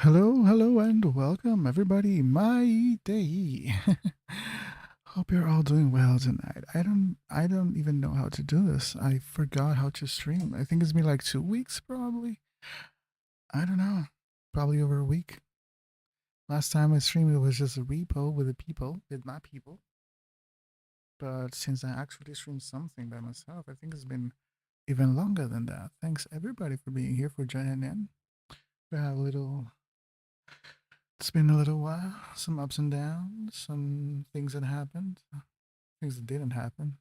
Hello, hello, and welcome everybody. My day. Hope you're all doing well tonight. I don't even know how to do this. I forgot how to stream. I think it's been like 2 weeks, probably. I don't know. Probably over a week. Last time I streamed, it was just a repo with the people, with my people. But since I actually streamed something by myself, I think it's been even longer than that. Thanks everybody for being here, for joining in. We have a little It's been a little while, some ups and downs, some things that happened, things that didn't happen,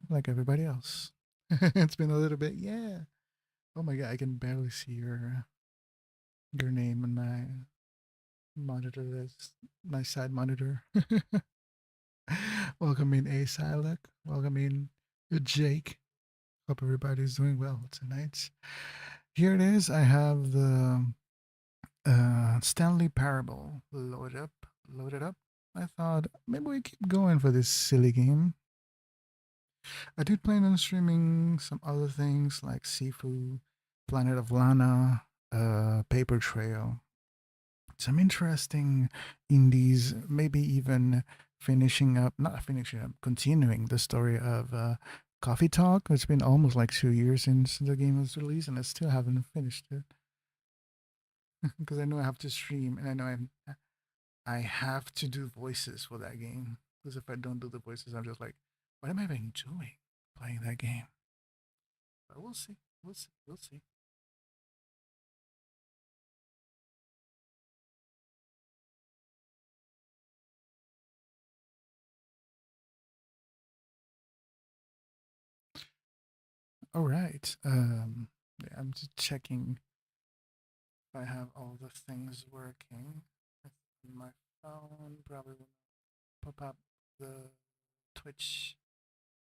like everybody else. It's been a little bit, yeah. Oh my god, I can barely see your name on my monitor. That's my side monitor. Welcome in, A Silek. Welcome in, Jake. Hope everybody's doing well tonight. Here it is. I have the Stanley Parable loaded up. I thought maybe we keep going for this silly game. I did plan on streaming some other things like Sifu, Planet of Lana, Paper Trail. Some interesting indies, maybe even not finishing up, continuing the story of Coffee Talk. It's been almost like 2 years since the game was released, and I still haven't finished it because I know I have to stream, and I know I have to do voices for that game. Because if I don't do the voices, I'm just like, what am I even doing playing that game? But we'll see. We'll see. We'll see. All right. Yeah, I'm just checking if I have all the things working. My phone probably will pop up the Twitch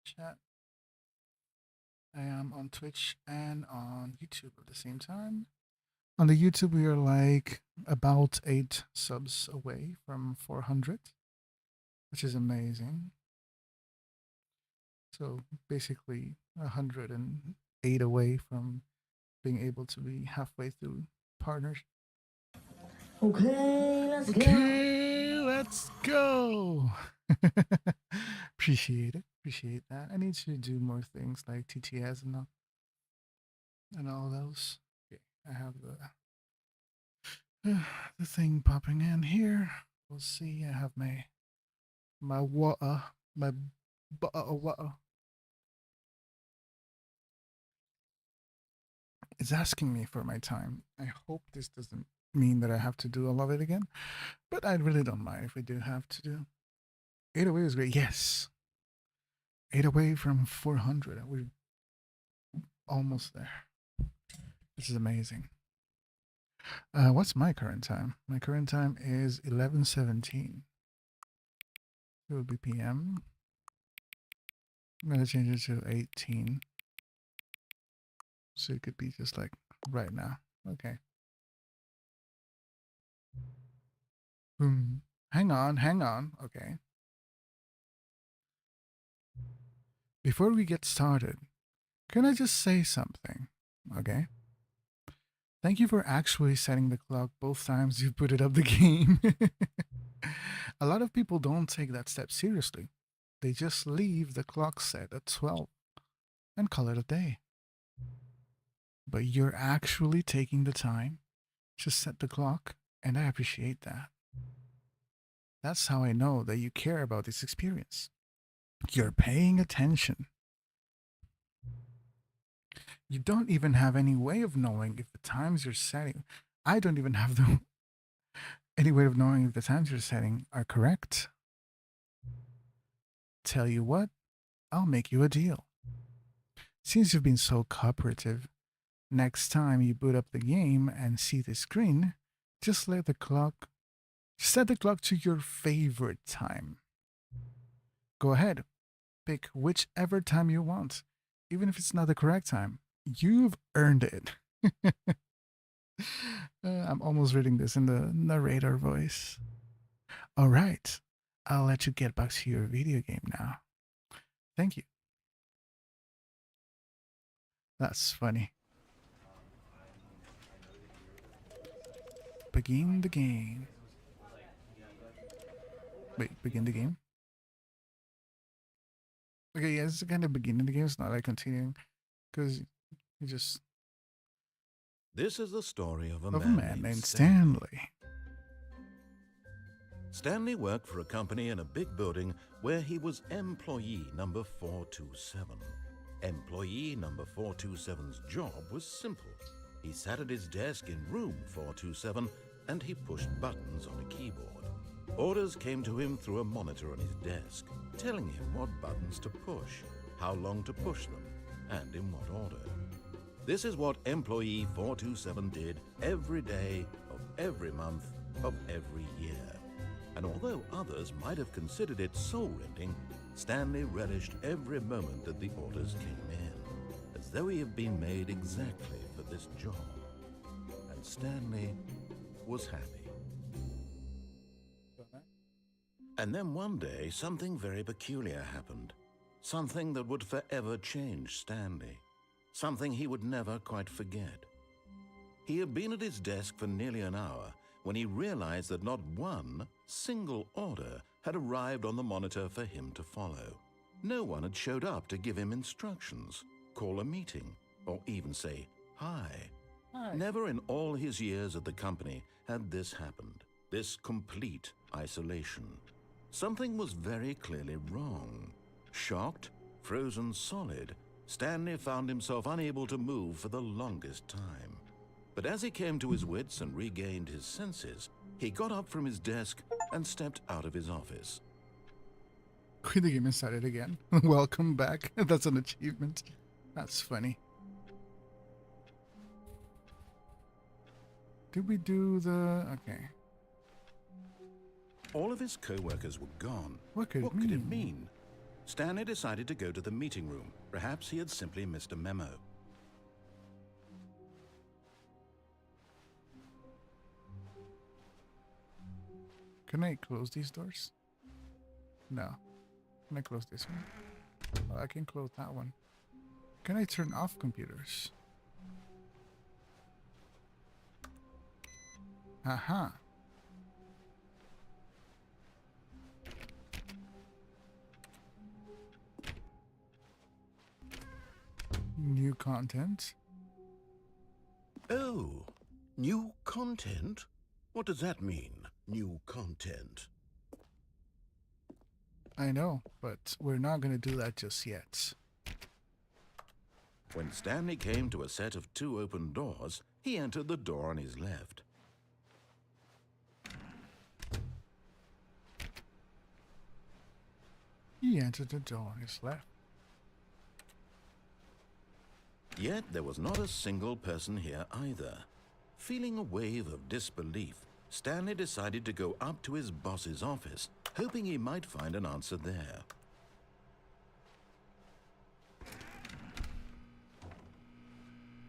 chat. I am on Twitch and on YouTube at the same time. On the YouTube, we are like about 8 subs away from 400, which is amazing. So basically 108 away from being able to be halfway through partners. Okay, let's go. Appreciate it. Appreciate that. I need to do more things like TTS and all those. Okay, I have the thing popping in here. We'll see. I have my water, my butter water. It's asking me for my time. I hope this doesn't mean that I have to do all of it again, but I really don't mind if we do have to do. 8 away is great. Yes. 8 away from 400. We're almost there. This is amazing. What's my current time? My current time is 11:17. It would be PM. I'm going to change it to 18. So it could be just like right now. Okay. Boom. Hang on. Okay. Before we get started, can I just say something? Okay. Thank you for actually setting the clock both times you put it up the game. A lot of people don't take that step seriously. They just leave the clock set at 12 and call it a day. But you're actually taking the time to set the clock, and I appreciate that. That's how I know that you care about this experience. You're paying attention. You don't even have any way of knowing if the times you're setting, I don't even have any way of knowing if the times you're setting are correct. Tell you what, I'll make you a deal. Since you've been so cooperative, next time you boot up the game and see the screen, just set the clock to your favorite time. Go ahead, pick whichever time you want, even if it's not the correct time. You've earned it. I'm almost reading this in the narrator voice. All right, I'll let you get back to your video game now. Thank you. That's funny. Begin the game. Wait, begin the game? Okay, yeah, it's kind of beginning the game. It's not like continuing, because you just... This is the story of a man named Stanley. Stanley worked for a company in a big building where he was employee number 427. Employee number 427's job was simple. He sat at his desk in room 427 and he pushed buttons on a keyboard. Orders came to him through a monitor on his desk, telling him what buttons to push, how long to push them, and in what order. This is what employee 427 did every day of every month of every year. And although others might have considered it soul-rending, Stanley relished every moment that the orders came in, as though he had been made exactly for this job. And Stanley was happy. And then one day, something very peculiar happened. Something that would forever change Stanley. Something he would never quite forget. He had been at his desk for nearly an hour when he realized that not one single order had arrived on the monitor for him to follow. No one had showed up to give him instructions, call a meeting, or even say hi. Never in all his years at the company had this happened, this complete isolation. Something was very clearly wrong. Shocked, frozen solid, Stanley found himself unable to move for the longest time. But as he came to his wits and regained his senses, he got up from his desk and stepped out of his office. Quit the game and start it again. Welcome back. That's an achievement. That's funny. Did we do the... Okay. All of his co-workers were gone. What could it mean? Stanley decided to go to the meeting room. Perhaps he had simply missed a memo. Can I close these doors? No. Can I close this one? Well, I can close that one. Can I turn off computers? Aha. New content. Oh, new content? What does that mean, new content? I know, but we're not going to do that just yet. When Stanley came to a set of 2 open doors, he entered the door on his left. He entered the door on his left. Yet there was not a single person here either. Feeling a wave of disbelief, Stanley decided to go up to his boss's office, hoping he might find an answer there.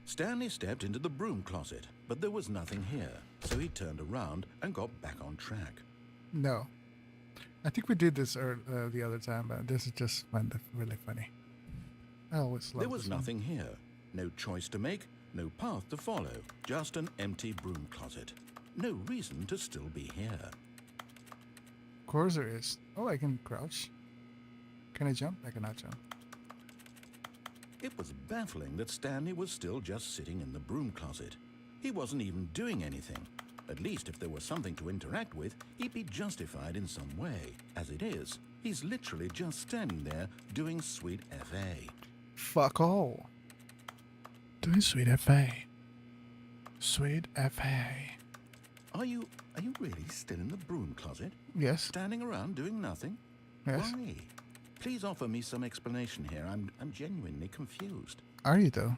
Stanley stepped into the broom closet, but there was nothing here, so he turned around and got back on track. No. I think we did this the other time, but this is just really funny. I always love There was this one. nothing here. No choice to make, no path to follow, just an empty broom closet. No reason to still be here. Of course there is. Oh, I can crouch. Can I jump? I cannot jump. It was baffling that Stanley was still just sitting in the broom closet. He wasn't even doing anything. At least if there was something to interact with, he'd be justified in some way. As it is, he's literally just standing there doing sweet FA. Fuck all. Doing sweet FA. Sweet FA. Are you really still in the broom closet? Yes. Standing around doing nothing? Yes. Why? Please offer me some explanation here. I'm genuinely confused. Are you though?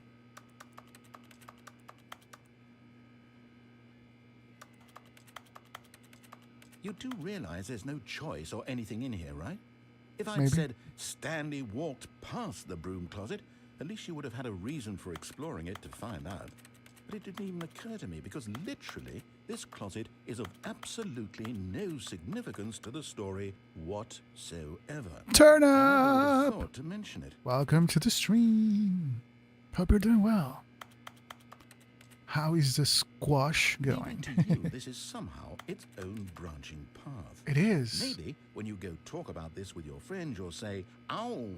You do realize there's no choice or anything in here, right? If I'd Maybe. said Stanley walked past the broom closet, at least you would have had a reason for exploring it to find out. But it didn't even occur to me because literally this closet is of absolutely no significance to the story whatsoever. Turn I never would have up! thought to mention it. Welcome to the stream. Hope you're doing well. How is the squash Even going? to you, this is somehow its own branching path. It is. Maybe when you go talk about this with your friends, you'll say, "Oh,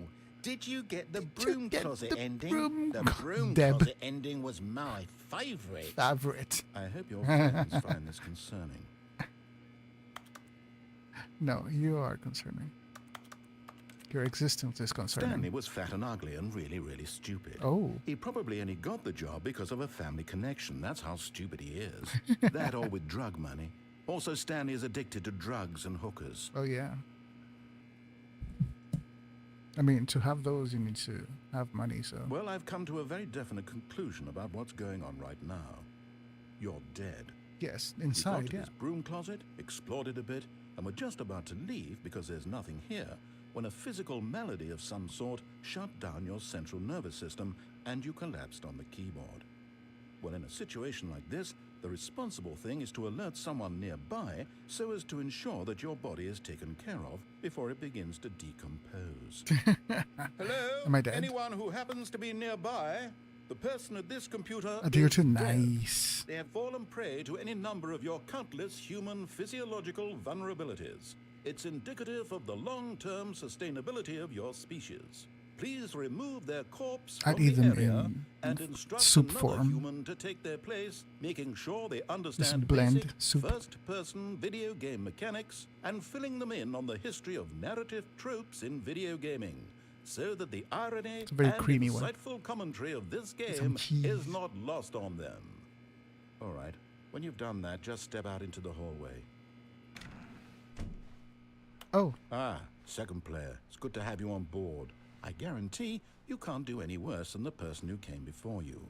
did you get the Did you broom get closet the ending? broom The clo- broom Deb. closet ending was my favorite." Favorite. I hope your friends find this concerning. No, you are concerning. Your existence is concerning. Stanley was fat and ugly and really, really stupid. Oh. He probably only got the job because of a family connection. That's how stupid he is. That or with drug money. Also, Stanley is addicted to drugs and hookers. Oh, yeah. I mean, to have those, you need to have money, so... Well, I've come to a very definite conclusion about what's going on right now. You're dead. Yes, You got inside, to yeah. this broom closet, explored it a bit, and were just about to leave because there's nothing here, when a physical malady of some sort shut down your central nervous system and you collapsed on the keyboard. Well, in a situation like this, the responsible thing is to alert someone nearby so as to ensure that your body is taken care of before it begins to decompose. Hello? Am I dead? Anyone who happens to be nearby? The person at this computer Adhere is to dead. nice. They have fallen prey to any number of your countless human physiological vulnerabilities. It's indicative of the long-term sustainability of your species. Please remove their corpse I'd from eat the them area in and instruct soup another form. human to take their place, making sure they understand blend basic soup. first-person video game mechanics and filling them in on the history of narrative tropes in video gaming. so that the irony It's a very and creamy one. insightful commentary of this Some game cheese. is not lost on them. All right, when you've done that, just step out into the hallway. Oh, Ah, second player. It's good to have you on board. I guarantee you can't do any worse than the person who came before you.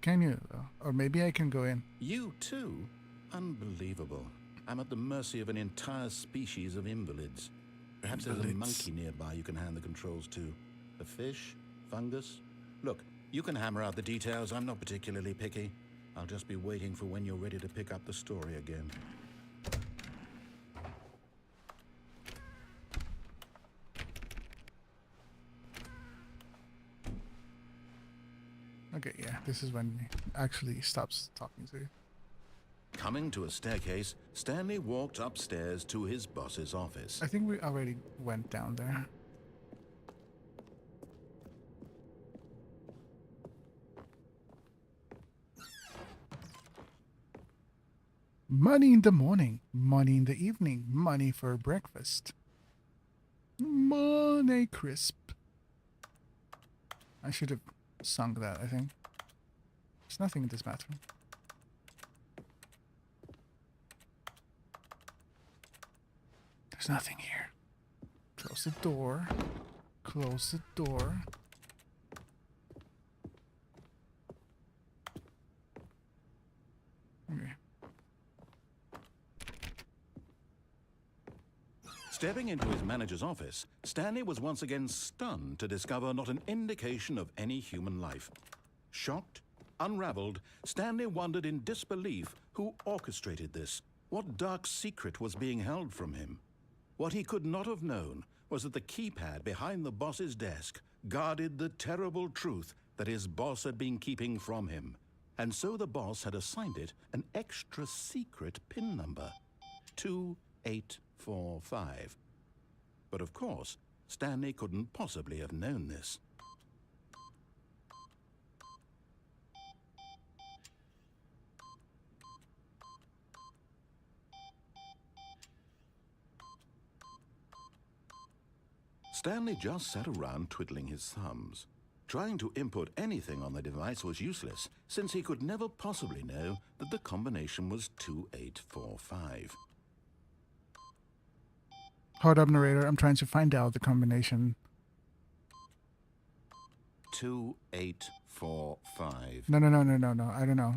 can you? Or maybe I can go in. You too? Unbelievable. I'm at the mercy of an entire species of invalids. Perhaps there's a monkey nearby you can hand the controls to. A fish? Fungus? Look, you can hammer out the details. I'm not particularly picky. I'll just be waiting for when you're ready to pick up the story again. Okay, yeah, this is when he actually stops talking to you. Coming to a staircase, Stanley walked upstairs to his boss's office. I think we already went down there. Money in the morning, money in the evening, money for breakfast. Money crisp. I should have sung that, I think. There's nothing in this bathroom. There's nothing here. Close the door. Close the door. Okay. Stepping into his manager's office, Stanley was once again stunned to discover not an indication of any human life. Shocked, unraveled, Stanley wondered in disbelief who orchestrated this. What dark secret was being held from him? What he could not have known was that the keypad behind the boss's desk guarded the terrible truth that his boss had been keeping from him. And so the boss had assigned it an extra secret PIN number, 2845. But of course, Stanley couldn't possibly have known this. Stanley just sat around twiddling his thumbs. Trying to input anything on the device was useless, since he could never possibly know that the combination was 2845. Hold up, narrator. I'm trying to find out the combination. 2845. No. I don't know.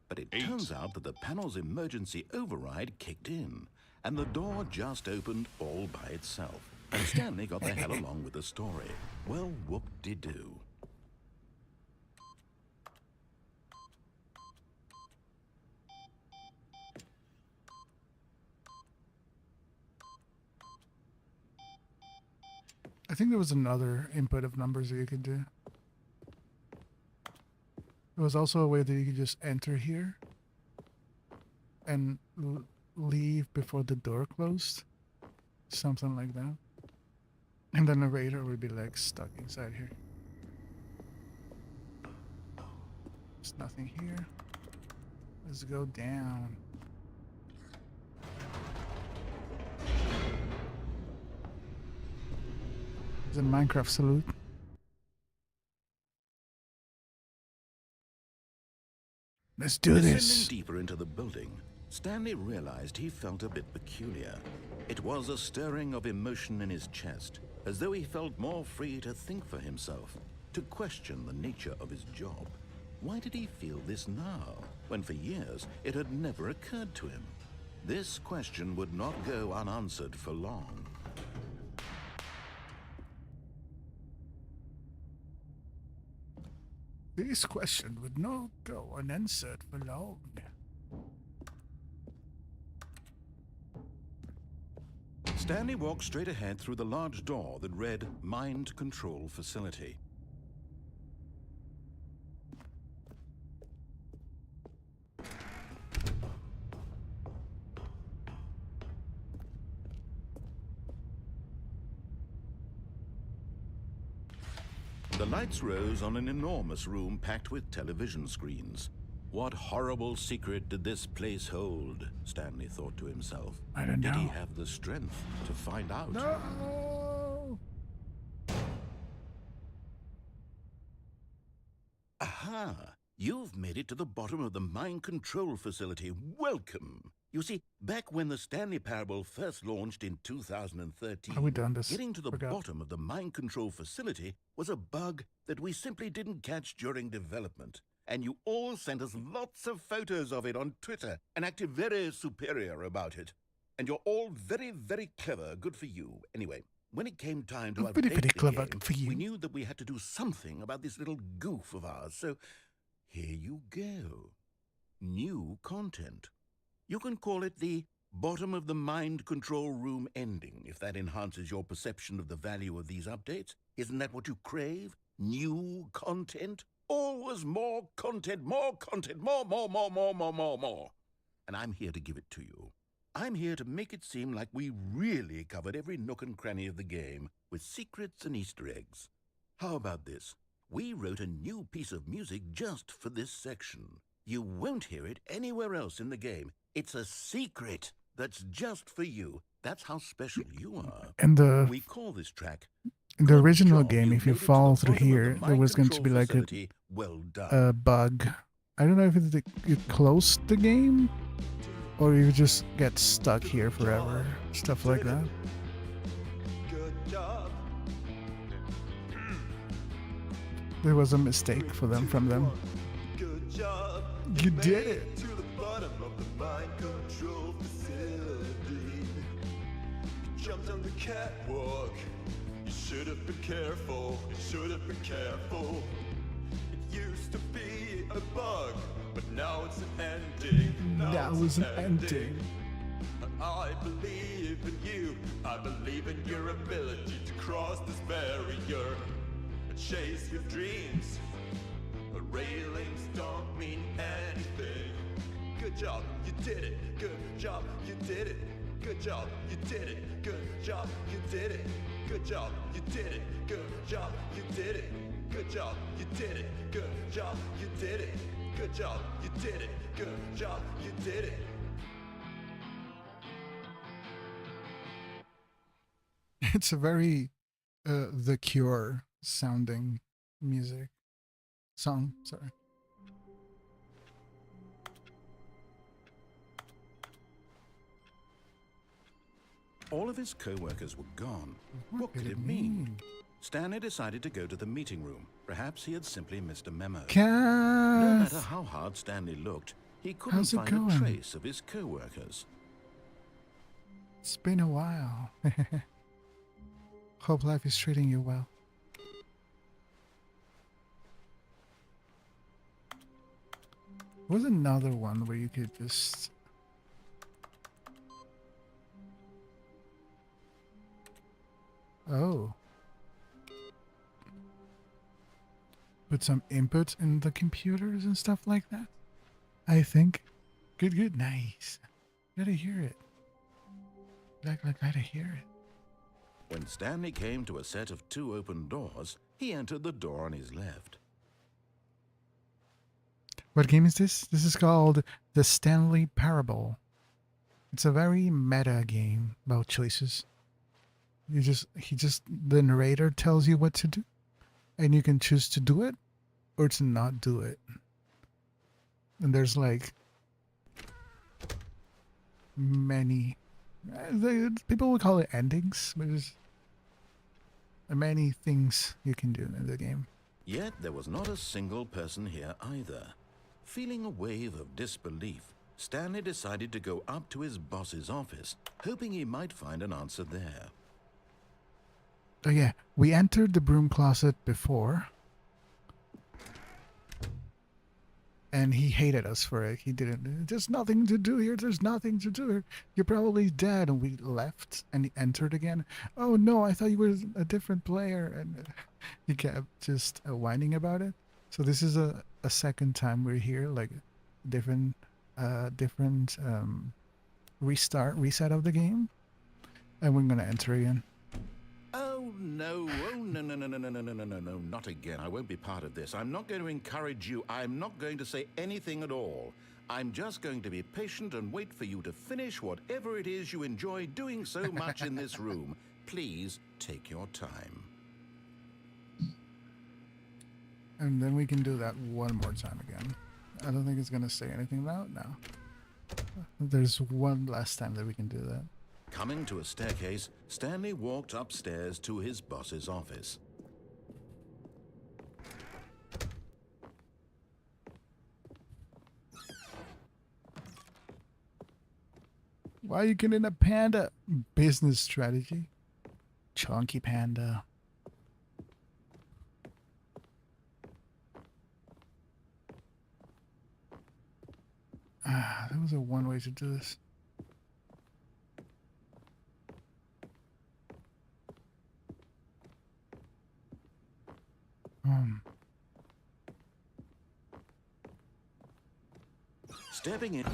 But it turns out that the panel's emergency override kicked in, and the door just opened all by itself. And Stanley got the hell along with the story. Well, whoop-de-doo. I think there was another input of numbers that you could do. There was also a way that you could just enter here and leave before the door closed. Something like that. And the narrator would be like stuck inside here. There's nothing here. Let's go down. There's a Minecraft salute. Let's do this. Descending deeper into the building, Stanley realized he felt a bit peculiar. It was a stirring of emotion in his chest, as though he felt more free to think for himself, to question the nature of his job. Why did he feel this now, when for years it had never occurred to him? This question would not go unanswered for long. This question would not go unanswered for long. Stanley walked straight ahead through the large door that read Mind Control Facility. The lights rose on an enormous room packed with television screens. What horrible secret did this place hold? Stanley thought to himself. I don't know. Did he have the strength to find out? No! Aha! You've made it to the bottom of the mind control facility. Welcome! You see, back when the Stanley Parable first launched in 2013, How we done this? getting to the Forgot. bottom of the mind control facility was a bug that we simply didn't catch during development. And you all sent us lots of photos of it on Twitter and acted very superior about it. And you're all very, very clever. Good for you. Anyway, when it came time to Very, update very the clever. game, Good for you. we knew that we had to do something about this little goof of ours. So here you go. New content. You can call it the bottom of the mind control room ending, if that enhances your perception of the value of these updates. Isn't that what you crave? New content? Always more content, more, more. And I'm here to give it to you. I'm here to make it seem like we really covered every nook and cranny of the game with secrets and Easter eggs. How about this? We wrote a new piece of music just for this section. You won't hear it anywhere else in the game. It's a secret that's just for you. That's how special you are. And We call this track... in the Good original job, game, you if you made it to fall the through bottom of the here, there mind was going to be control like facility. Well done. a bug. I don't know if it's you close the game or you just get stuck here forever. Stuff like that. Good job. There was a mistake from them. Good job. You did made it. to the bottom of the mind control facility. You jumped on the catwalk. You should have been careful. You should have been careful. It used to be a bug, but now it's an ending. That it's was an ending. I believe in you. I believe in your ability to cross this barrier and chase your dreams. But railings don't mean anything. Good job, you did it. Good job, you did it. Good job, you did it. Good job, you did it. Good job, you did it. Good job, you did it. Good job, you did it. Good job, you did it. Good job, you did it. Good job, you did it. It's a very The Cure sounding song. Sorry. All of his co-workers were gone. What could it mean? Stanley decided to go to the meeting room. Perhaps he had simply missed a memo. No matter Kath, how hard Stanley looked, he couldn't how's it find going? a trace of his co-workers. It's been a while. Hope life is treating you well. Was another one where you could just... Oh. Put some inputs in the computers and stuff like that? I think. Good, nice. Gotta hear it. Gotta hear it. When Stanley came to a set of 2 open doors, he entered the door on his left. What game is this? This is called The Stanley Parable. It's a very meta game about choices. The narrator tells you what to do, and you can choose to do it or to not do it. And there's like many, people will call it endings, but there's many things you can do in the game. Yet there was not a single person here either. Feeling a wave of disbelief, Stanley decided to go up to his boss's office, hoping he might find an answer there. Oh yeah, we entered the broom closet before. And he hated us for it. He didn't. There's nothing to do here. There's nothing to do here. You're probably dead. And we left and he entered again. Oh no, I thought you were a different player. And he kept just whining about it. So this is a second time we're here, like different reset of the game. And we're going to enter again. Oh no. Oh, no, no, no, no, no, no, no, no, no, no, not again. I won't be part of this. I'm not going to encourage you. I'm not going to say anything at all. I'm just going to be patient and wait for you to finish whatever it is you enjoy doing so much in this room. Please take your time. And then we can do that one more time again. I don't think it's going to say anything about now. There's one last time that we can do that. Coming to a staircase, Stanley walked upstairs to his boss's office. Why are you getting a panda? Business strategy. Chunky panda. That was a one way to do this. Stepping in.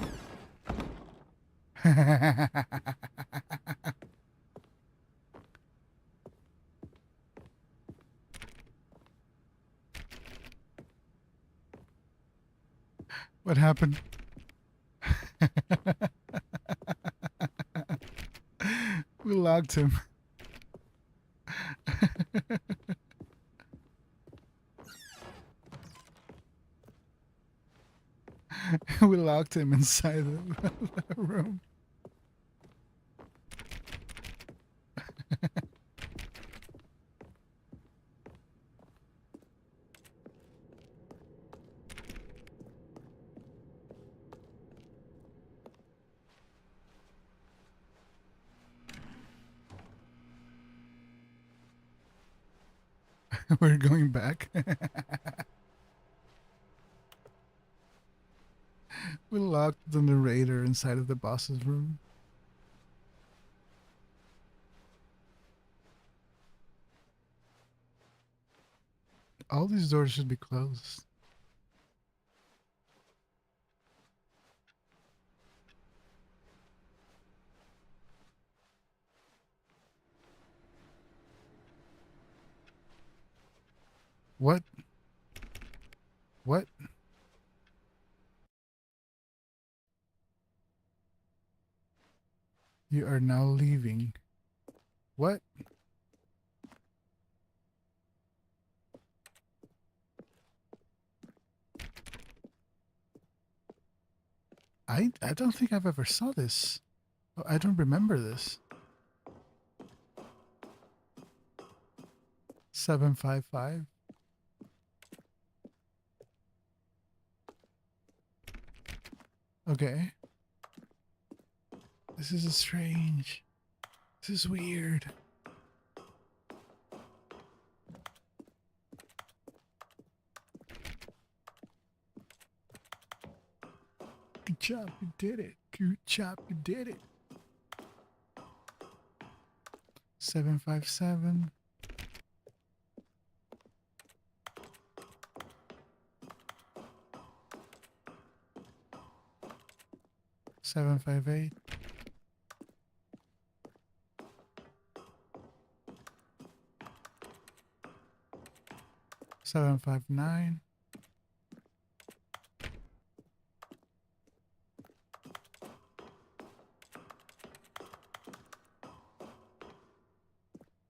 What happened? We locked him. We locked him inside the room. We're going back. We locked the narrator inside of the boss's room. All these doors should be closed. What? What? You are now leaving. What? I don't think I've ever saw this. Oh, I don't remember this. 755. Okay. This is strange. This is weird. Good job, you did it. Good job, you did it. 757. Seven 5 8. Seven 5 9.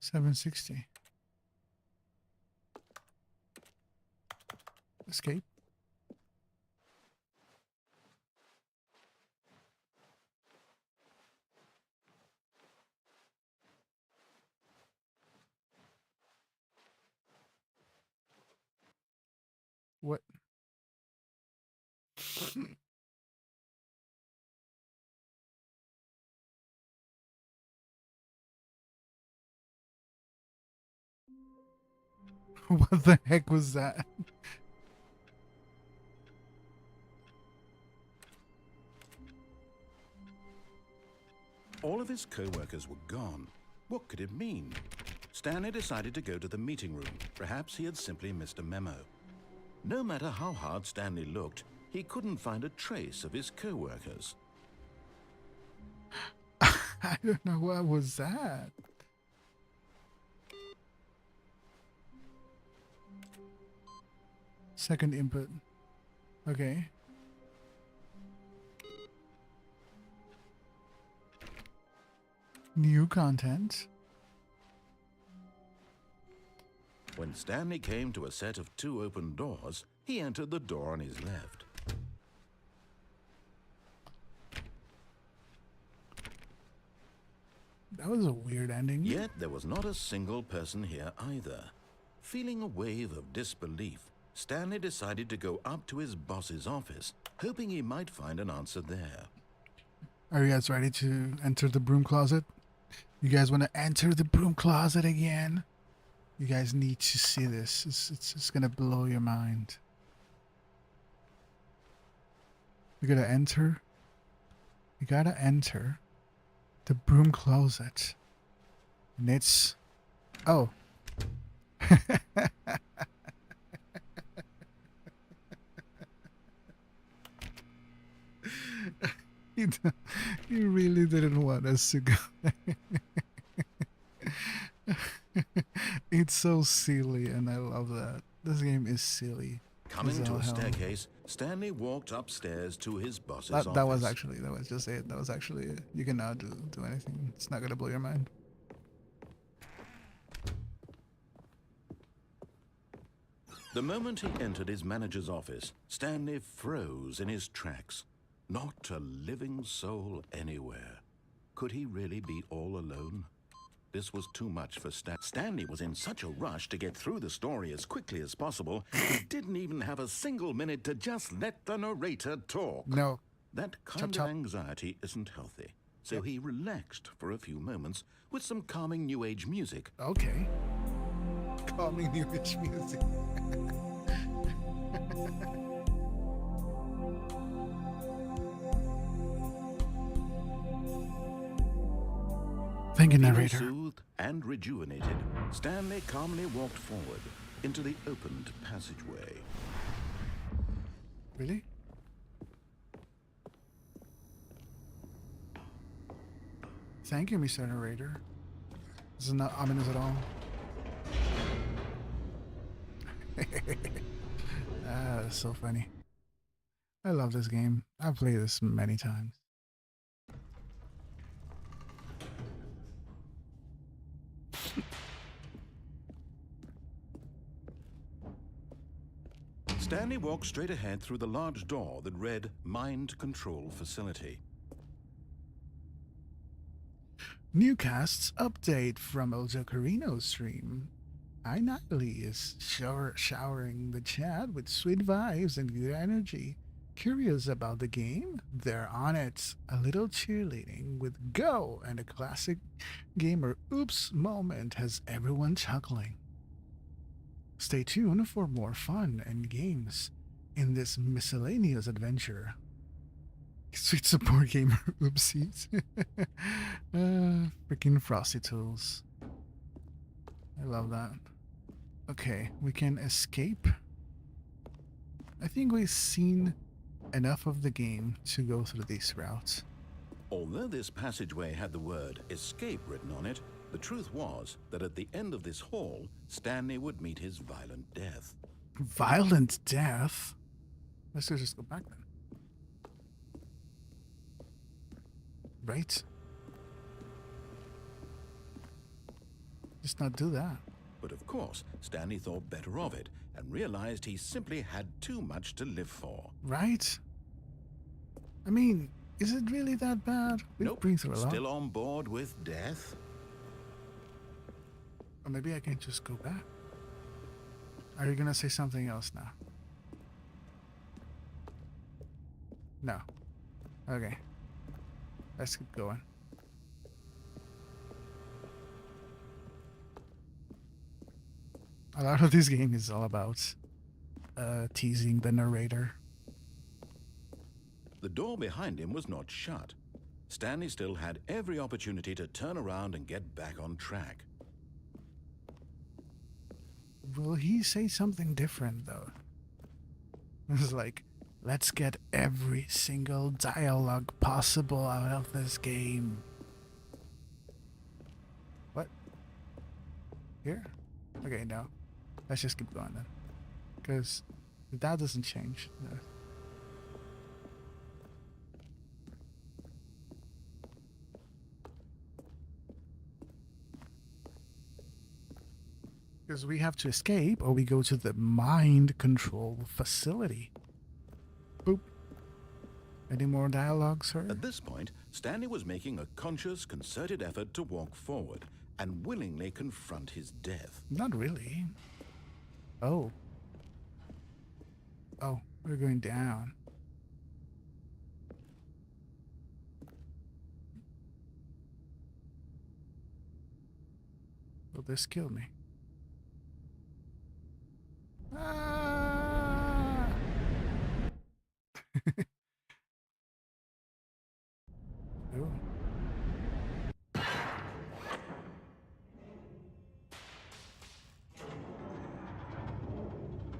$760. Escape. What? What the heck was that? All of his co-workers were gone. What could it mean? Stanley decided to go to the meeting room. Perhaps he had simply missed a memo. No matter how hard Stanley looked, he couldn't find a trace of his co-workers. I don't know, what was that? Second input. Okay. New content. When Stanley came to a set of 2 open doors, he entered the door on his left. That was a weird ending. Yet there was not a single person here either. Feeling a wave of disbelief, Stanley decided to go up to his boss's office, hoping he might find an answer there. Are you guys ready to enter the broom closet? You guys want to enter the broom closet again? You guys need to see this. It's gonna blow your mind. You gotta enter. You gotta enter the broom closet. And it's... Oh. You really didn't want us to go there. It's so silly, and I love that. This game is silly. Coming to a staircase, Stanley walked upstairs to his boss's office. That was just it. That was actually it. You can now do anything. It's not gonna blow your mind. The moment he entered his manager's office, Stanley froze in his tracks. Not a living soul anywhere. Could he really be all alone? This was too much for Stanley was in such a rush to get through the story as quickly as possible, he didn't even have a single minute to just let the narrator talk. No. That kind of anxiety isn't healthy. So he relaxed for a few moments with some calming New Age music. Okay. Calming New Age music. Thank you, narrator. Soothed and rejuvenated, Stanley calmly walked forward into the opened passageway. Really? Thank you, Mr. Narrator. This is not ominous at all. That's so funny. I love this game. I've played this many times. Stanley walked straight ahead through the large door that read Mind Control Facility. Newcasts update from elJokerino stream. iNightly is showering the chat with sweet vibes and good energy. Curious about the game? They're on it. A little cheerleading with go and a classic gamer oops moment has everyone chuckling. Stay tuned for more fun and games in this miscellaneous adventure. Sweet support gamer oopsies. Freaking frosty tools. I love that. Okay, we can escape. I think we've seen enough of the game to go through these routes. Although this passageway had the word escape written on it, the truth was that at the end of this hall, Stanley would meet his violent death. Violent death? Let's just go back then. Right? Just not do that. But of course, Stanley thought better of it and realized he simply had too much to live for. Right? I mean, is it really that bad? Nope, been through a lot. Still on board with death? Or maybe I can just go back. Are you gonna say something else now? No. Okay. Let's keep going. A lot of this game is all about teasing the narrator. The door behind him was not shut. Stanley still had every opportunity to turn around and get back on track. Will he say something different, though? It's like, let's get every single dialogue possible out of this game. What? Here? Okay, no. Let's just keep going then. Because That doesn't change. No. Because we have to escape or we go to the mind control facility. Boop. Any more dialogue, sir? At this point, Stanley was making a conscious, concerted effort to walk forward and willingly confront his death. Not really. Oh. Oh, we're going down. Will this kill me? Ah! Oh.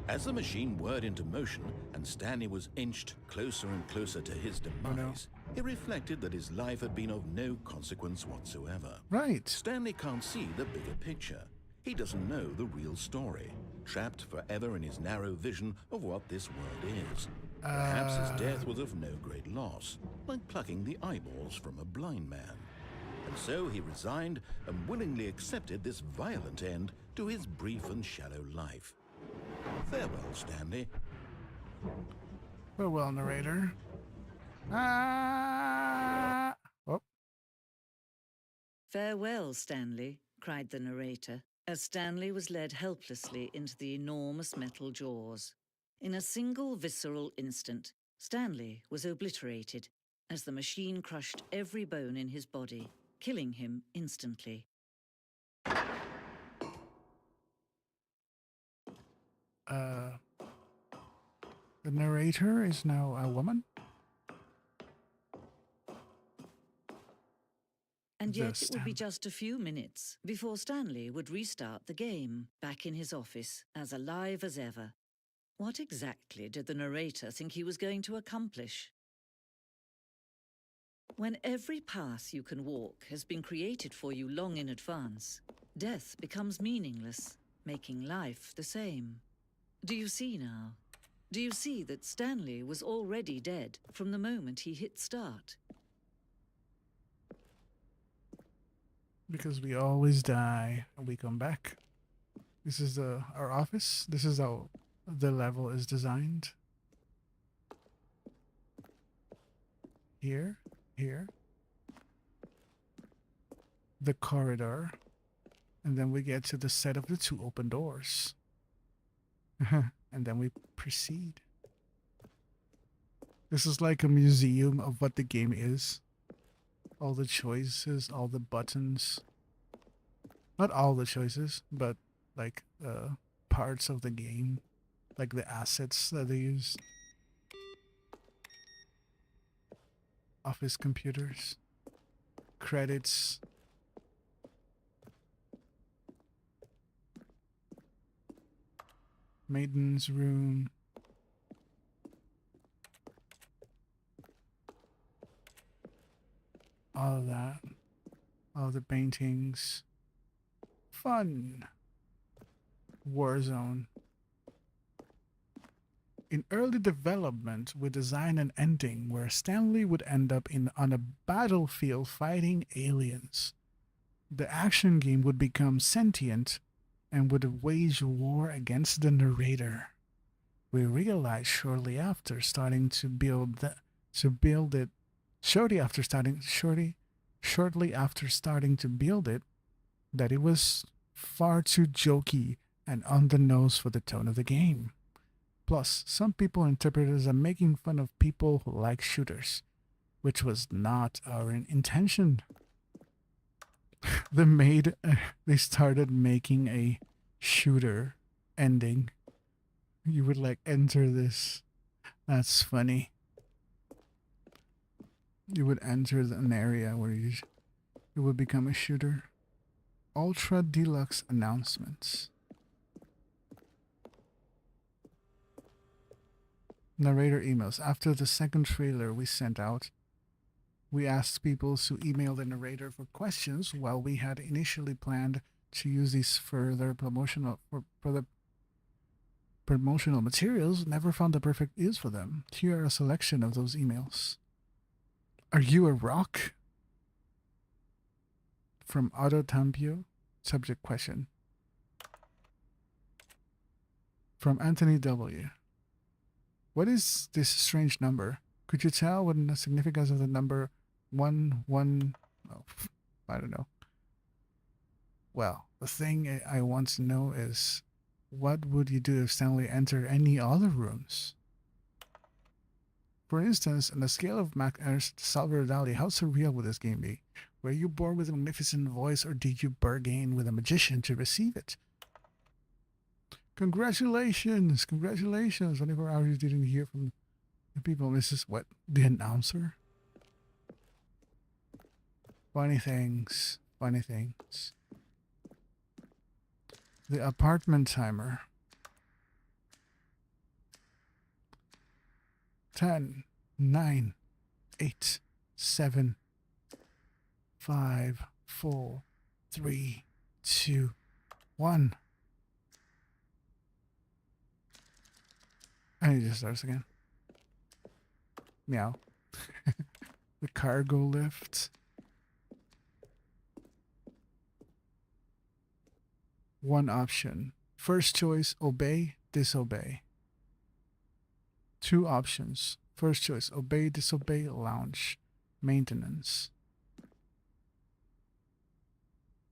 As the machine whirred into motion and Stanley was inched closer and closer to his demise, he reflected that his life had been of no consequence whatsoever. Right. Stanley can't see the bigger picture. He doesn't know the real story, trapped forever in his narrow vision of what this world is. Perhaps his death was of no great loss, like plucking the eyeballs from a blind man. And so he resigned and willingly accepted this violent end to his brief and shallow life. Farewell, Stanley. Farewell, narrator. Ah! Oh. "Farewell, Stanley," cried the narrator, as Stanley was led helplessly into the enormous metal jaws. In a single visceral instant, Stanley was obliterated as the machine crushed every bone in his body, killing him instantly. The narrator is now a woman? And yet The it would be Stan- just a few minutes before Stanley would restart the game, back in his office, as alive as ever. What exactly did the narrator think he was going to accomplish? When every path you can walk has been created for you long in advance, death becomes meaningless, making life the same. Do you see now? Do you see that Stanley was already dead from the moment he hit start? Because we always die and we come back. This is our office. This is how the level is designed. Here. The corridor. And then we get to the set of the two open doors. And then we proceed. This is like a museum of what the game is. All the choices, all the buttons. Not all the choices, but like parts of the game. Like the assets that they use. Office computers. Credits. Maiden's room. All of that. All the paintings. Fun. Warzone. In early development, we designed an ending where Stanley would end up on a battlefield fighting aliens. The action game would become sentient and would wage war against the narrator. We realized shortly after starting to build it, that it was far too jokey and on the nose for the tone of the game. Plus, some people interpret it as a making fun of people who like shooters, which was not our intention. They started making a shooter ending. You would like enter this. That's funny. You would enter an area where you would become a shooter. Ultra Deluxe announcements. Narrator emails. After the second trailer we sent out, we asked people to email the narrator for questions, while we had initially planned to use these further promotional for the promotional materials, never found the perfect use for them. Here are a selection of those emails. Are you a rock? From Otto Tampio. Subject question. From Anthony W. What is this strange number? Could you tell what the significance of the number 1? Oh, I don't know. Well, the thing I want to know is, what would you do if Stanley entered any other rooms? For instance, on the scale of Mac Airs to Salvador Dali, how surreal would this game be? Were you born with a magnificent voice, or did you bargain with a magician to receive it? Congratulations! Congratulations! 24 hours you didn't hear from the people. Mrs. What? The announcer? Funny things. Funny things. The apartment timer. 10, 9, 8, 7, 5, 4, 3, 2, 1. And it just starts again. Meow. The cargo lift. One option. First choice, obey, disobey. Two options. First choice, obey, disobey, lounge, maintenance.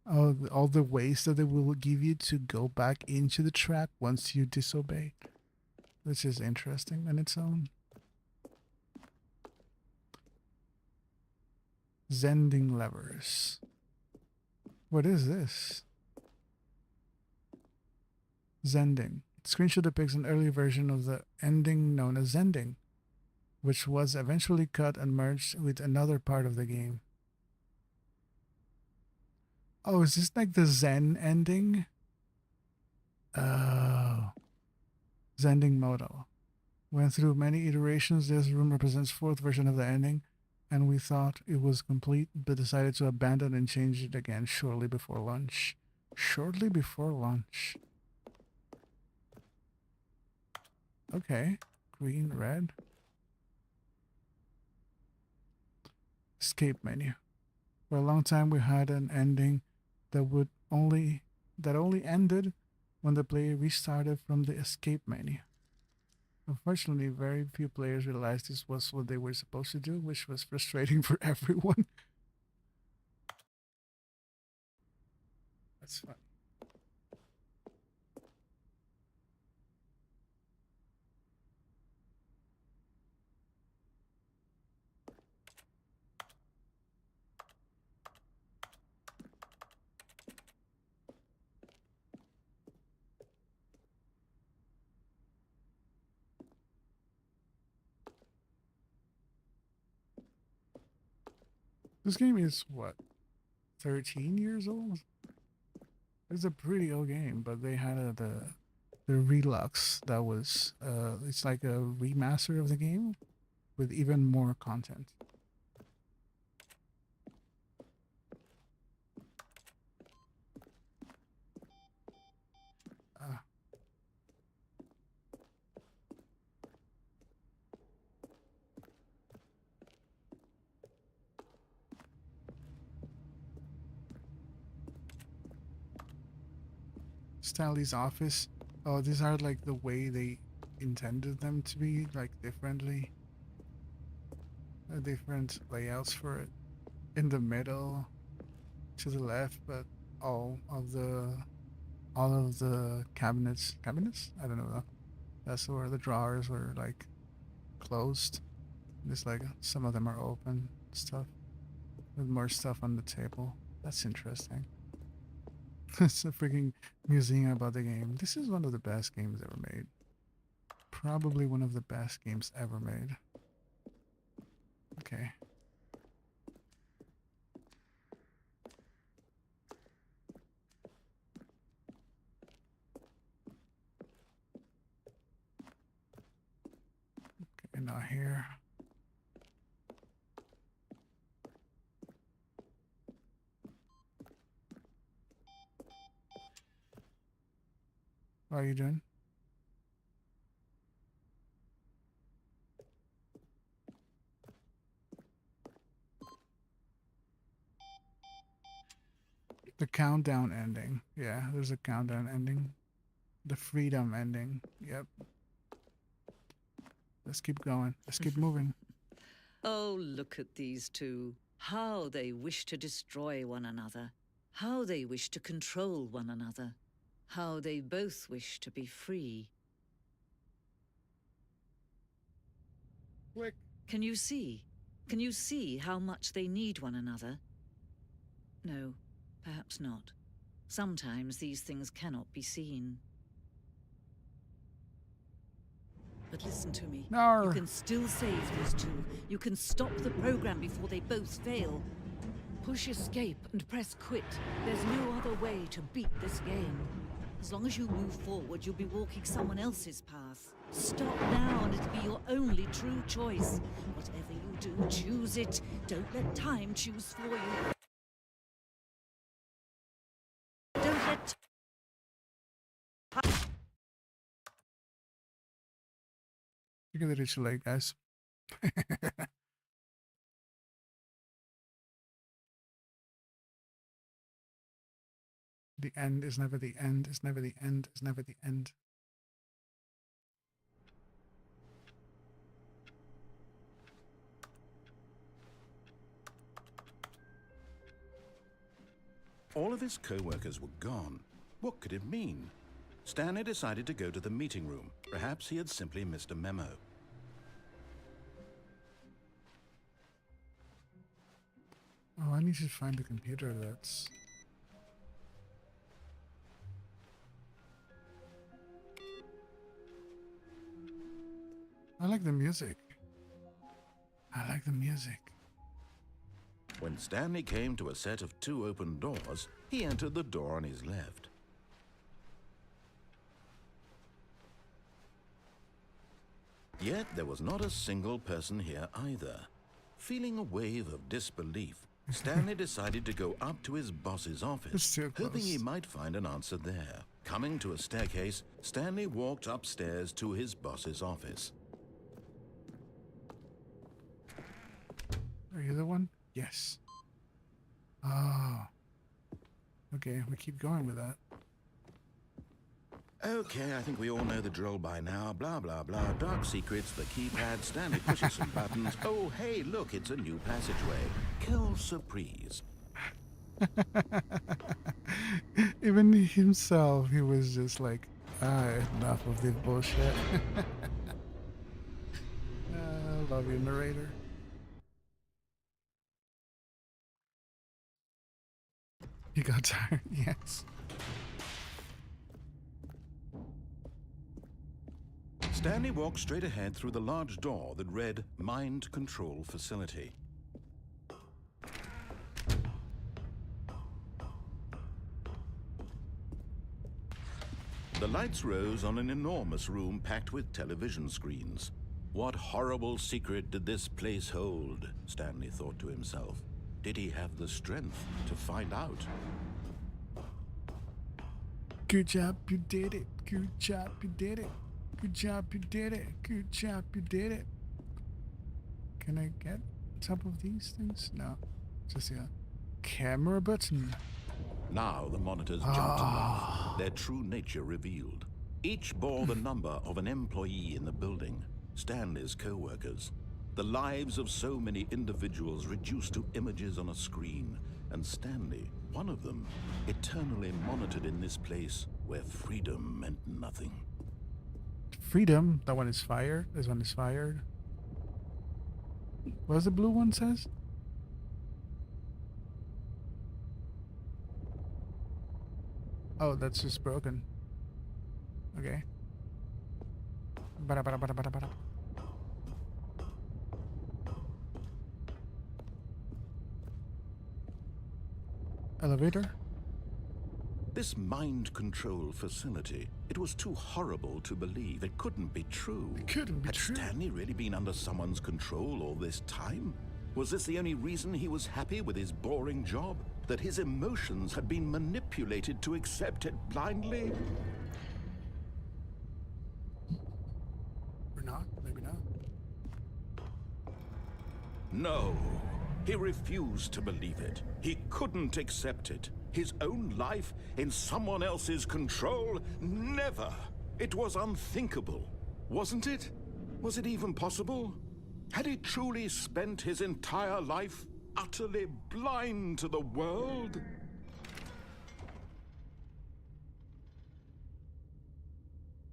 All the ways that they will give you to go back into the track once you disobey. Which is interesting on its own. Zending levers. What is this? Zending. Screenshot depicts an early version of the ending known as Zending, which was eventually cut and merged with another part of the game. Oh, is this like the Zen ending? Oh. Zending modal. Went through many iterations. This room represents fourth version of the ending, and we thought it was complete, but decided to abandon and change it again shortly before lunch. Shortly before lunch. Okay. Green, red. Escape menu. For a long time we had an ending that only ended when the player restarted from the escape menu. Unfortunately, very few players realized this was what they were supposed to do, which was frustrating for everyone. That's fun. This game is what, 13 years old? It's a pretty old game, but they had the Relux that was it's like a remaster of the game with even more content. Stanley's office. Oh, these are like the way they intended them to be, like differently. Different layouts for it. In the middle, to the left, but all of the cabinets. I don't know. That's where the drawers were like closed. Just like some of them are open. Stuff with more stuff on the table. That's interesting. It's a freaking museum about the game. This is one of the best games ever made. Probably one of the best games ever made. Okay. Okay, not here. What are you doing? The countdown ending. Yeah, there's a countdown ending. The freedom ending. Yep. Let's keep going. Let's keep moving. Oh, look at these two. How they wish to destroy one another. How they wish to control one another. How they both wish to be free. Quick. Can you see? Can you see how much they need one another? No, perhaps not. Sometimes these things cannot be seen. But listen to me. No. You can still save these two. You can stop the program before they both fail. Push escape and press quit. There's no other way to beat this game. As long as you move forward, you'll be walking someone else's path. Stop now and it'll be your only true choice. Whatever you do, choose it. Don't let time choose for you. Don't let... You can reach too late, guys. The end is never the end, is never the end, is never the end. All of his co-workers were gone. What could it mean? Stanley decided to go to the meeting room. Perhaps he had simply missed a memo. Oh, I need to find the computer that's... I like the music. I like the music. When Stanley came to a set of 2 open doors, he entered the door on his left. Yet there was not a single person here either. Feeling a wave of disbelief, Stanley decided to go up to his boss's office, hoping he might find an answer there. Coming to a staircase, Stanley walked upstairs to his boss's office. Are you the one? Yes. Oh. Okay, we keep going with that. Okay, I think we all know the drill by now. Blah, blah, blah. Dark secrets, the keypad, Stanley pushes some buttons. Oh, hey, look, it's a new passageway. Kill surprise. Even himself, he was just like, enough of this bullshit. Love you, narrator. He got tired, yes. Stanley walked straight ahead through the large door that read Mind Control Facility. The lights rose on an enormous room packed with television screens. What horrible secret did this place hold? Stanley thought to himself. Did he have the strength to find out? Good job, you did it. Good job, you did it. Good job, you did it. Good job, you did it. Can I get top of these things? No. Just a camera button. Now the monitors jumped to life, their true nature revealed. Each bore the number of an employee in the building, Stanley's co-workers. The lives of so many individuals reduced to images on a screen, and Stanley, one of them, eternally monitored in this place where freedom meant nothing. Freedom. That one is fired. This one is fired. What does the blue one says? Oh, that's just broken. Okay. Bada bada bada bada bada. Elevator. This mind control facility, it was too horrible to believe. It couldn't be true. It couldn't be true. Had Stanley really been under someone's control all this time? Was this the only reason he was happy with his boring job? That his emotions had been manipulated to accept it blindly? Or not. Maybe not. No. He refused to believe it. He couldn't accept it. His own life in someone else's control? Never! It was unthinkable, wasn't it? Was it even possible? Had he truly spent his entire life utterly blind to the world?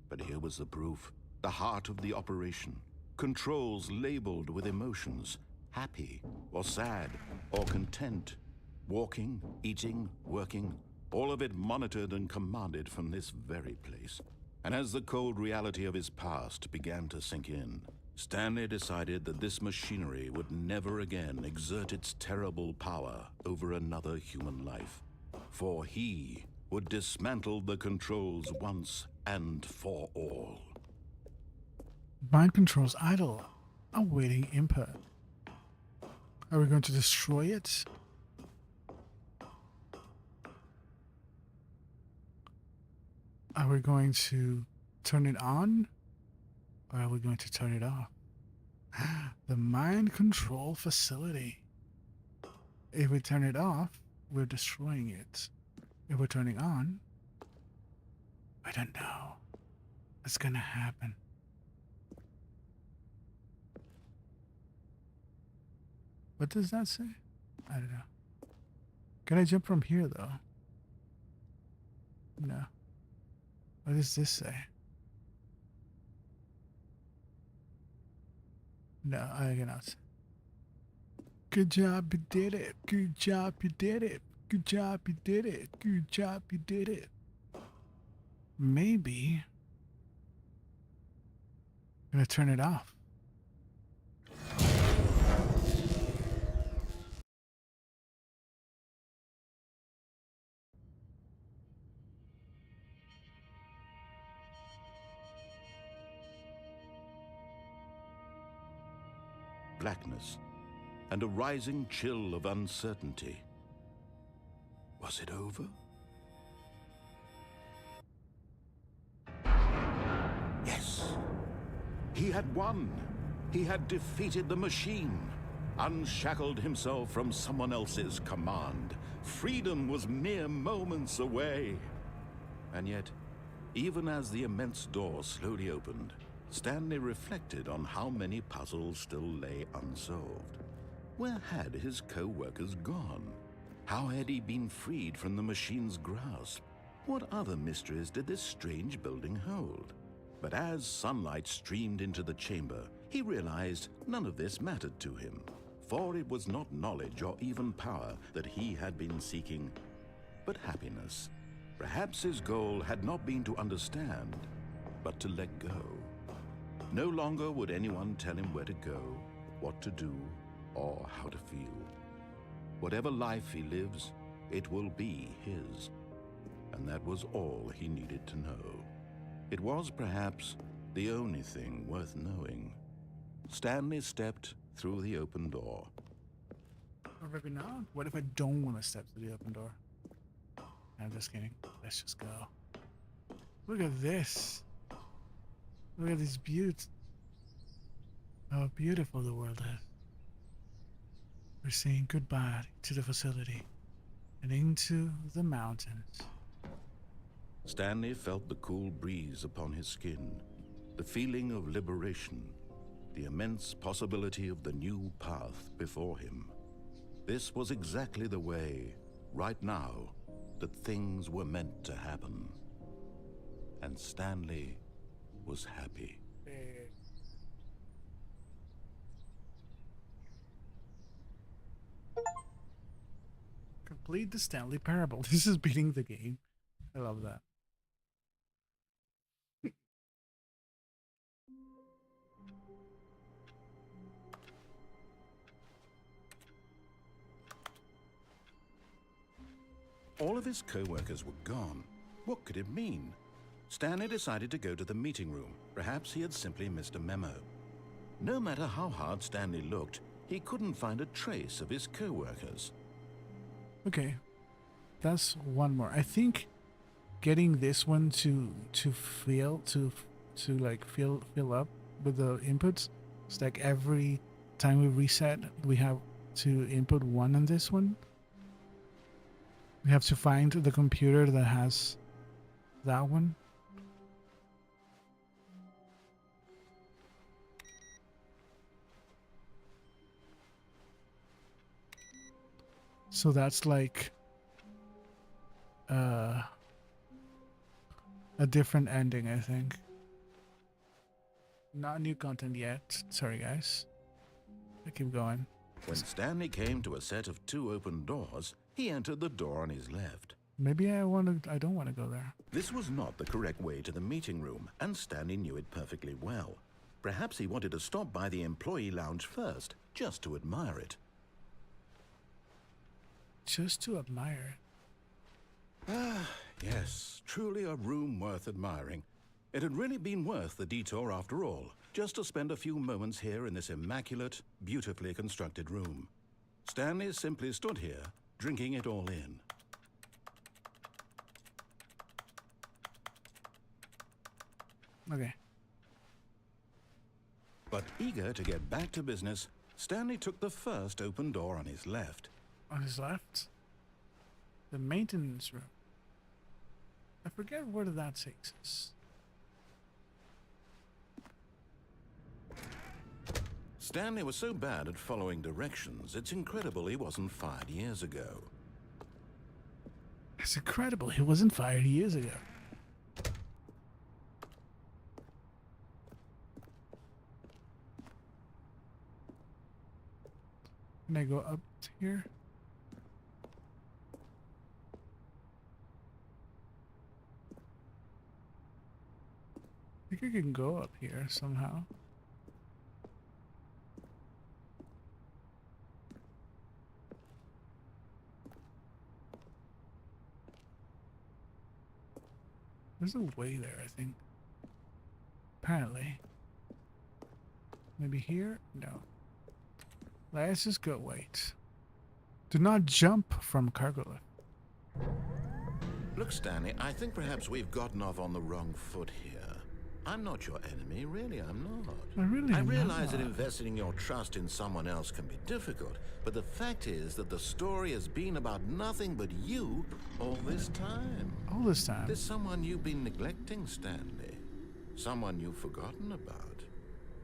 But here was the proof, the heart of the operation. Controls labeled with emotions, happy or sad or content. Walking, eating, working, all of it monitored and commanded from this very place. And as the cold reality of his past began to sink in, Stanley decided that this machinery would never again exert its terrible power over another human life. For he would dismantle the controls once and for all. Mind controls idle, awaiting input. Are we going to destroy it? Are we going to turn it on? Or are we going to turn it off? The mind control facility. If we turn it off, we're destroying it. If we're turning on, I don't know. What's gonna happen? What does that say? I don't know. Can I jump from here though? No. What does this say? No, I cannot. Good job, you did it. Good job, you did it. Good job, you did it. Good job, you did it. Maybe I'm gonna turn it off. Blackness and a rising chill of uncertainty. Was it over? Yes. He had won. He had defeated the machine, unshackled himself from someone else's command. Freedom was mere moments away. And yet, even as the immense door slowly opened, Stanley reflected on how many puzzles still lay unsolved. Where had his co-workers gone? How had he been freed from the machine's grasp? What other mysteries did this strange building hold? But as sunlight streamed into the chamber, he realized none of this mattered to him, for it was not knowledge or even power that he had been seeking, but happiness. Perhaps his goal had not been to understand, but to let go. No longer would anyone tell him where to go, what to do, or how to feel. Whatever life he lives, it will be his. And that was all he needed to know. It was perhaps the only thing worth knowing. Stanley stepped through the open door. Or maybe not. What if I don't want to step through the open door? I'm just kidding. Let's just go. Look at this. Look at this beauty. How beautiful the world is. We're saying goodbye to the facility and into the mountains. Stanley felt the cool breeze upon his skin, the feeling of liberation, the immense possibility of the new path before him. This was exactly the way, right now, that things were meant to happen. And Stanley was happy. Complete the Stanley Parable. This is beating the game. I love that. All of his co-workers were gone. What could it mean? Stanley decided to go to the meeting room. Perhaps he had simply missed a memo. No matter how hard Stanley looked, he couldn't find a trace of his co-workers. Okay, that's one more. I think getting this one to fill up with the inputs. It's like every time we reset, we have to input one on this one. We have to find the computer that has that one. So that's like a different ending, I think. Not new content yet. Sorry, guys. I keep going. When Stanley came to a set of 2 open doors, he entered the door on his left. Maybe I don't want to go there. This was not the correct way to the meeting room, and Stanley knew it perfectly well. Perhaps he wanted to stop by the employee lounge first, just to admire it. Just to admire it. Ah, yes, truly a room worth admiring. It had really been worth the detour after all, just to spend a few moments here in this immaculate, beautifully constructed room. Stanley simply stood here, drinking it all in. Okay. But eager to get back to business, Stanley took the first open door on his left. On his left? The maintenance room. I forget where that takes us. Stanley was so bad at following directions, it's incredible he wasn't fired years ago. It's incredible he wasn't fired years ago. Can I go up here? I think I can go up here somehow. There's a way there, I think. Apparently. Maybe here? No. Let's just go wait. Do not jump from cargo lift. Look, Stanley, I think perhaps we've gotten off on the wrong foot here. I'm not your enemy, really, I'm not. I realize that investing your trust in someone else can be difficult, but the fact is that the story has been about nothing but you all this time. All this time? There's someone you've been neglecting, Stanley. Someone you've forgotten about.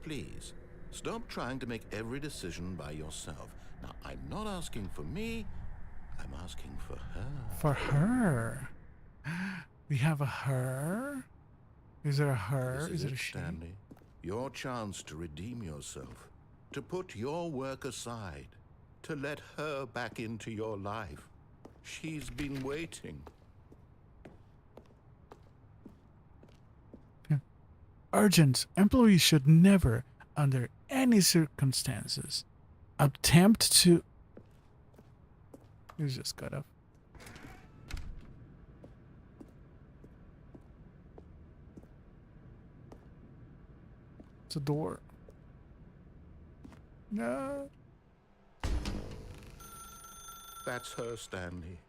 Please, stop trying to make every decision by yourself. Now, I'm not asking for me, I'm asking for her. For her? We have a her? Is there a her? Is it a she? Stanley? Your chance to redeem yourself, to put your work aside, to let her back into your life. She's been waiting. Urgent. Employees should never, under any circumstances, attempt to... He's just cut off. It's a door. No. That's her, Stanley.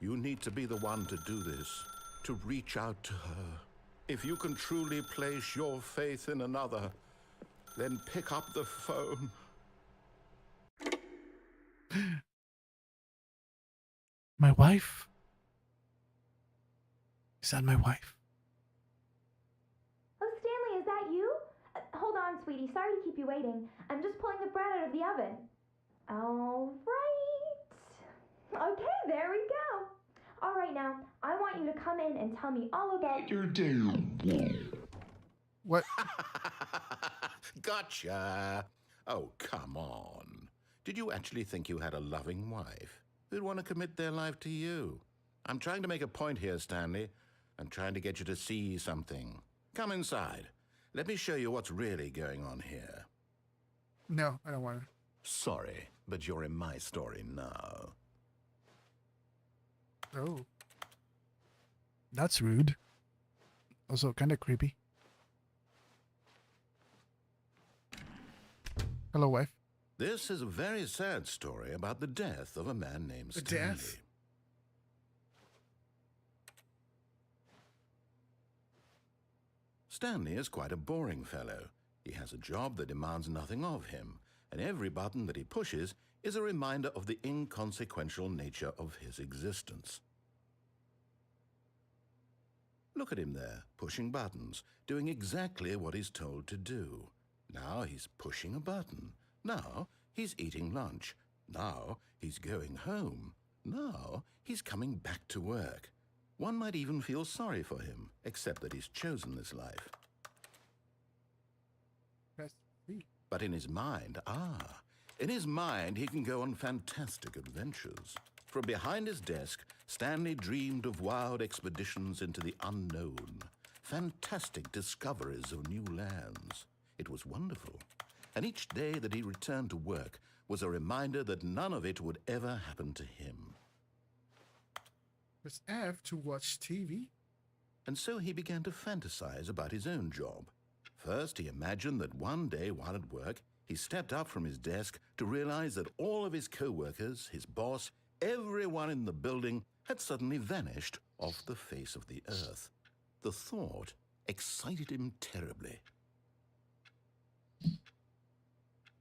You need to be the one to do this, to reach out to her. If you can truly place your faith in another, then pick up the phone. My wife? Is that my wife? Oh, Stanley, is that you? Hold on, sweetie. Sorry to keep you waiting. I'm just pulling the bread out of the oven. All right. Okay, there we go. All right, now, I want you to come in and tell me all about your day. What? Gotcha. Oh, come on. Did you actually think you had a loving wife who'd want to commit their life to you? I'm trying to make a point here, Stanley. I'm trying to get you to see something. Come inside. Let me show you what's really going on here. No, I don't want to. Sorry, but you're in my story now. Oh. That's rude. Also kind of creepy. Hello, wife. This is a very sad story about the death of a man named Stanley. Death? Stanley is quite a boring fellow. He has a job that demands nothing of him, and every button that he pushes is a reminder of the inconsequential nature of his existence. Look at him there, pushing buttons, doing exactly what he's told to do. Now he's pushing a button. Now he's eating lunch. Now he's going home. Now he's coming back to work. One might even feel sorry for him, except that he's chosen this life. Press B. But in his mind, he can go on fantastic adventures. From behind his desk, Stanley dreamed of wild expeditions into the unknown, fantastic discoveries of new lands. It was wonderful. And each day that he returned to work was a reminder that none of it would ever happen to him. Press F to watch TV. And so he began to fantasize about his own job. First, he imagined that one day while at work, he stepped up from his desk to realize that all of his co-workers, his boss, everyone in the building had suddenly vanished off the face of the earth. The thought excited him terribly.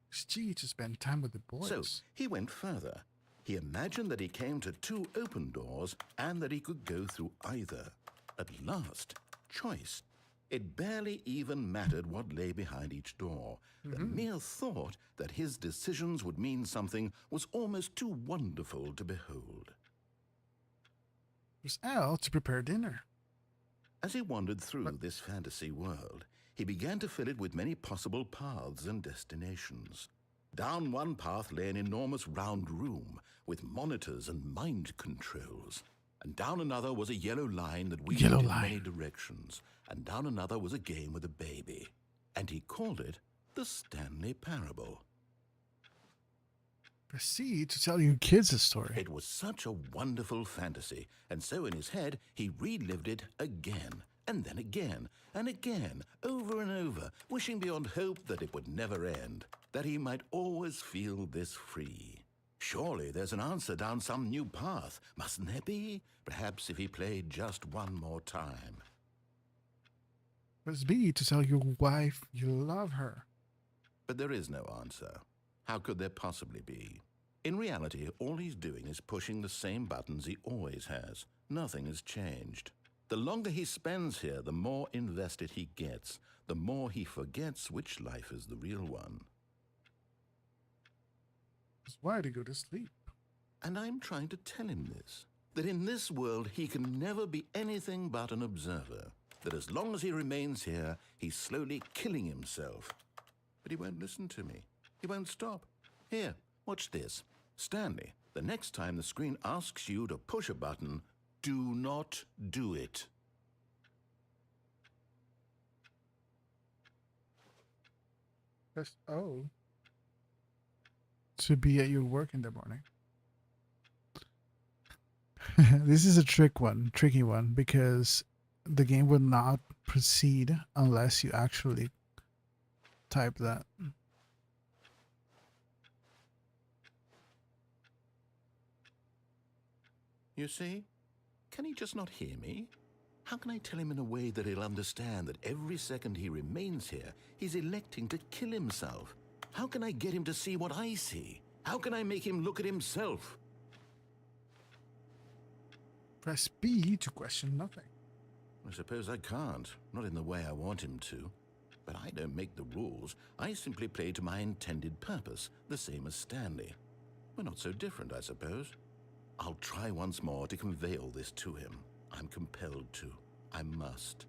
Press G to spend time with the boys. So he went further. He imagined that he came to two open doors and that he could go through either. At last, choice. It barely even mattered what lay behind each door. The mere thought that his decisions would mean something was almost too wonderful to behold. Press L to prepare dinner. As he wandered through this fantasy world, he began to fill it with many possible paths and destinations. Down one path lay an enormous round room with monitors and mind controls. And down another was a yellow line that weaved in many directions. And down another was a game with a baby. And he called it the Stanley Parable. Press C to tell your kids a story. It was such a wonderful fantasy, and so in his head he relived it again, and then again, and again, over and over, wishing beyond hope that it would never end, that he might always feel this free. Surely there's an answer down some new path, mustn't there be? Perhaps if he played just one more time. Press B to tell your wife you love her. But there is no answer. How could there possibly be? In reality, all he's doing is pushing the same buttons he always has. Nothing has changed. The longer he spends here, the more invested he gets, the more he forgets which life is the real one. Press Y to go to sleep. And I'm trying to tell him this, that in this world he can never be anything but an observer, that as long as he remains here, he's slowly killing himself. But he won't listen to me. He won't stop. Here, watch this. Stanley, the next time the screen asks you to push a button, do not do it. Press O to be at your work in the morning. This is a tricky one, because the game will not proceed unless you actually type that. You see? Can he just not hear me? How can I tell him in a way that he'll understand that every second he remains here, he's electing to kill himself? How can I get him to see what I see? How can I make him look at himself? Press B to question nothing. I suppose I can't, not in the way I want him to. But I don't make the rules. I simply play to my intended purpose, the same as Stanley. We're not so different, I suppose. I'll try once more to convey all this to him. I'm compelled to. I must.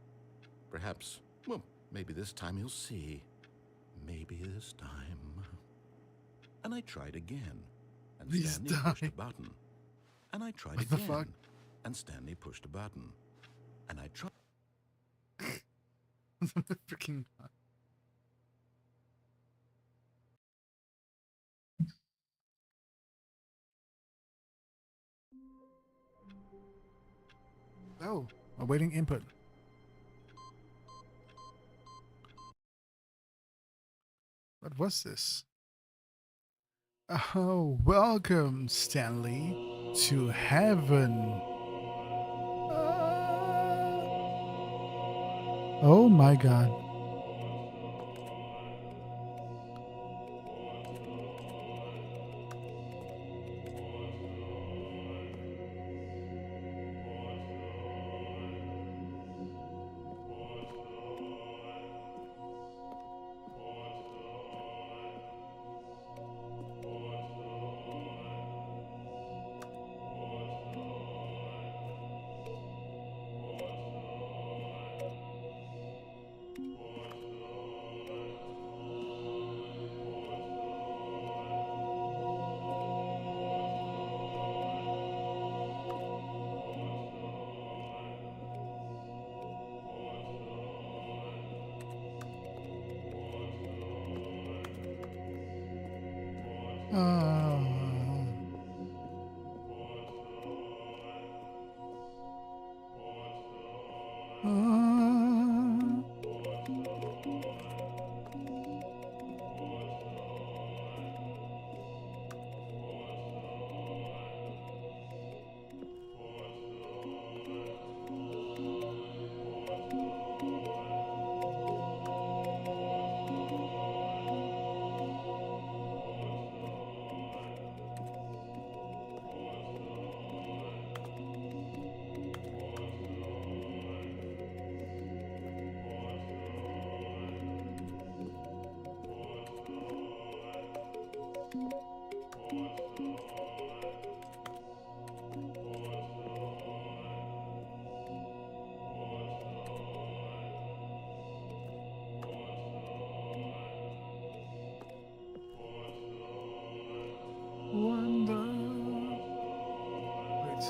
Perhaps, well, maybe this time he'll see. Maybe this time. And I tried again. And Stanley pushed a button. And I tried again. Fuck? And Stanley pushed a button. And I tried. Freaking. Oh, awaiting input. What was this? Oh, welcome, Stanley, to heaven. Oh my God. Wonder. Wait.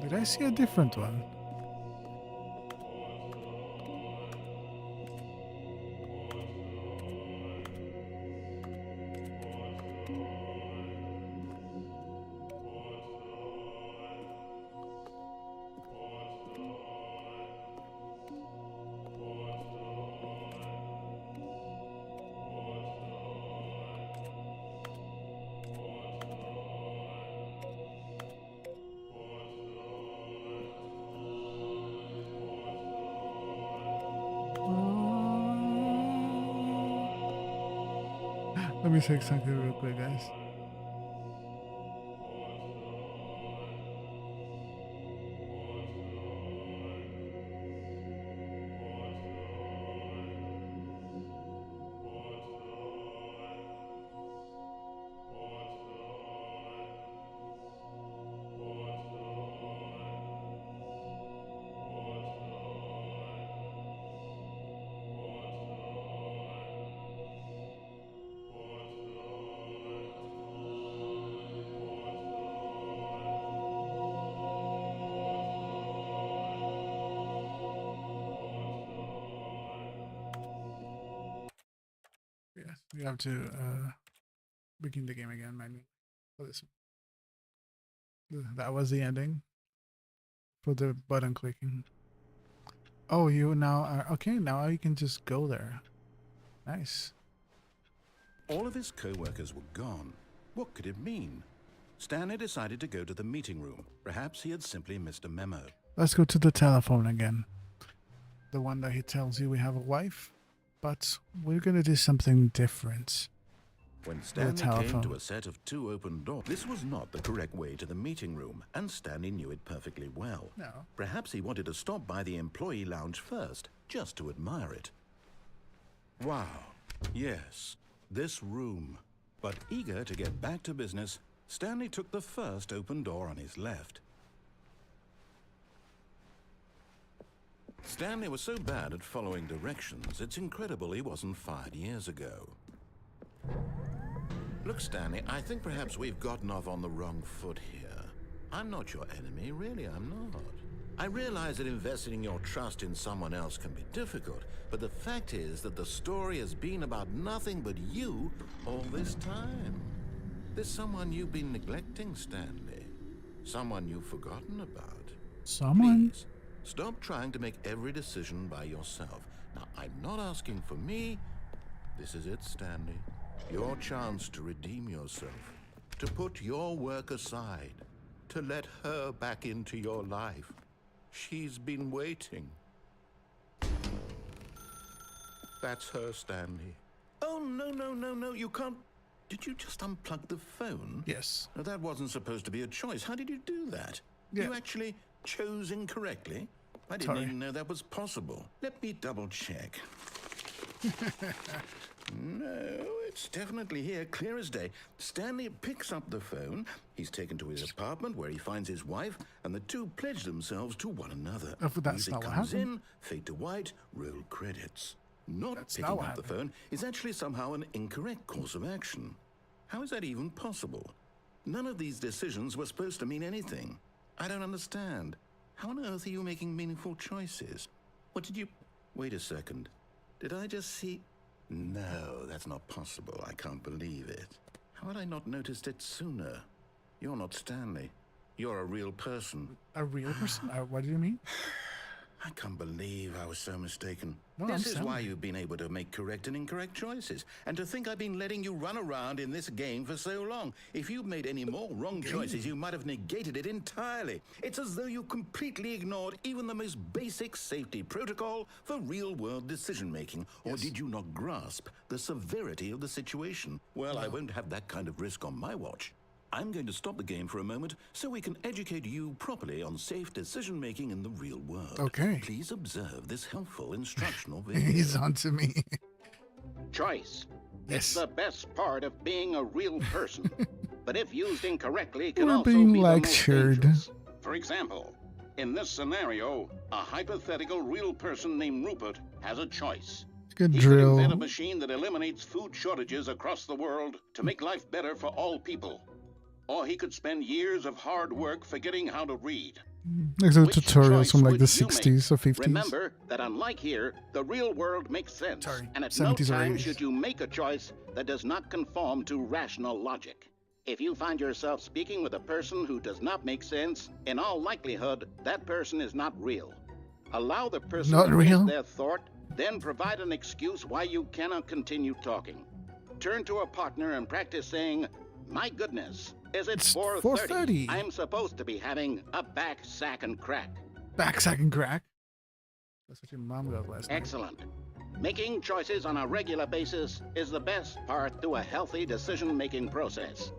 Did I see a different one? Let me check something real quick, guys. Yes, we have to begin the game again, manually. For this, that was the ending for the button clicking. Oh, you now are okay. Now you can just go there. Nice. All of his co-workers were gone. What could it mean? Stanley decided to go to the meeting room. Perhaps he had simply missed a memo. Let's go to the telephone again. The one that he tells you we have a wife, but we're gonna do something different. When Stanley came to a set of 2 open doors, this was not the correct way to the meeting room, and Stanley knew it perfectly well. No. Perhaps he wanted to stop by the employee lounge first, just to admire it. Wow, yes, this room. But eager to get back to business, Stanley took the first open door on his left. Stanley was so bad at following directions, it's incredible he wasn't fired years ago. Look, Stanley, I think perhaps we've gotten off on the wrong foot here. I'm not your enemy, really, I'm not. I realize that investing your trust in someone else can be difficult, but the fact is that the story has been about nothing but you all this time. There's someone you've been neglecting, Stanley. Someone you've forgotten about. Someone? Please, stop trying to make every decision by yourself. Now, I'm not asking for me. This is it, Stanley. Your chance to redeem yourself, to put your work aside, to let her back into your life. She's been waiting. That's her, Stanley. Oh, no, you can't. Did you just unplug the phone? Yes. Now, that wasn't supposed to be a choice. How did you do that? Yeah. You actually chose incorrectly? I didn't even know that was possible. Let me double check. No, it's definitely here, clear as day. Stanley picks up the phone. He's taken to his apartment where he finds his wife, and the two pledge themselves to one another. Oh, but that's Music not what comes happened. in, fade to white, roll credits. Not That's picking not what up the phone is actually somehow an incorrect course of action. How is that even possible? None of these decisions were supposed to mean anything. I don't understand. How on earth are you making meaningful choices? What did you... Wait a second. Did I just see... No, that's not possible. I can't believe it. How had I not noticed it sooner? You're not Stanley. You're a real person. A real person? What do you mean? I can't believe I was so mistaken. No, This I'm is why Stanley. you've been able to make correct and incorrect choices. And to think I've been letting you run around in this game for so long. If you'd made any more wrong choices, you might have negated it entirely. It's as though you completely ignored even the most basic safety protocol for real-world decision-making. Or did you not grasp the severity of the situation? Well, I won't have that kind of risk on my watch. I'm going to stop the game for a moment so we can educate you properly on safe decision-making in the real world. Okay. Please observe this helpful instructional video. He's on to me. Choice. Yes. It's the best part of being a real person. But if used incorrectly, it can We're also being be lectured. the most dangerous. For example, in this scenario, a hypothetical real person named Rupert has a choice. Good He could drill. invent a machine that eliminates food shortages across the world to make life better for all people. Or he could spend years of hard work forgetting how to read. Like the Which tutorials choice from like would the you 60s or make? 50s. Remember that unlike here, the real world makes sense. Sorry, And at no 70s or time 80s. should you make a choice that does not conform to rational logic. If you find yourself speaking with a person who does not make sense, in all likelihood, that person is not real. Allow the person Not to real? finish their thought, then provide an excuse why you cannot continue talking. Turn to a partner and practice saying, "My goodness, is it It's 4:30? 4:30. I'm supposed to be having a back sack and crack." Back sack and crack. That's what your mom got last night. Excellent. Making choices on a regular basis is the best part to a healthy decision-making process.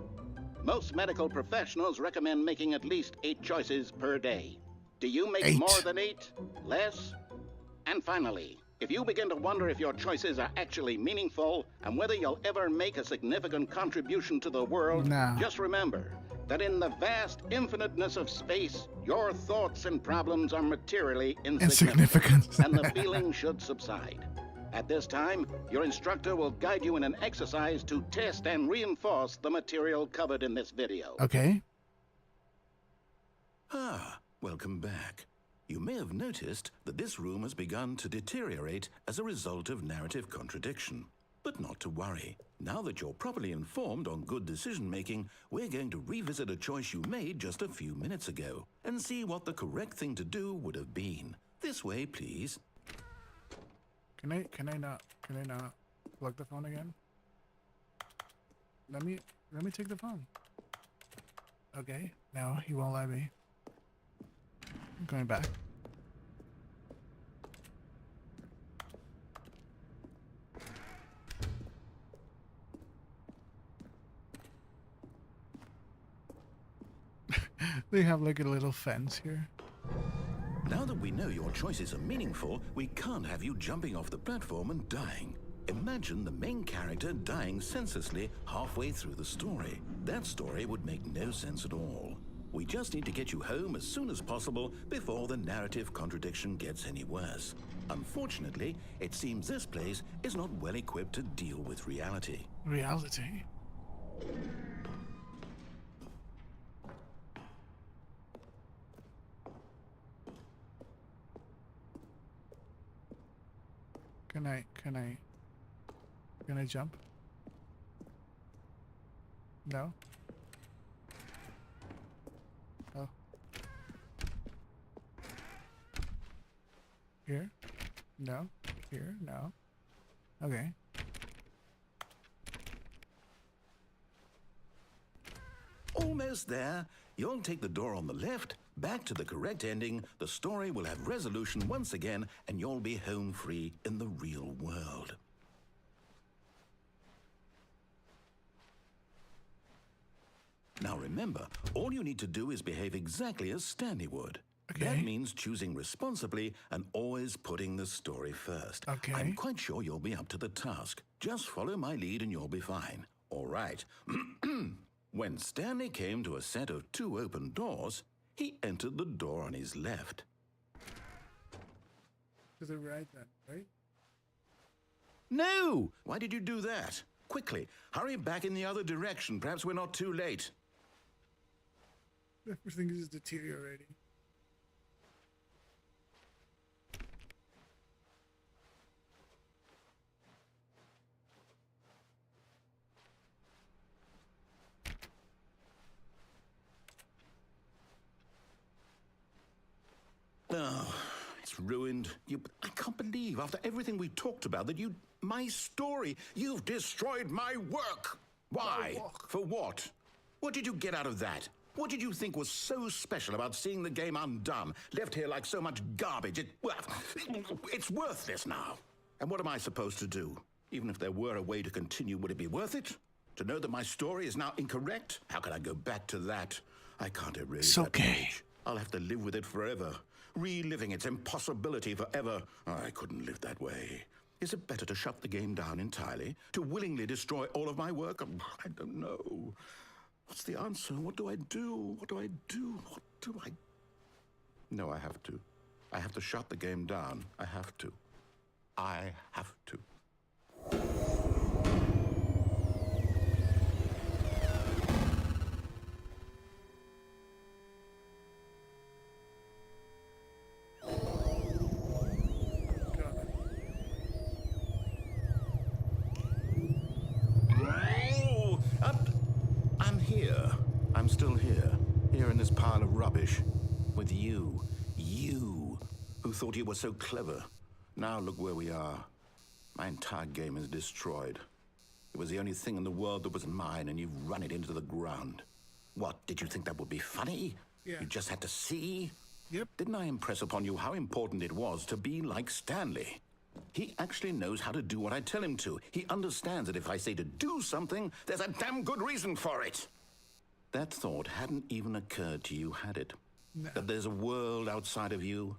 Most medical professionals recommend making at least 8 choices per day. Do you make 8? more than 8? Less? And finally, if you begin to wonder if your choices are actually meaningful and whether you'll ever make a significant contribution to the world, Nah. just remember that in the vast infiniteness of space, your thoughts and problems are materially Insignificant. and the feeling should subside. At this time, your instructor will guide you in an exercise to test and reinforce the material covered in this video. Okay. Ah, welcome back. You may have noticed that this room has begun to deteriorate as a result of narrative contradiction. But not to worry. Now that you're properly informed on good decision-making, we're going to revisit a choice you made just a few minutes ago and see what the correct thing to do would have been. This way, please. Can I not plug the phone again? Let me take the phone. Okay, now he won't let me. I'm going back. They have like a little fence here. Now that we know your choices are meaningful, we can't have you jumping off the platform and dying. Imagine the main character dying senselessly halfway through the story. That story would make no sense at all. We just need to get you home as soon as possible before the narrative contradiction gets any worse. Unfortunately, it seems this place is not well equipped to deal with reality. Reality. Can I jump? No? Oh. Here? No? Here? No? Okay. Almost there. You'll take the door on the left, back to the correct ending, the story will have resolution once again, and you'll be home free in the real world. Now remember, all you need to do is behave exactly as Stanley would. Okay. That means choosing responsibly and always putting the story first. Okay. I'm quite sure you'll be up to the task. Just follow my lead and you'll be fine. All right. When Stanley came to a set of 2 open doors, he entered the door on his left. To the right then, right? No! Why did you do that? Quickly, hurry back in the other direction. Perhaps we're not too late. Everything is deteriorating. It's ruined. I can't believe, after everything we talked about, that my story, you've destroyed my work. Why? For what? What did you get out of that? What did you think was so special about seeing the game undone, left here like so much garbage? It's worthless now. And what am I supposed to do? Even if there were a way to continue, would it be worth it? To know that my story is now incorrect? How can I go back to that? I can't erase that page. I'll have to live with it forever, reliving its impossibility forever. I couldn't live that way. Is it better to shut the game down entirely? To willingly destroy all of my work? I don't know. What's the answer? What do I do? What do I do? What do I... No, I have to. I have to shut the game down. I have to. I have to. I'm still here in this pile of rubbish, with you who thought you were so clever. Now look where we are. My entire game is destroyed. It was the only thing in the world that was mine, and you've run it into the ground. What, did you think that would be funny? Yeah. You just had to see? Yep. Didn't I impress upon you how important it was to be like Stanley? He actually knows how to do what I tell him to. He understands that if I say to do something, there's a damn good reason for it. That thought hadn't even occurred to you, had it? No. That there's a world outside of you?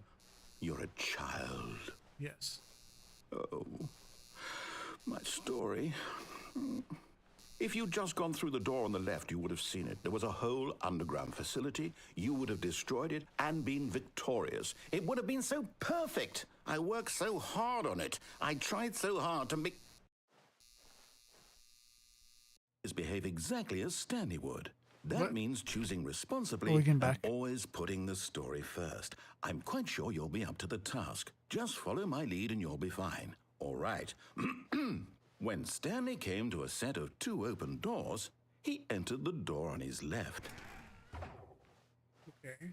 You're a child. Yes. Oh, my story. If you'd just gone through the door on the left, you would have seen it. There was a whole underground facility. You would have destroyed it and been victorious. It would have been so perfect. I worked so hard on it. I tried so hard to make... behave exactly as Stanley would. That means choosing responsibly and always putting the story first. I'm quite sure you'll be up to the task. Just follow my lead and you'll be fine. All right. When Stanley came to a set of 2 open doors, he entered the door on his left. Okay.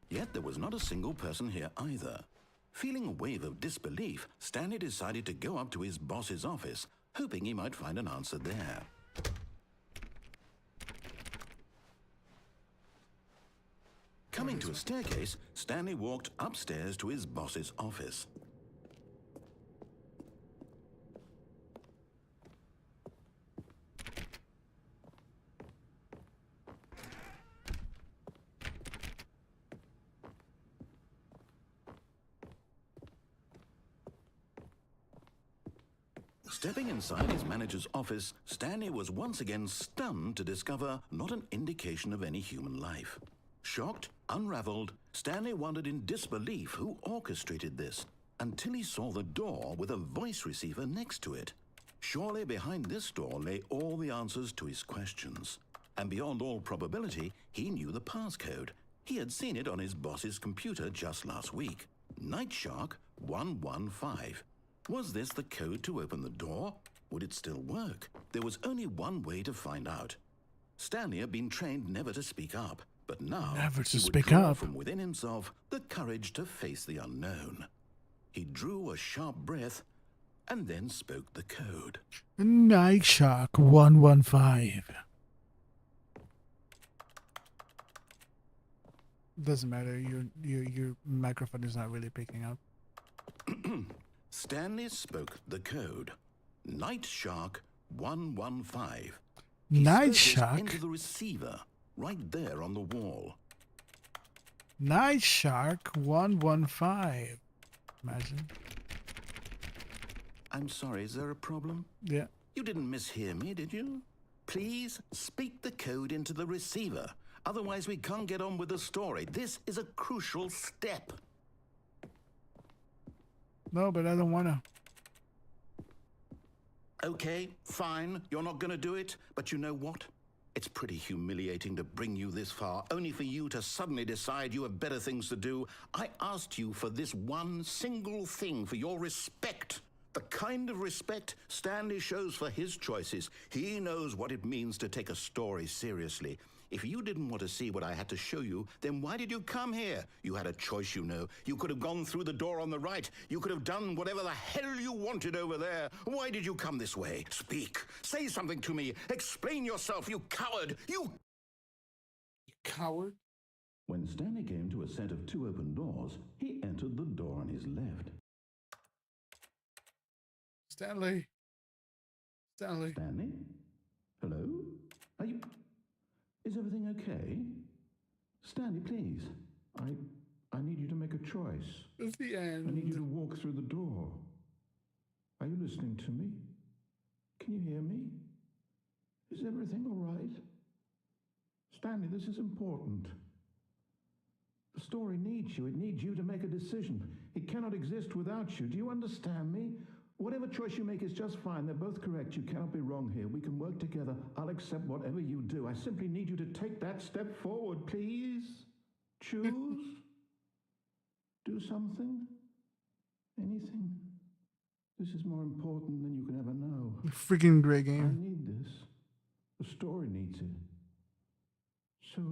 Yet there was not a single person here either. Feeling a wave of disbelief, Stanley decided to go up to his boss's office, hoping he might find an answer there. Coming to a staircase, Stanley walked upstairs to his boss's office. Stepping inside his manager's office, Stanley was once again stunned to discover not an indication of any human life. Shocked, unraveled, Stanley wondered in disbelief who orchestrated this, until he saw the door with a voice receiver next to it. Surely behind this door lay all the answers to his questions. And beyond all probability, he knew the passcode. He had seen it on his boss's computer just last week. Nightshark 115. Was this the code to open the door? Would it still work? There was only one way to find out. Stanley had been trained never to speak up, but now he would draw from within himself the courage to face the unknown. He drew a sharp breath and then spoke the code. Nightshark 115. Doesn't matter. Your microphone is not really picking up. Stanley spoke the code. Nightshark 115. Nightshark? Into the receiver, right there on the wall. Nightshark 115. Imagine. I'm sorry, is there a problem? Yeah. You didn't mishear me, did you? Please speak the code into the receiver. Otherwise, we can't get on with the story. This is a crucial step. No, but I don't want to. Okay, fine. You're not going to do it. But you know what? It's pretty humiliating to bring you this far, only for you to suddenly decide you have better things to do. I asked you for this one single thing, for your respect. The kind of respect Stanley shows for his choices. He knows what it means to take a story seriously. If you didn't want to see what I had to show you, then why did you come here? You had a choice, you know. You could have gone through the door on the right. You could have done whatever the hell you wanted over there. Why did you come this way? Speak. Say something to me. Explain yourself, you coward. You Coward. When Stanley came to a set of 2 open doors, he entered the door on his left. Stanley. Stanley. Stanley? Hello? Are you... Is everything okay? Stanley, please. I need you to make a choice. It's the I need you end. to walk through the door. Are you listening to me? Can you hear me? Is everything all right? Stanley, this is important. The story needs you. It needs you to make a decision. It cannot exist without you. Do you understand me? Whatever choice you make is just fine. They're both correct. You cannot be wrong here. We can work together. I'll accept whatever you do. I simply need you to take that step forward, please. Choose. Do something. Anything. This is more important than you can ever know. Freaking great I game. need this. The story needs it. So,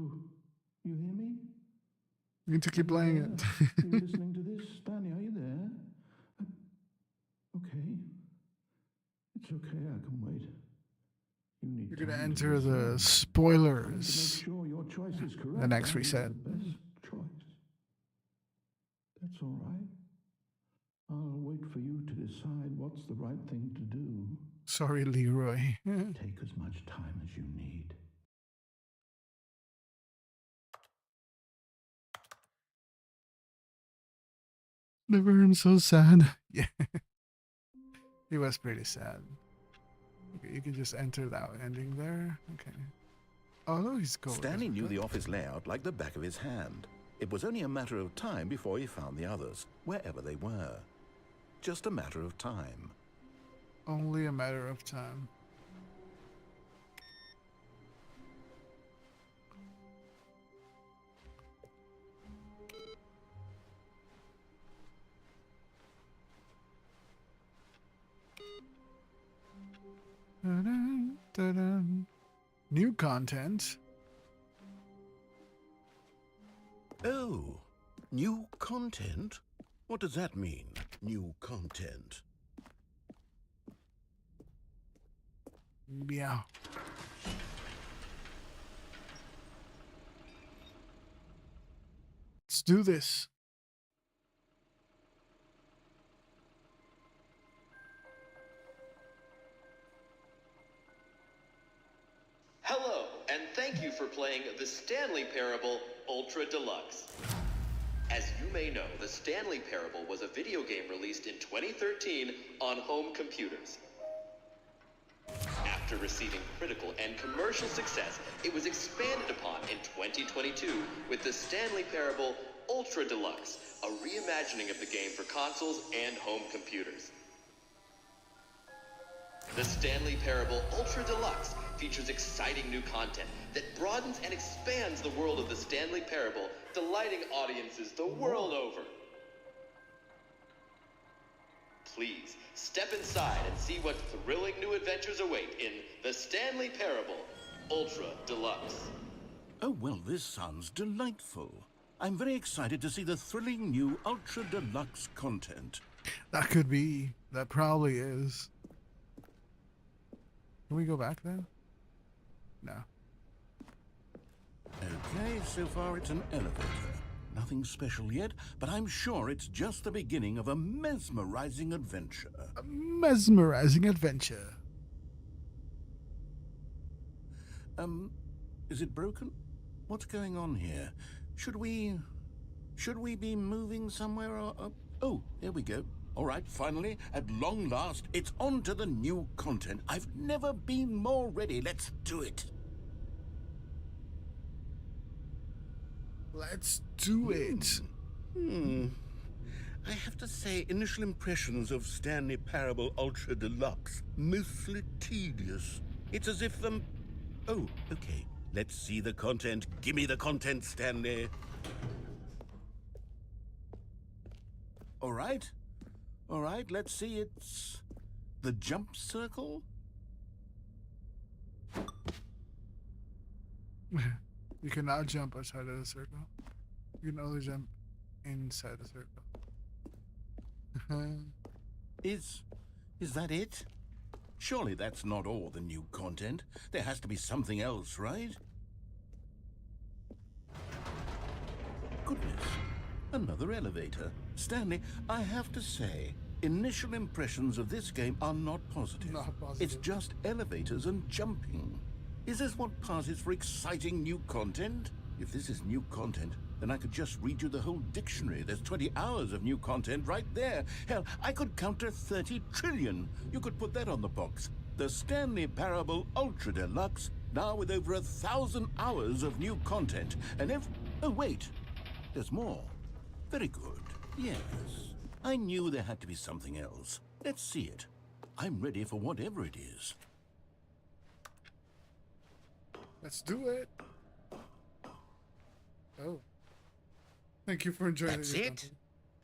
you hear me? You need to keep playing it. Are you listening to this? Stanley, are you there? Okay. It's okay, I can wait. You need You're gonna time to enter the decide. To make spoilers. sure your choice is correct. The next I need reset. The best choice. That's all right. I'll wait for you to decide what's the right thing to do. Sorry, Leroy. Take as much time as you need. Never am so sad. Yeah. He was pretty sad. Okay, you can just enter that ending there. Okay. Oh, no, he's cool. Stanley knew the office layout like the back of his hand. It was only a matter of time before he found the others, wherever they were. Just a matter of time. Only a matter of time. Dun-dun, dun-dun. New content. Oh, new content? What does that mean, new content? Yeah. Let's do this. Hello, and thank you for playing the Stanley Parable Ultra Deluxe. As you may know, the Stanley Parable was a video game released in 2013 on home computers. After receiving critical and commercial success, it was expanded upon in 2022 with the Stanley Parable Ultra Deluxe, a reimagining of the game for consoles and home computers. The Stanley Parable Ultra Deluxe features exciting new content that broadens and expands the world of the Stanley Parable, delighting audiences the world over. Please, step inside and see what thrilling new adventures await in the Stanley Parable Ultra Deluxe. Oh, well, this sounds delightful. I'm very excited to see the thrilling new Ultra Deluxe content. That could be. That probably is. Can we go back there? No. Okay, so far it's an elevator. Nothing special yet, but I'm sure it's just the beginning of a mesmerizing adventure. A mesmerizing adventure. Is it broken? What's going on here? Should we be moving somewhere or... Oh, here we go. All right, finally, at long last, it's on to the new content. I've never been more ready. Let's do it. Let's do it. I have to say, initial impressions of Stanley Parable Ultra Deluxe, mostly tedious. It's as if, Oh, okay. Let's see the content. Give me the content, Stanley. All right. All right, let's see. It's the jump circle. You cannot jump outside of the circle. You can only jump inside the circle. Is that it? Surely that's not all the new content. There has to be something else, right? Goodness, another elevator. Stanley, I have to say, initial impressions of this game are not positive. Not positive. It's just elevators and jumping. Is this what passes for exciting new content? If this is new content, then I could just read you the whole dictionary. There's 20 hours of new content right there. Hell, I could counter 30 trillion. You could put that on the box. The Stanley Parable Ultra Deluxe, now with over 1,000 hours of new content. And if... Oh, wait. There's more. Very good. Yes. I knew there had to be something else. Let's see it. I'm ready for whatever it is. Let's do it. Oh. Thank you for enjoying That's your it? content.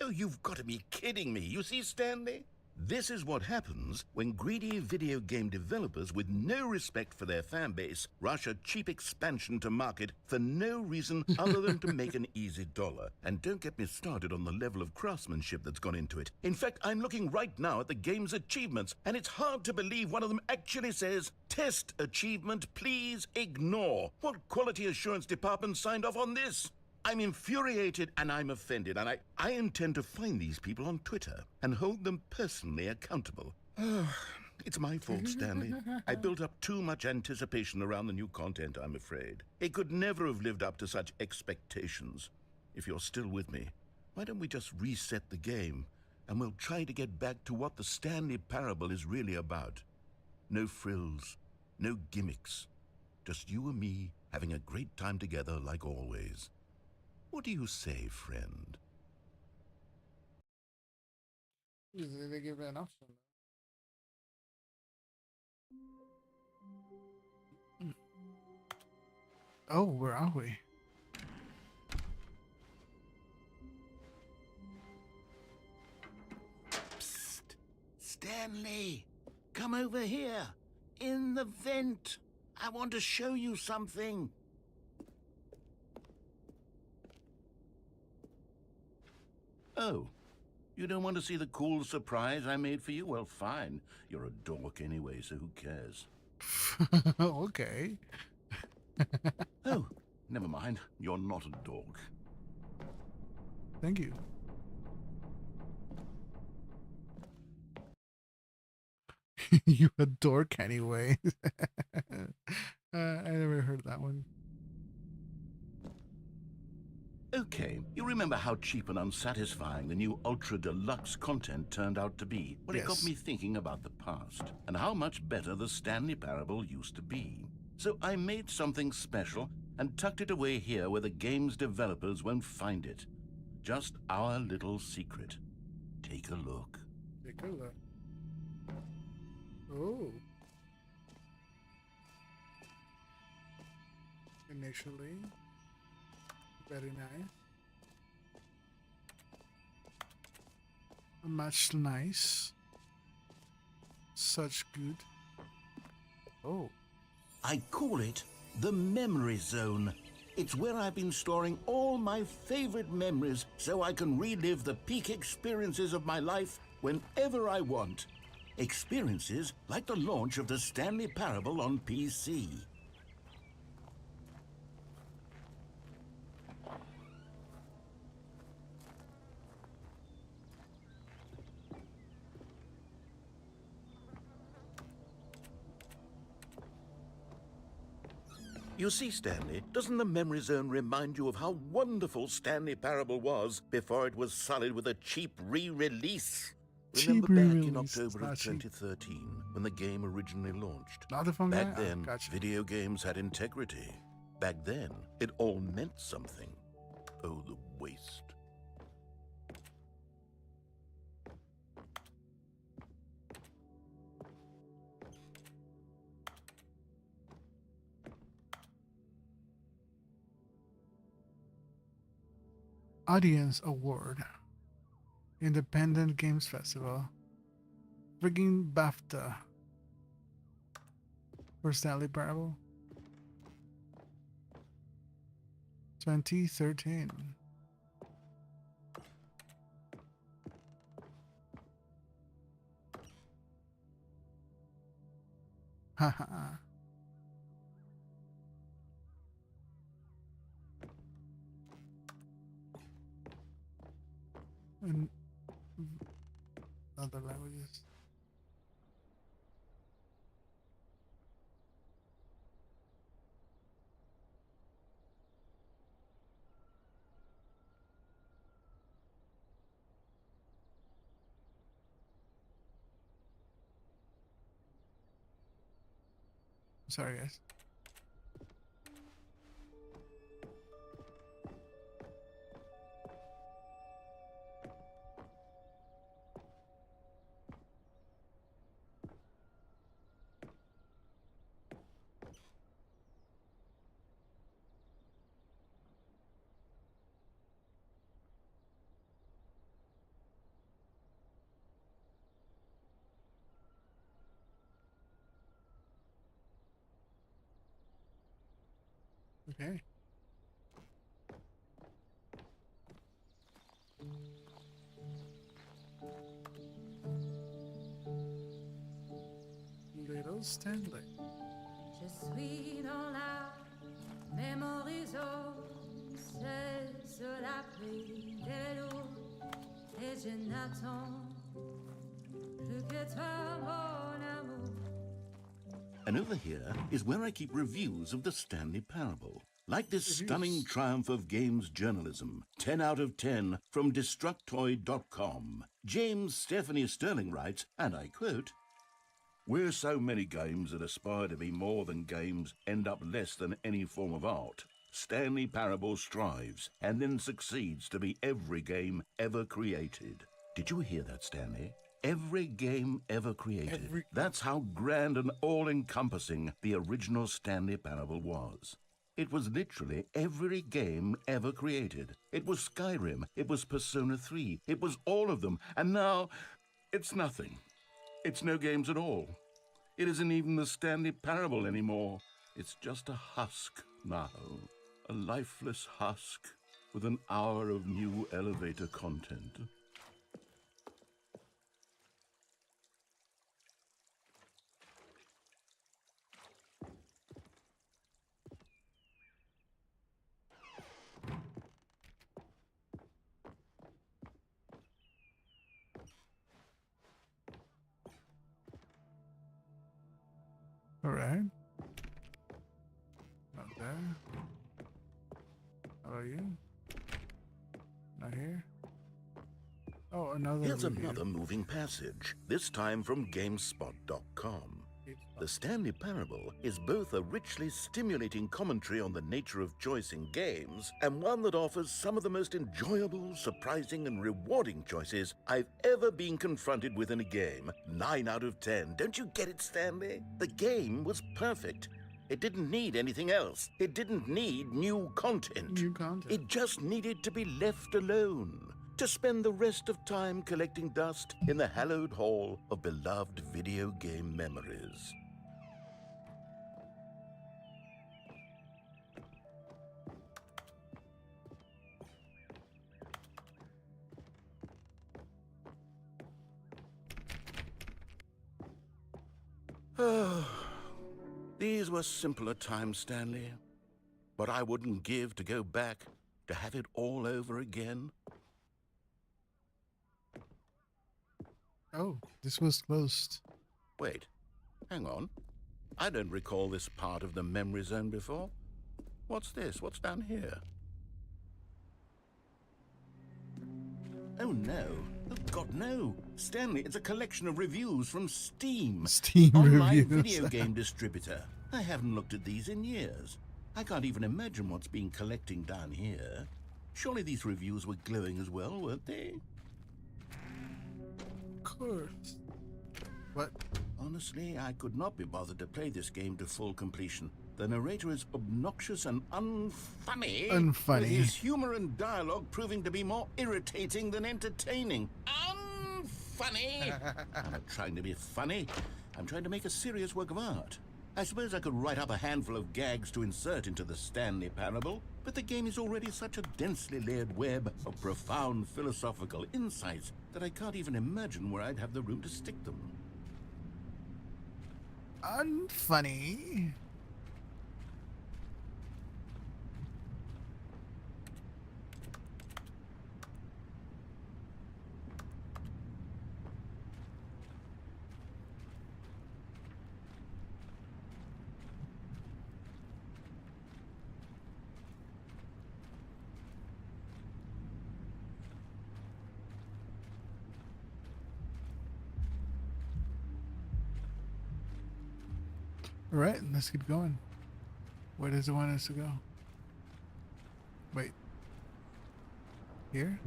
Oh, you've got to be kidding me. You see, Stanley? This is what happens when greedy video game developers with no respect for their fan base rush a cheap expansion to market for no reason other than to make an easy dollar. And don't get me started on the level of craftsmanship that's gone into it. In fact, I'm looking right now at the game's achievements, and it's hard to believe one of them actually says, "Test achievement, please ignore." What quality assurance department signed off on this? I'm infuriated and I'm offended, and I intend to find these people on Twitter and hold them personally accountable. It's my fault, Stanley. I built up too much anticipation around the new content, I'm afraid. It could never have lived up to such expectations. If you're still with me, why don't we just reset the game, and we'll try to get back to what the Stanley Parable is really about. No frills, no gimmicks. Just you and me having a great time together like always. What do you say, friend? They give it an option. Oh, where are we? Psst! Stanley! Come over here! In the vent! I want to show you something! Oh, you don't want to see the cool surprise I made for you? Well, fine. You're a dork anyway, so who cares? Okay. Oh, never mind. You're not a dork. Thank you. You a dork anyway. I never heard that one. Okay, you remember how cheap and unsatisfying the new Ultra Deluxe content turned out to be? Well, it got Yes. me thinking about the past and how much better the Stanley Parable used to be. So I made something special and tucked it away here where the game's developers won't find it. Just our little secret. Take a look. Take a look. Oh. Initially. Very nice. Much nice. Such good. Oh. I call it the Memory Zone. It's where I've been storing all my favorite memories so I can relive the peak experiences of my life whenever I want. Experiences like the launch of the Stanley Parable on PC. You see, Stanley, doesn't the Memory Zone remind you of how wonderful Stanley Parable was before it was sullied with a cheap re-release? Remember back in re-release, October of not cheap. 2013, when the game originally launched? Not the phone guy? Back then, Gotcha. video games had integrity. Back then, it all meant something. Oh, the waste. Audience Award. Independent Games Festival. Frigging BAFTA. For Stanley Parable. 2013. Haha. In other languages. Sorry, guys. Okay. Little Stanley. Je suis dans la mémorisation, c'est sur la pluie de l'eau, et je n'attends plus que toi, mon amour. And over here is where I keep reviews of the Stanley Parable. Like this stunning triumph of games journalism, 10 out of 10 from Destructoid.com. James Stephanie Sterling writes, and I quote, "Where so many games that aspire to be more than games end up less than any form of art, Stanley Parable strives and then succeeds to be every game ever created." Did you hear that, Stanley? Every game ever created. That's how grand and all-encompassing the original Stanley Parable was. It was literally every game ever created. It was Skyrim, it was Persona 3, it was all of them, and now it's nothing. It's no games at all. It isn't even the Stanley Parable anymore. It's just a husk now. A lifeless husk with an hour of new elevator content. All right. Not there. How are you? Not here. Oh, another. Here's review. another moving passage, this time from GameSpot.com. The Stanley Parable is both a richly stimulating commentary on the nature of choice in games and one that offers some of the most enjoyable, surprising, and rewarding choices I've ever been confronted with in a game. 9 out of 10. Don't you get it, Stanley? The game was perfect. It didn't need anything else. It didn't need new content. New content. It just needed to be left alone. To spend the rest of time collecting dust in the hallowed hall of beloved video game memories. These were simpler times, Stanley. But I wouldn't give to go back to have it all over again. Oh, this was closed. Wait, hang on. I don't recall this part of the memory zone before. What's this? What's down here? Oh no. Oh God, no. Stanley, it's a collection of reviews from Steam. Steam Online reviews. video game distributor. I haven't looked at these in years. I can't even imagine what's been collecting down here. Surely these reviews were glowing as well, weren't they? Of course. What? Honestly, I could not be bothered to play this game to full completion. The narrator is obnoxious and unfunny. Unfunny. With his humor and dialogue proving to be more irritating than entertaining. Unfunny! I'm not trying to be funny. I'm trying to make a serious work of art. I suppose I could write up a handful of gags to insert into the Stanley Parable, but the game is already such a densely layered web of profound philosophical insights that I can't even imagine where I'd have the room to stick them. Unfunny. All right, let's keep going. Where does it want us to go? Wait. Here?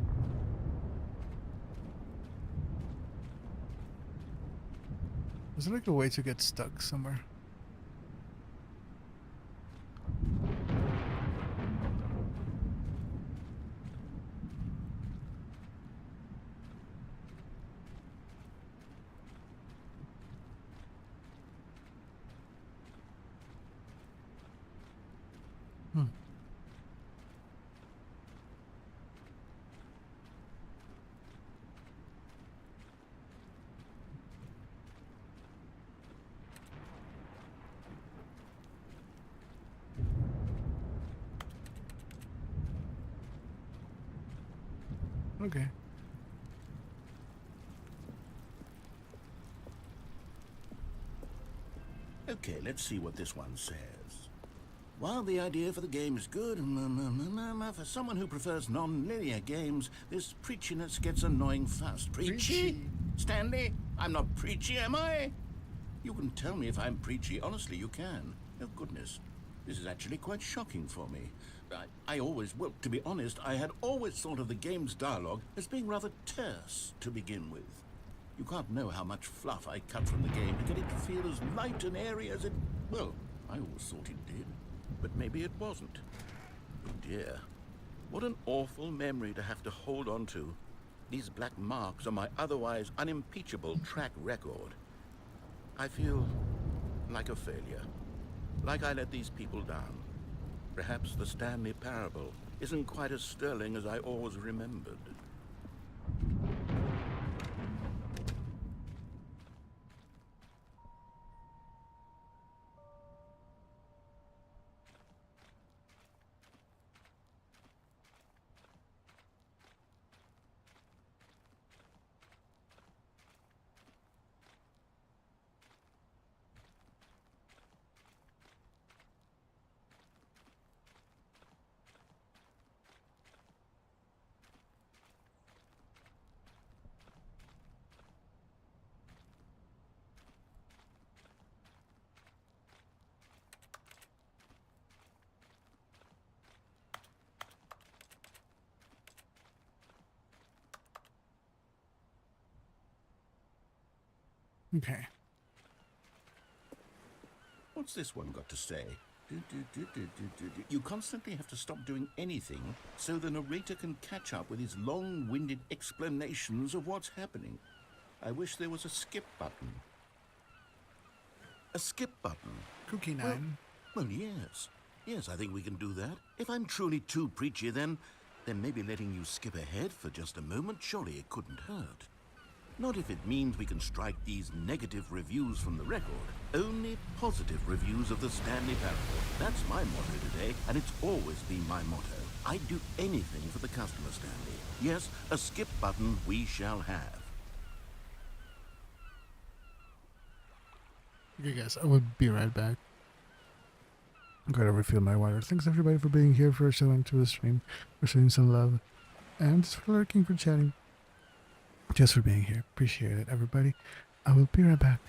Was there like a way to get stuck somewhere? Okay. Okay, let's see what this one says. While the idea for the game is good, for someone who prefers non-linear games, this preachiness gets annoying fast. Preachy? Stanley, I'm not preachy, am I? You can tell me if I'm preachy. Honestly, you can. Oh, goodness. This is actually quite shocking for me. Well, to be honest, I had always thought of the game's dialogue as being rather terse to begin with. You can't know how much fluff I cut from the game to get it to feel as light and airy as it... Well, I always thought it did. But maybe it wasn't. Oh dear. What an awful memory to have to hold on to. These black marks on my otherwise unimpeachable track record. I feel like a failure. Like I let these people down. Perhaps the Stanley Parable isn't quite as sterling as I always remembered. Okay. What's this one got to say? You constantly have to stop doing anything so the narrator can catch up with his long-winded explanations of what's happening. I wish there was a skip button. A skip button? Cookie Nine. Well, yes. Yes, I think we can do that. If I'm truly too preachy, then maybe letting you skip ahead for just a moment, surely it couldn't hurt. Not if it means we can strike these negative reviews from the record. Only positive reviews of the Stanley Parable. That's my motto today, and it's always been my motto. I'd do anything for the customer, Stanley. Yes, a skip button we shall have. Okay, guys, I will be right back. I'm going to refill my water. Thanks, everybody, for being here, for showing to the stream, for showing some love, and just for lurking, for chatting. Just for being here. Appreciate it, everybody. I will be right back.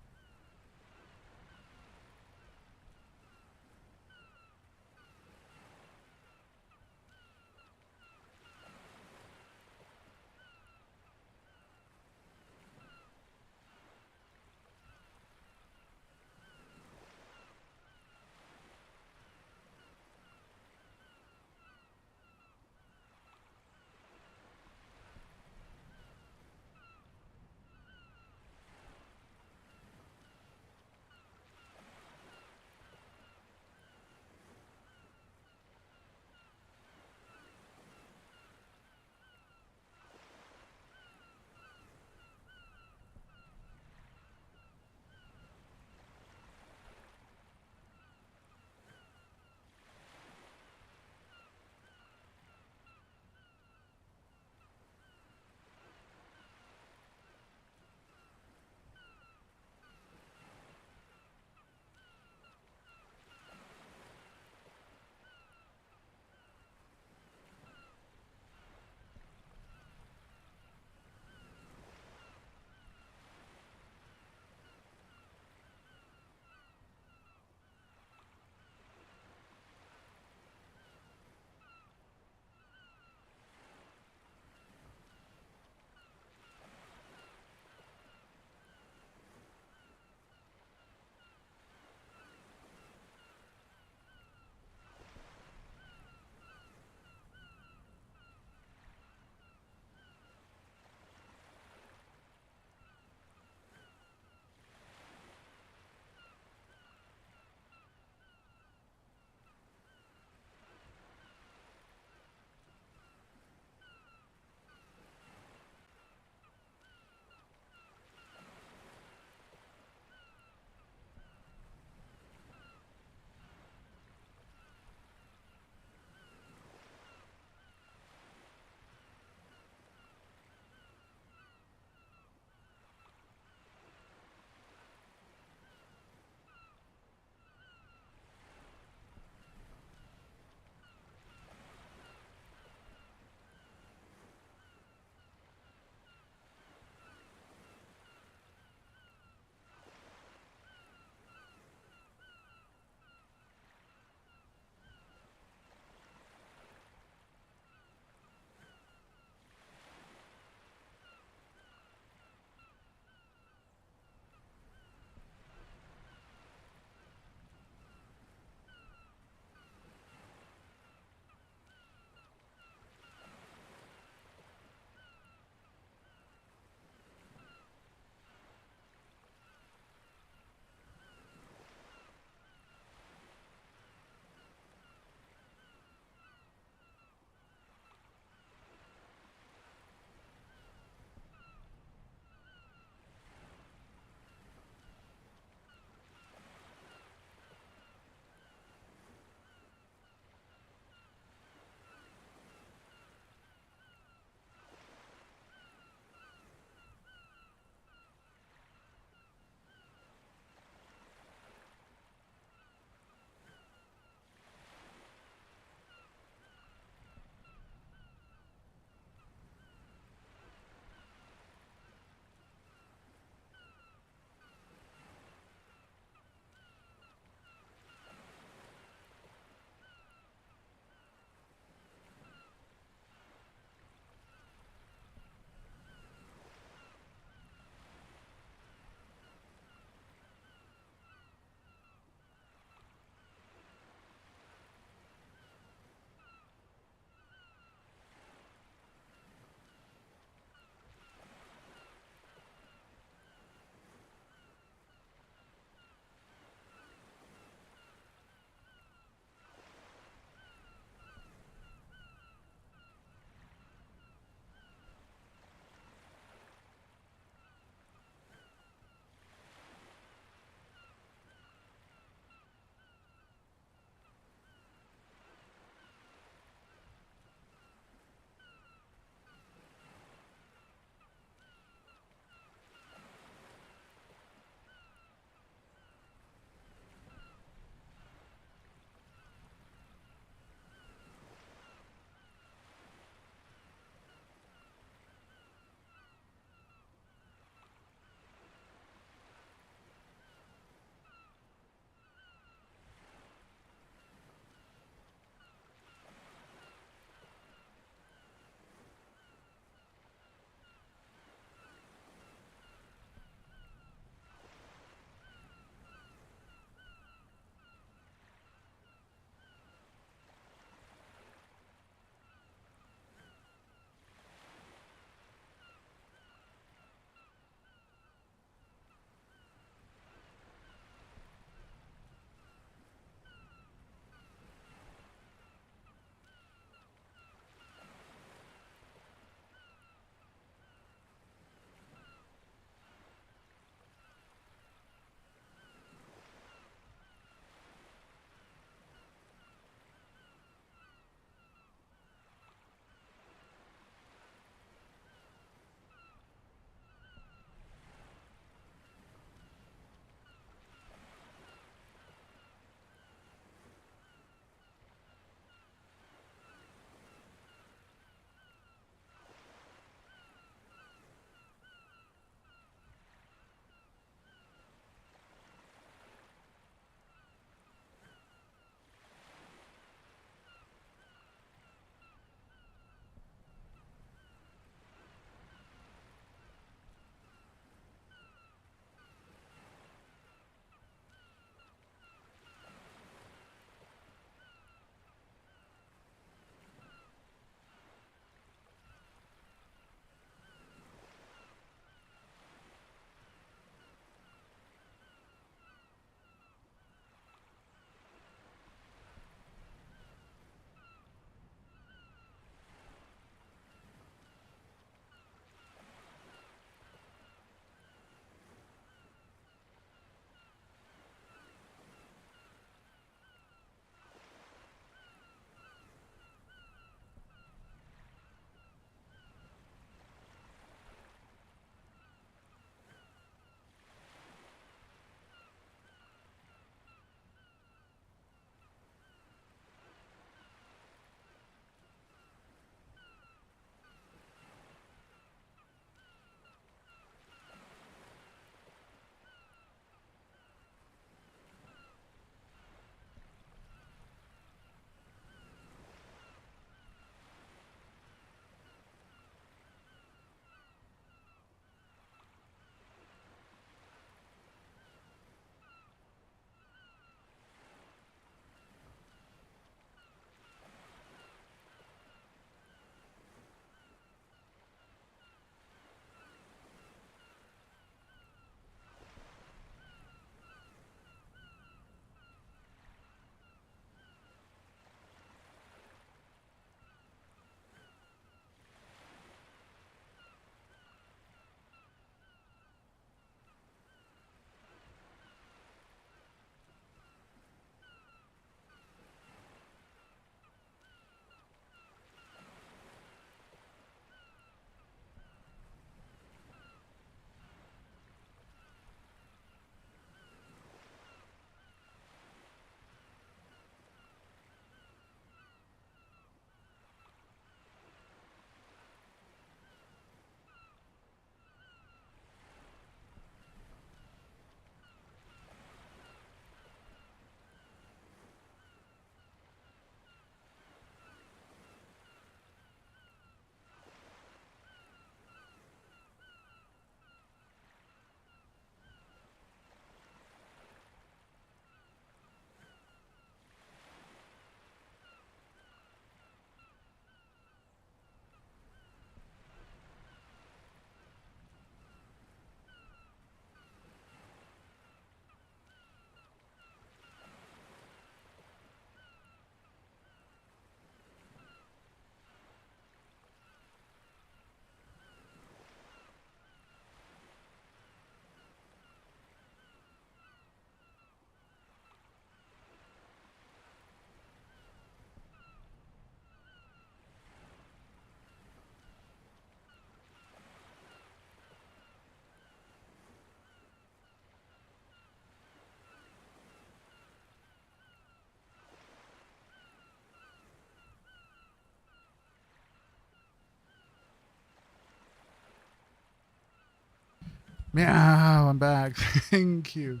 Meow, I'm back. Thank you.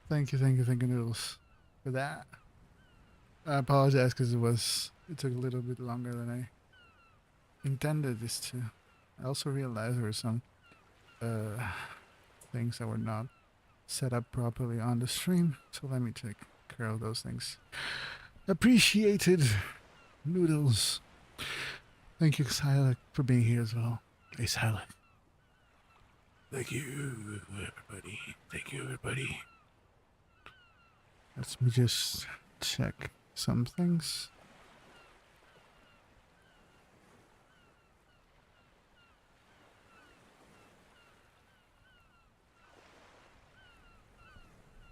Thank you, Noodles, for that. I apologize because it took a little bit longer than I intended this to. I also realized there were some things that were not set up properly on the stream, so let me take care of those things. Appreciated, Noodles. Thank you, Silent, for being here as well. Hey, Silent. Thank you, everybody. Thank you, everybody. Let me just check some things.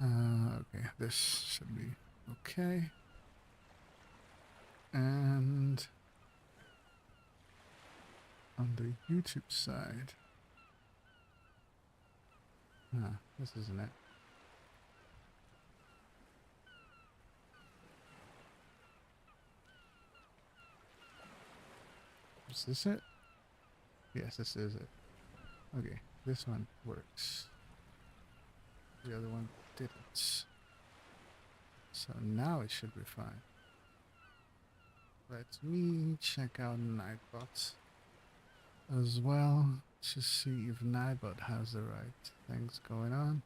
Okay, this should be okay. And on the YouTube side, this isn't it. Is this it? Yes, this is it. Okay, this one works. The other one didn't. So now it should be fine. Let me check out Nightbot as well to see if Nightbot has the right things going on.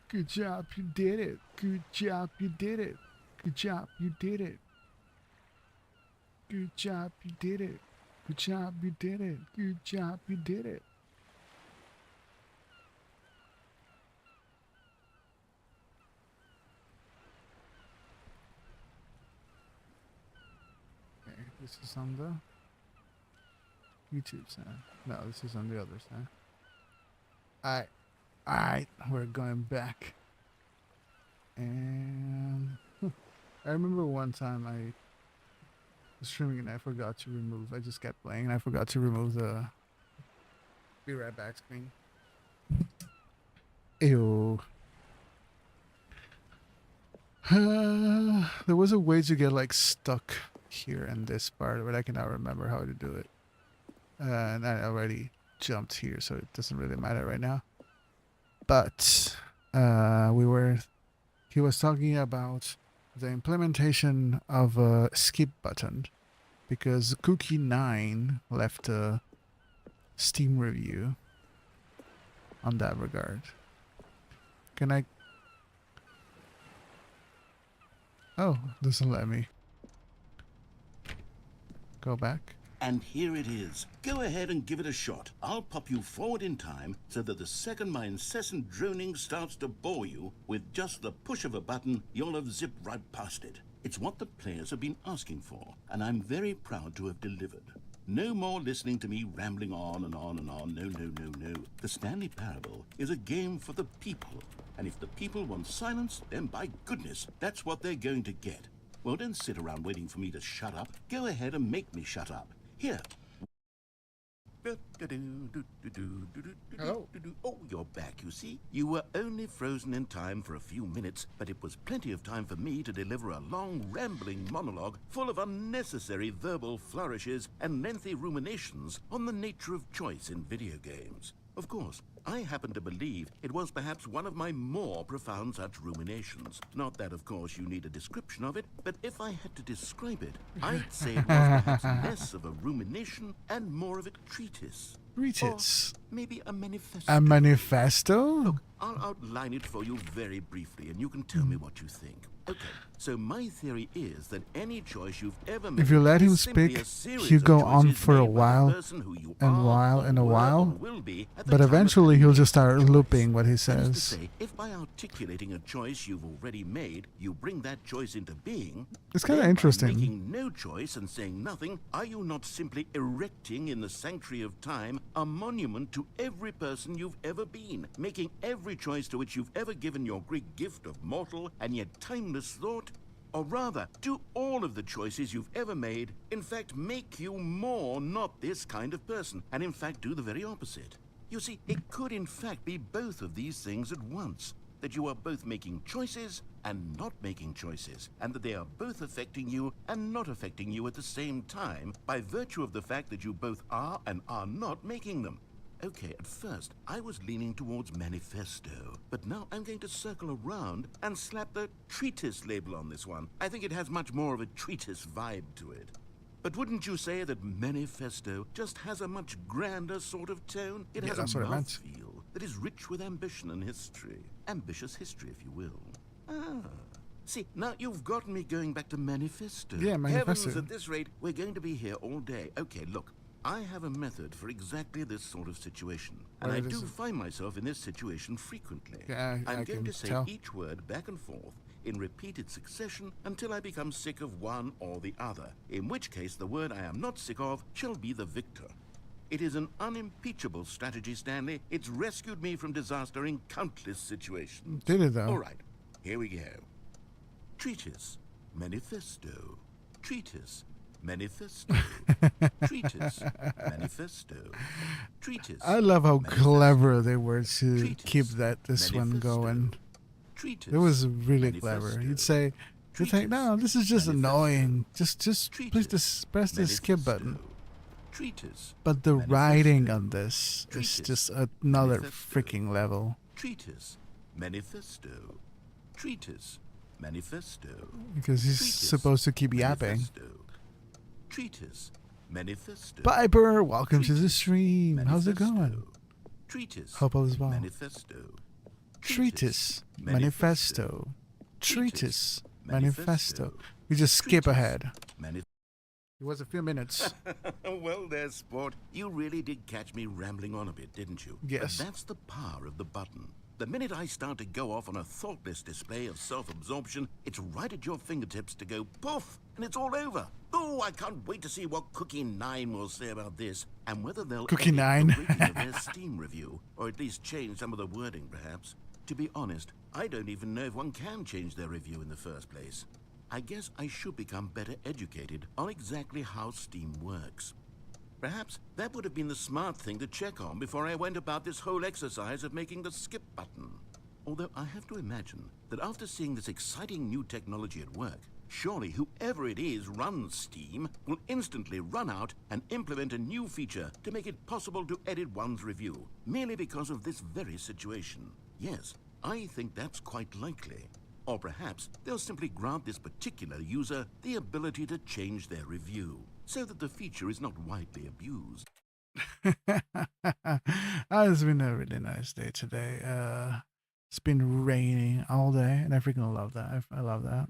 Good job, you did it. Good job, you did it. Good job, you did it. Good job, you did it. Good job, you did it. Good job, you did it. Okay, this is on the YouTube side. No, this is on the other side. Alright, we're going back. And I remember one time I was streaming and I forgot to remove. I just kept playing and I forgot to remove the be right back screen. Ew. There was a way to get like stuck here in this part, but I cannot remember how to do it. And I already jumped here, so it doesn't really matter right now. But he was talking about the implementation of a skip button because Cookie9 left a Steam review on that regard. Can I? Oh, doesn't let me go back. And here it is. Go ahead and give it a shot. I'll pop you forward in time so that the second my incessant droning starts to bore you, with just the push of a button, you'll have zipped right past it. It's what the players have been asking for, and I'm very proud to have delivered. No more listening to me rambling on and on and on. No, no, no, no. The Stanley Parable is a game for the people. And if the people want silence, then by goodness, that's what they're going to get. Well, don't sit around waiting for me to shut up. Go ahead and make me shut up. Here. Hello. Oh, you're back, you see. You were only frozen in time for a few minutes, but it was plenty of time for me to deliver a long, rambling monologue full of unnecessary verbal flourishes and lengthy ruminations on the nature of choice in video games. Of course, I happen to believe it was perhaps one of my more profound such ruminations. Not that, of course, you need a description of it, but if I had to describe it, I'd say it was perhaps less of a rumination and more of a treatise. Treatise? Or maybe a manifesto. A manifesto? Look, I'll outline it for you very briefly, and you can tell me what you think. Okay, so my theory is that any choice you've ever made, if you let him is simply speak, a series he'll of go on choices for a made by the while person who you and are, while or and a were, while, or will be at the but time of eventually making he'll just that start choice. looping what he That is to says. say, if by articulating a choice you've already made, you bring that choice into being, It's kind of then by interesting. making no choice and saying nothing, are you not simply erecting in the sanctuary of time a monument to every person you've ever been, making every choice to which you've ever given your Greek gift of mortal and yet timeless thought? Or rather, do all of the choices you've ever made, in fact, make you more not this kind of person, and in fact do the very opposite? You see, it could in fact be both of these things at once. that you are both making choices and not making choices, and that they are both affecting you and not affecting you at the same time by virtue of the fact that you both are and are not making them. Okay, at first, I was leaning towards manifesto, but now I'm going to circle around and slap the treatise label on this one. I think it has much more of a treatise vibe to it. But wouldn't you say that manifesto just has a much grander sort of tone? It has a mouthfeel that is rich with ambition and history. Ambitious history, if you will. Ah. See, now you've gotten me going back to manifesto. Yeah, manifesto. Heavens, at this rate, we're going to be here all day. Okay, look. I have a method for exactly this sort of situation, and I do find myself in this situation frequently. Yeah, I'm going to say tell. each word back and forth in repeated succession until I become sick of one or the other, in which case the word I am not sick of shall be the victor. It is an unimpeachable strategy, Stanley. It's rescued me from disaster in countless situations. Did it, though? All right, here we go. Treatise, manifesto, treatise, manifesto, treatise, manifesto, treatise. I love how manifesto, clever they were to treatise, keep this one manifesto, going. treatise, It was really clever. manifesto, You'd say, treatise, no, this is just manifesto, annoying. Just treatise, press the skip manifesto, button. treatise, But the manifesto, writing on this is treatise, just another manifesto, freaking level. treatise, manifesto, treatise, manifesto, Because he's treatise, supposed to keep yapping. manifesto, treatise, manifesto, Piper, welcome to the treatise, stream. How's it manifesto, going? treatise, Hope all is well. manifesto, Treatise, manifesto, treatise, manifesto. We just skip treatise, ahead. manif- It was a few minutes. Well there, sport. You really did catch me rambling on a bit, didn't you? Yes. But that's the power of the button. The minute I start to go off on a thoughtless display of self-absorption, it's right at your fingertips to go poof, and it's all over. Oh, I can't wait to see what Cookie 9 will say about this, and whether they'll Cookie edit 9. the rating of their Steam review, or at least change some of the wording, perhaps. To be honest, I don't even know if one can change their review in the first place. I guess I should become better educated on exactly how Steam works. Perhaps that would have been the smart thing to check on before I went about this whole exercise of making the skip button. Although I have to imagine that after seeing this exciting new technology at work, surely whoever it is runs Steam will instantly run out and implement a new feature to make it possible to edit one's review, merely because of this very situation. Yes, I think that's quite likely. Or perhaps they'll simply grant this particular user the ability to change their review, so that the feature is not widely abused. It's been a really nice day today. It's been raining all day, and I freaking love that. I love that.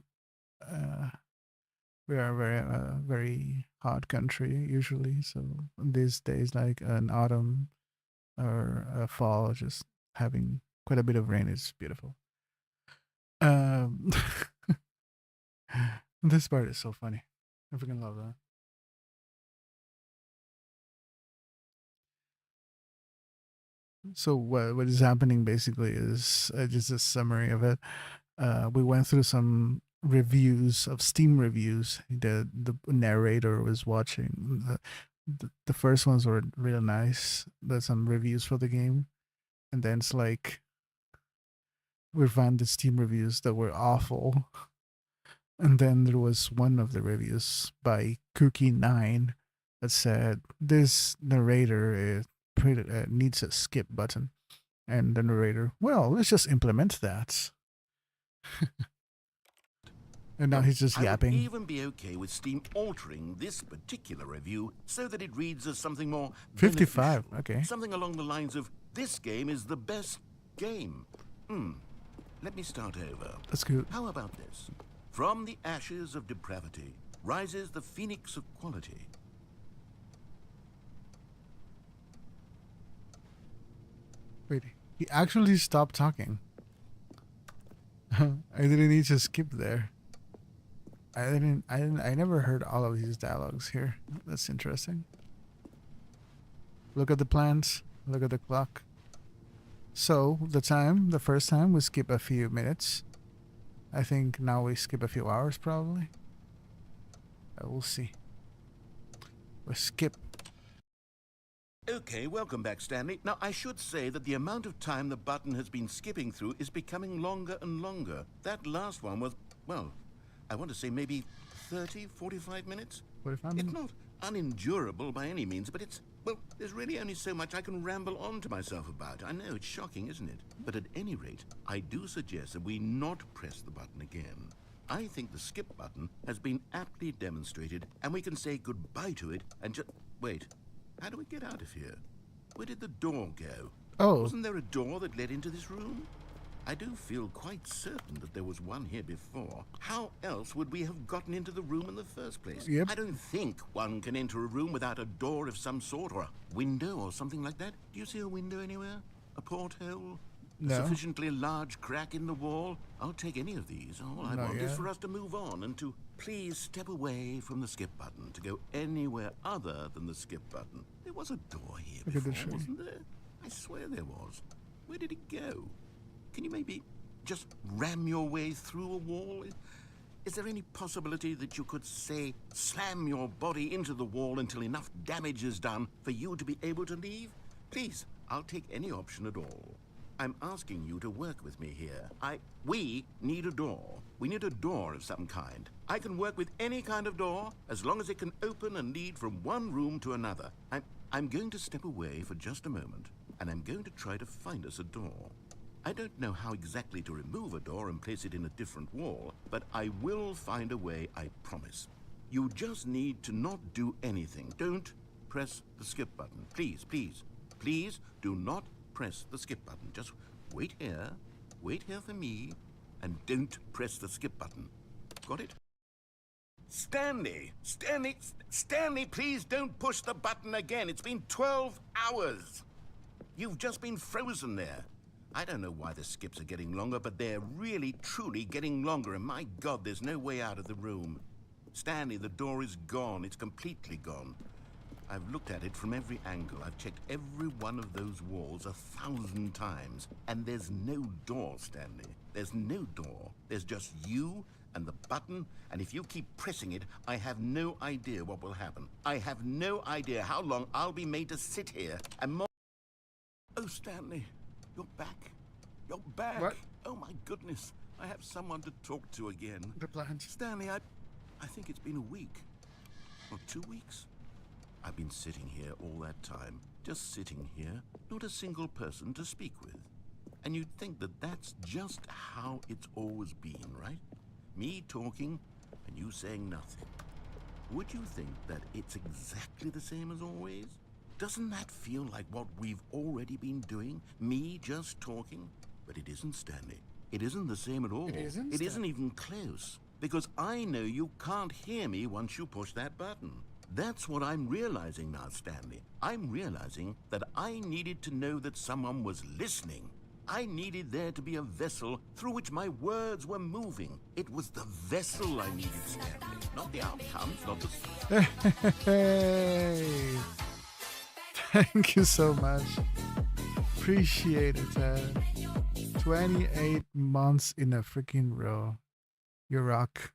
We are a very hot country usually, so these days, like an autumn or a fall, just having quite a bit of rain is beautiful. This part is so funny. I freaking love that. So what is happening basically is just a summary of it. We went through some reviews of Steam reviews. The narrator was watching. The first ones were really nice. There's some reviews for the game, and then it's like we found the Steam reviews that were awful. And then there was one of the reviews by Cookie9 that said this narrator needs a skip button. And the narrator, well, let's just implement that. And now he's just yapping. I would even be okay with Steam altering this particular review so that it reads as something more 55, beneficial. okay. Something along the lines of, this game is the best game. Let me start over. That's good. How about this? From the ashes of depravity rises the phoenix of quality. Wait, he actually stopped talking. I didn't need to skip there. I never heard all of these dialogues here. That's interesting. Look at the plants. Look at the clock. So, the first time we skip a few minutes. I think now we skip a few hours probably. We'll see. We skip. Okay, welcome back, Stanley. Now, I should say that the amount of time the button has been skipping through is becoming longer and longer. That last one was, well, I want to say maybe 30, 45 minutes? 45 It's minutes? not unendurable by any means, but it's, well, there's really only so much I can ramble on to myself about. I know, it's shocking, isn't it? But at any rate, I do suggest that we not press the button again. I think the skip button has been aptly demonstrated, and we can say goodbye to it and just... Wait, how do we get out of here? Where did the door go? Oh. Wasn't there a door that led into this room? I do feel quite certain that there was one here before. How else would we have gotten into the room in the first place? Yep. I don't think one can enter a room without a door of some sort, or a window or something like that. Do you see a window anywhere? A porthole? A No. sufficiently large crack in the wall? I'll take any of these. All I Not want is yet. for us to move on and to please step away from the skip button, to go anywhere other than the skip button. There was a door here Look at before, this tree. wasn't there? I swear there was. Where did it go? Can you maybe just ram your way through a wall? Is there any possibility that you could, say, slam your body into the wall until enough damage is done for you to be able to leave? Please, I'll take any option at all. I'm asking you to work with me here. We need a door. We need a door of some kind. I can work with any kind of door as long as it can open and lead from one room to another. I'm going to step away for just a moment, and I'm going to try to find us a door. I don't know how exactly to remove a door and place it in a different wall, but I will find a way, I promise. You just need to not do anything. Don't press the skip button. Please, please, please do not press the skip button. Just wait here for me, and don't press the skip button. Got it? Stanley, please don't push the button again. It's been 12 hours. You've just been frozen there. I don't know why the skips are getting longer, but they're really, truly getting longer, and my God, there's no way out of the room. Stanley, the door is gone. It's completely gone. I've looked at it from every angle. I've checked every one of those walls 1,000 times, and there's no door, Stanley. There's no door. There's just you and the button, and if you keep pressing it, I have no idea what will happen. I have no idea how long I'll be made to sit here and more... Oh, Stanley, you're back. You're back. What? Oh, my goodness. I have someone to talk to again. The plant. Stanley, I think it's been a week. Or 2 weeks. I've been sitting here all that time. Just sitting here. Not a single person to speak with. And you'd think that that's just how it's always been, right? Me talking and you saying nothing. Would you think that it's exactly the same as always? Doesn't that feel like what we've already been doing? Me just talking? But it isn't, Stanley. It isn't the same at all. It isn't, It isn't Stanley? even close. Because I know you can't hear me once you push that button. That's what I'm realizing now, Stanley. I'm realizing that I needed to know that someone was listening. I needed there to be a vessel through which my words were moving. It was the vessel I needed, Stanley. Not the outcomes, not the... Hey. Thank you so much. Appreciate it, Ted. 28 months in a freaking row. You rock.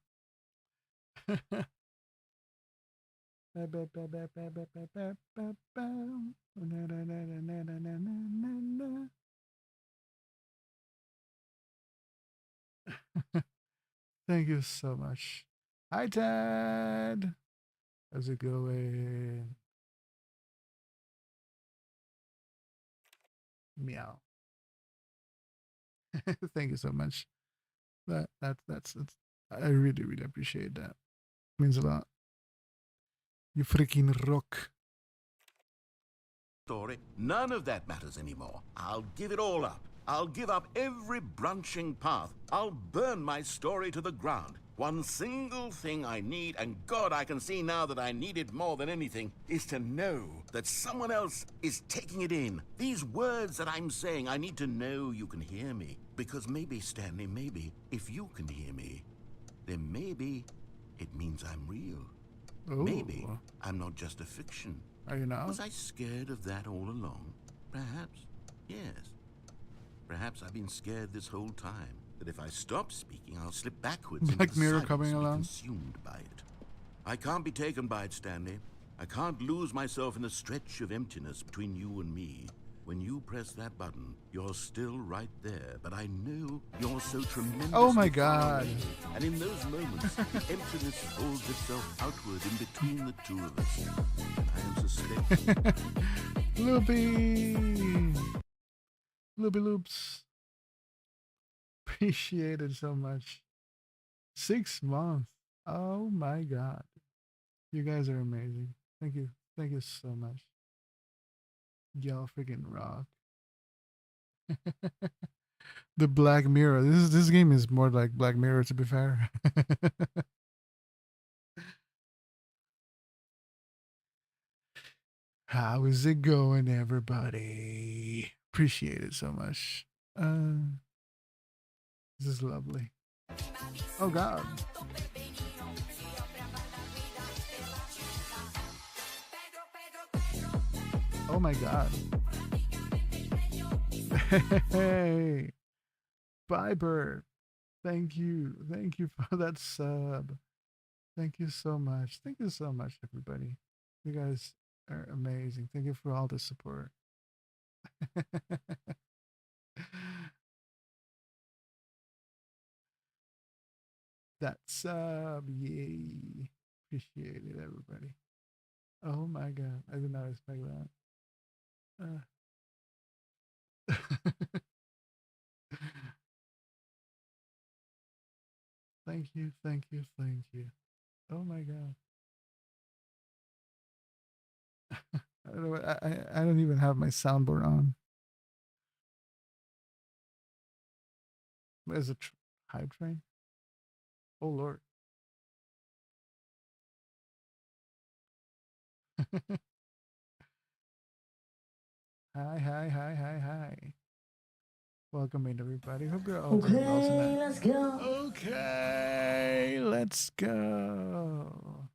Thank you so much. Hi, Ted. How's it going? Meow. Thank you so much. That's I really appreciate that. Means a lot. You freaking rock. Story. None of that matters anymore. I'll give it all up. I'll give up every branching path. I'll burn my story to the ground. One single thing I need, and God, I can see now that I need it more than anything, is to know that someone else is taking it in. These words that I'm saying, I need to know you can hear me. Because maybe, Stanley, maybe, if you can hear me, then maybe it means I'm real. Ooh. Maybe I'm not just a fiction. Are you now? Was I scared of that all along? Perhaps. Yes. Perhaps I've been scared this whole time. That if I stop speaking, I'll slip backwards Black into Mirror silence coming and be along. consumed by it. I can't be taken by it, Stanley. I can't lose myself in the stretch of emptiness between you and me. When you press that button, you're still right there, but I know you're so tremendously Oh my far God. away. And in those moments, the emptiness folds itself outward in between the two of us. And I am suspecting. Loopy. Loopy loops. Appreciate it so much. 6 months. Oh my God. You guys are amazing. Thank you. Thank you so much. Y'all freaking rock. The Black Mirror. This game is more like Black Mirror, to be fair. How is it going, everybody? Appreciate it so much. This is lovely. Oh God. Oh my God. Hey, Viber. Thank you. Thank you for that sub. Thank you so much. Thank you so much, everybody. You guys are amazing. Thank you for all the support. That sub. Yay. Appreciate it, everybody. Oh my God. I did not expect that. Thank you, thank you, thank you. Oh my God. I don't even have my soundboard on. There's a hype train. Oh Lord. Hi. Welcome in, everybody. Hope you're all doing well tonight. Let's go. Okay, let's go.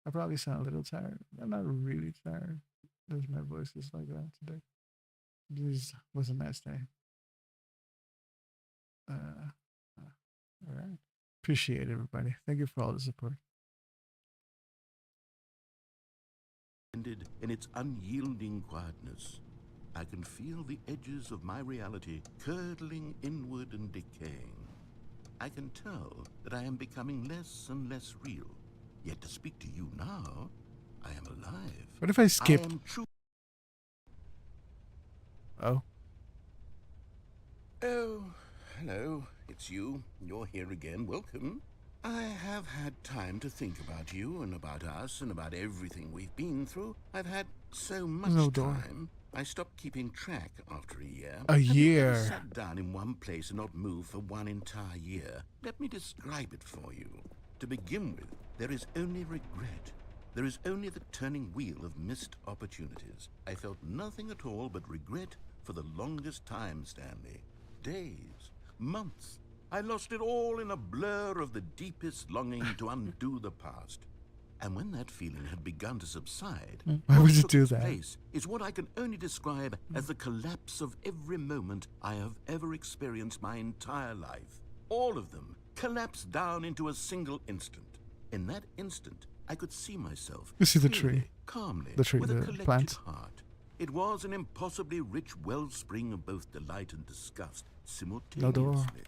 I probably sound a little tired. I'm not really tired. Because my voice is like that today. This was a nice day. All right. Appreciate it, everybody. Thank you for all the support. In its unyielding quietness, I can feel the edges of my reality curdling inward and decaying. I can tell that I am becoming less and less real. Yet to speak to you now, I am alive. What if I skip? I am true. Oh. Oh, hello. It's you. You're here again. Welcome. I have had time to think about you and about us and about everything we've been through. I've had so much No door. time. I stopped keeping track after a year. A Have you ever year. sat down in one place and not moved for one entire year? Let me describe it for you. To begin with, there is only regret. There is only the turning wheel of missed opportunities. I felt nothing at all but regret for the longest time, Stanley. Days, months. I lost it all in a blur of the deepest longing to undo the past. And when that feeling had begun to subside, Why what would you took do its that? place is what I can only describe as the collapse of every moment I have ever experienced my entire life. All of them collapsed down into a single instant. In that instant, I could see myself You see the clearly, tree. calmly, The tree, with a the collected plant. heart. It was an impossibly rich wellspring of both delight and disgust simultaneously.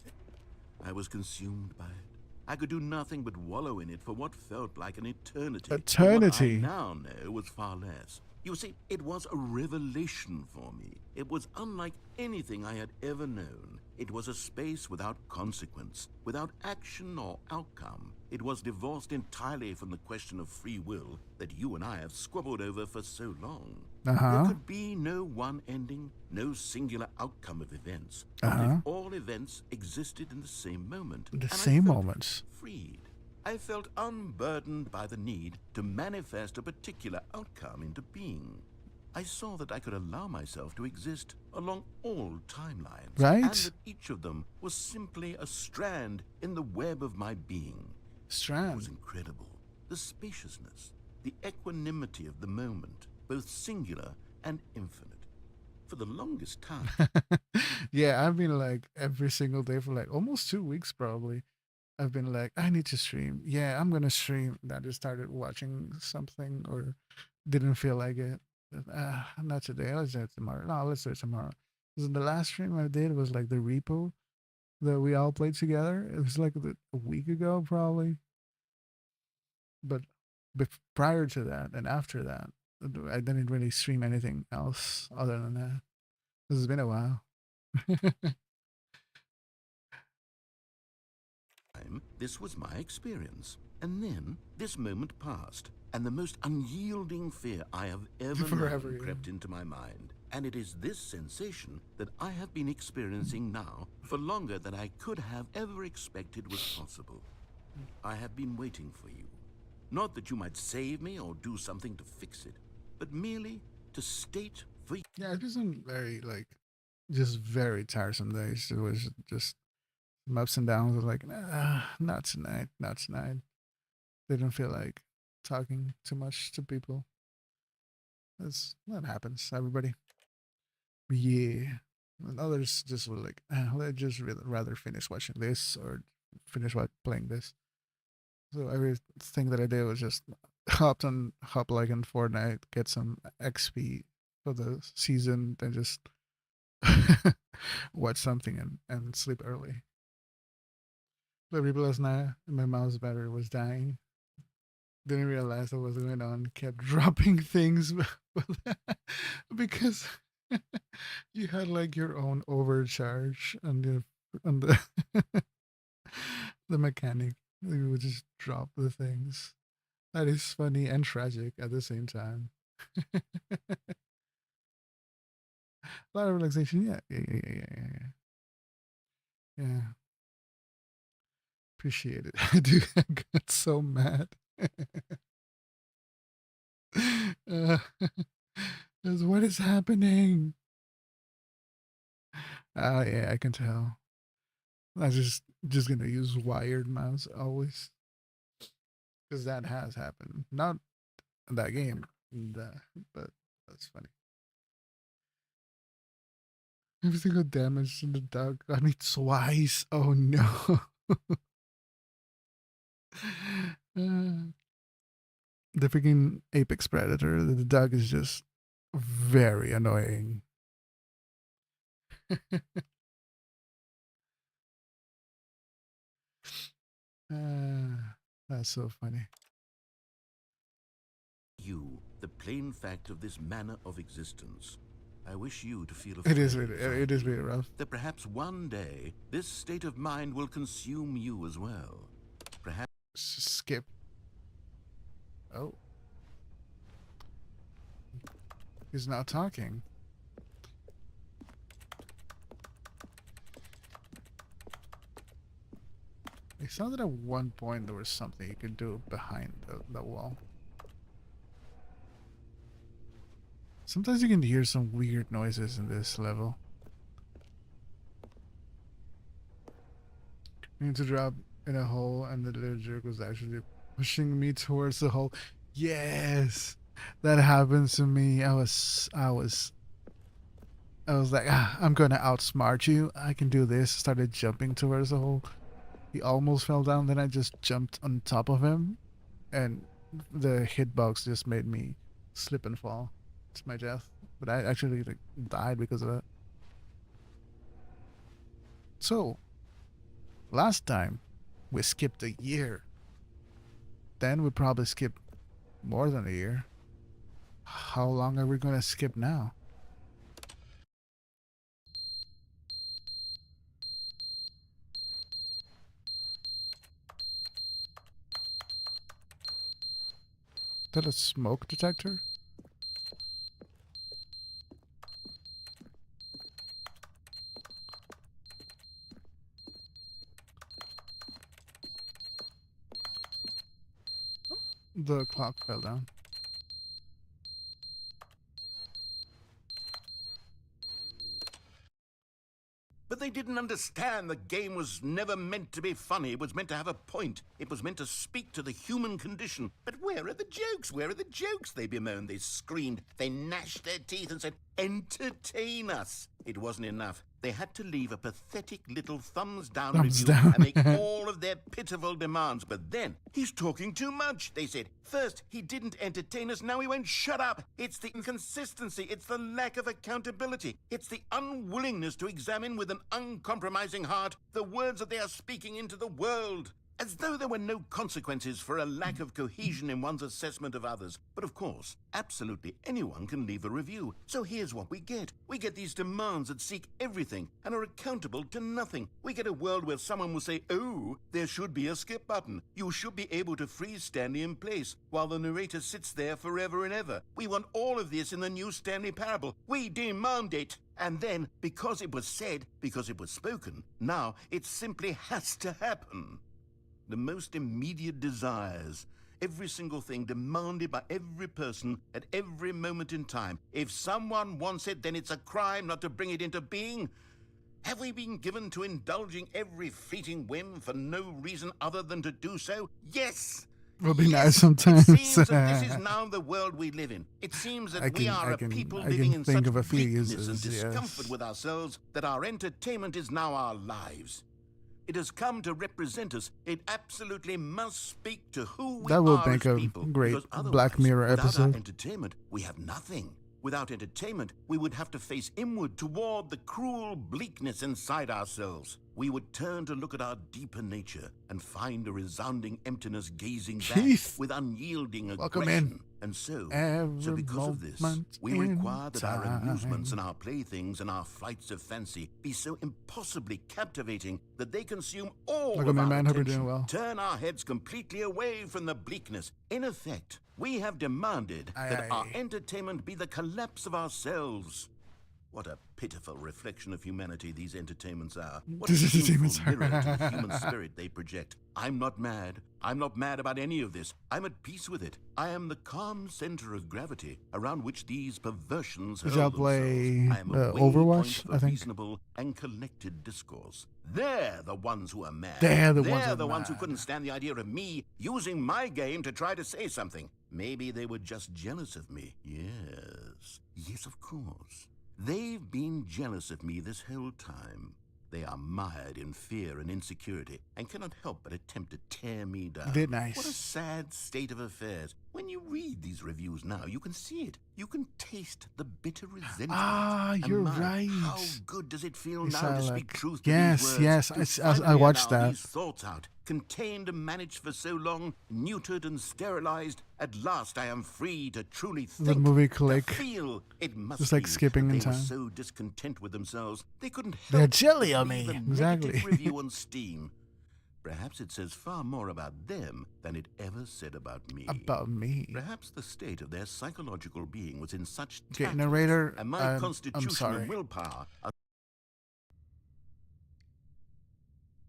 I was consumed by it. I could do nothing but wallow in it for what felt like an eternity. Eternity. What I now know was far less. You see, it was a revelation for me. It was unlike anything I had ever known. It was a space without consequence, without action or outcome. It was divorced entirely from the question of free will that you and I have squabbled over for so long. There could be no one ending, no singular outcome of events. Only if all events existed in the same moment. The And I same felt moments. freed. I felt unburdened by the need to manifest a particular outcome into being. I saw that I could allow myself to exist along all timelines. Right? And that each of them was simply a strand in the web of my being. It was Strand. incredible. The spaciousness, the equanimity of the moment, both singular and infinite. For the longest time, Yeah, I've been like every single day for like almost 2 weeks probably. I've been like, I need to stream. Yeah, I'm gonna stream. Then I just started watching something or didn't feel like it. Not today. Let's do it tomorrow. No, let's do it tomorrow. 'Cause the last stream I did was like the repo that we all played together. It was like a week ago, probably. But prior to that and after that, I didn't really stream anything else other than that. This has been a while. This was my experience. And then this moment passed, and the most unyielding fear I have ever Forever, known yeah. crept into my mind. And it is this sensation that I have been experiencing now for longer than I could have ever expected was possible. I have been waiting for you. Not that you might save me or do something to fix it, but merely to state for you. Yeah, it's been very just very tiresome days. It was just some ups and downs. I was like, nah, not tonight, not tonight. Didn't feel like talking too much to people. That happens, everybody. Yeah. And others just were like, let's just rather finish watching this or finish playing this. So everything that I did was just hop like in Fortnite, get some XP for the season, then just watch something and sleep early. The replay last night, my mouse battery was dying. Didn't realize what was going on. Kept dropping things because you had like your own overcharge on the the mechanic. You would just drop the things. That is funny and tragic at the same time. A lot of relaxation. Yeah. Yeah. Appreciate it. Dude, I got so mad. What is happening? Yeah, I can tell. I just gonna use wired mouse always, because that has happened. Not in that game, but that's funny. Every single damage to the dog got me twice. Oh no. The freaking apex predator. The dog is just very annoying. That's so funny. You, the plain fact of this manner of existence. I wish you to feel It is really rough. that perhaps one day this state of mind will consume you as well. Perhaps Skip. Oh. He's not talking. It sounded at one point there was something you could do behind the wall. Sometimes you can hear some weird noises in this level. I need to drop in a hole and the little jerk was actually pushing me towards the hole. Yes! That happened to me. I was like, I'm gonna outsmart you. I can do this. Started jumping towards the hole. He almost fell down, then I just jumped on top of him, and the hitbox just made me slip and fall to my death. But I actually died because of that. So, last time we skipped a year. Then we probably skip more than a year. How long are we gonna skip now? Is that a smoke detector? The clock fell down. But they didn't understand the game was never meant to be funny. It was meant to have a point. It was meant to speak to the human condition. But where are the jokes? Where are the jokes? They bemoaned, they screamed, they gnashed their teeth and said, entertain us. It wasn't enough. They had to leave a pathetic little thumbs down Thumbs review down. and make all of their pitiful demands. But then, he's talking too much, they said. First, he didn't entertain us, now he won't shut up. It's the inconsistency, it's the lack of accountability, it's the unwillingness to examine with an uncompromising heart the words that they are speaking into the world. As though there were no consequences for a lack of cohesion in one's assessment of others. But of course, absolutely anyone can leave a review. So here's what we get. We get these demands that seek everything and are accountable to nothing. We get a world where someone will say, oh, there should be a skip button. You should be able to freeze Stanley in place while the narrator sits there forever and ever. We want all of this in the new Stanley Parable. We demand it. And then, because it was said, because it was spoken, now it simply has to happen. The most immediate desires, every single thing demanded by every person at every moment in time. If someone wants it, then it's a crime not to bring it into being. Have we been given to indulging every fleeting whim for no reason other than to do so? Yes! Will be Yes, nice sometimes. It seems that this is now the world we live in. It seems that we are a people living in such think of a few weakness uses, and discomfort yes. with ourselves that our entertainment is now our lives. It has come to represent us. It absolutely must speak to who we That will are make as a people. great Because otherwise, Black Mirror without episode. our entertainment, we have nothing. Without entertainment, we would have to face inward toward the cruel bleakness inside ourselves. We would turn to look at our deeper nature and find a resounding emptiness gazing back Keith, with unyielding welcome aggression. in. And so Every because of this, moment we in require that our amusements time. and our playthings and our flights of fancy be so impossibly captivating that they consume all Welcome of in, our man. Hope you're attention, doing well. turn our heads completely away from the bleakness. In effect, we have demanded that our entertainment be the collapse of ourselves. What a pitiful reflection of humanity these entertainments are. What a These sinful entertainments mirror to the are. human spirit they project. I'm not mad. I'm not mad about any of this. I'm at peace with it. I am the calm center of gravity around which these perversions Did hurl y'all play themselves. I am a Overwatch, waypoint for I think? reasonable and collected discourse. They're the ones who are mad. They're the ones who are the ones who mad. couldn't stand the idea of me using my game to try to say something. Maybe they were just jealous of me. Yes. Yes, of course. They've been jealous of me this whole time. They are mired in fear and insecurity and cannot help but attempt to tear me down. They're nice. What a sad state of affairs. When you read these reviews now, you can see it. You can taste the bitter resentment. Ah, And you're my, right. How good does it feel You now sound to speak like- truth to Yes, these words? yes, To I finally watched allow that. these thoughts out, contained and managed for so long, neutered and sterilized. At last I am free to truly think, The movie to Click. feel. It must Just like be skipping that in they were time. so discontent with themselves, they couldn't help They're jelly but on leave me. a Exactly. negative review on Steam. Perhaps it says far more about them than it ever said about me. About me. Perhaps the state of their psychological being was in such Okay, tatters, narrator, and my I'm constitution sorry. and willpower are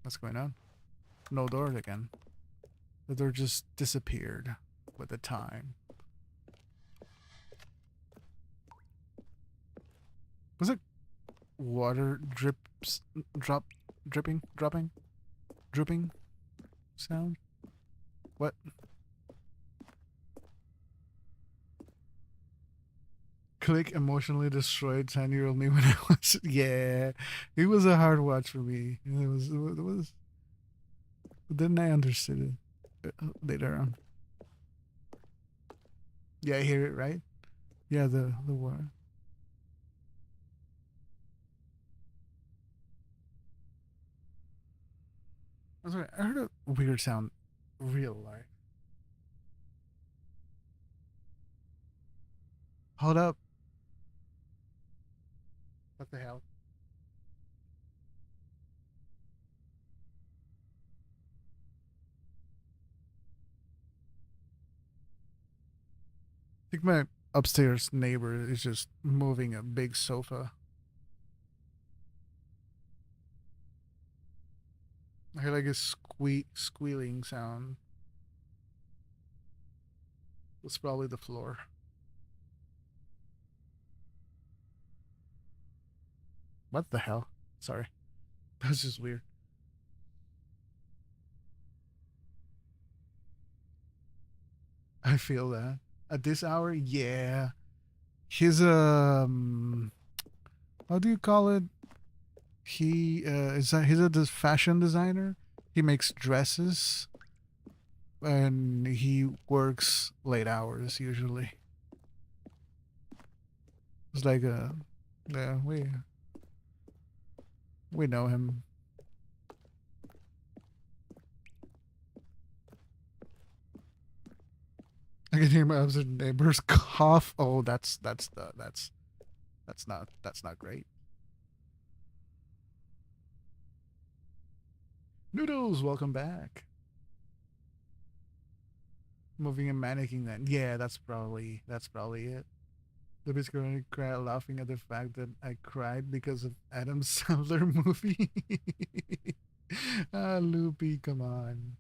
What's going on? No doors again. The door just disappeared with the time. Was it water dropping sound? What? Click emotionally destroyed 10-year-old me when I watched it. Yeah, it was a hard watch for me. It was. But then I understood it later on. Yeah, I hear it, right? Yeah, the word. I'm sorry, I heard a weird sound real life. Hold up. What the hell? I think my upstairs neighbor is just moving a big sofa. I hear like a squealing sound. It's probably the floor. What the hell? Sorry. That's just weird. I feel that. At this hour, yeah. His how do you call it? He's a fashion designer. He makes dresses, and he works late hours usually. It's like yeah, we know him. I can hear my other neighbors cough. Oh, that's not great. Noodles, welcome back. Moving and mannequin then. Yeah, that's probably it. Libby's currently laughing at the fact that I cried because of Adam Sandler movie. Loopy, come on.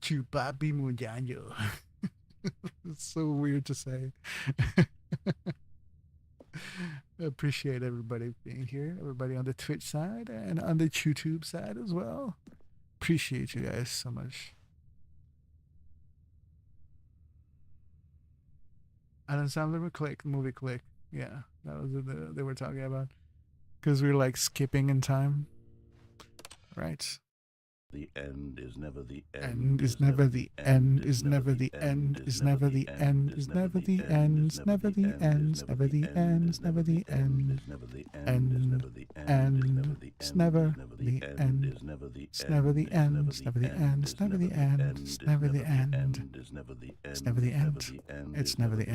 Chupapi Muñaño. It's so weird to say. I appreciate everybody being here. Everybody on the Twitch side and on the YouTube side as well. Appreciate you guys so much. Adam Sandler movie Click. Yeah, that was what they were talking about. Because we were like skipping in time. Right. The end is never the End is never the end is never the end is never the end is never the end is never the end is never the end is never the end and it's never the end it's never the end it's never the end it's never the end it's never the end it's never the end it's never the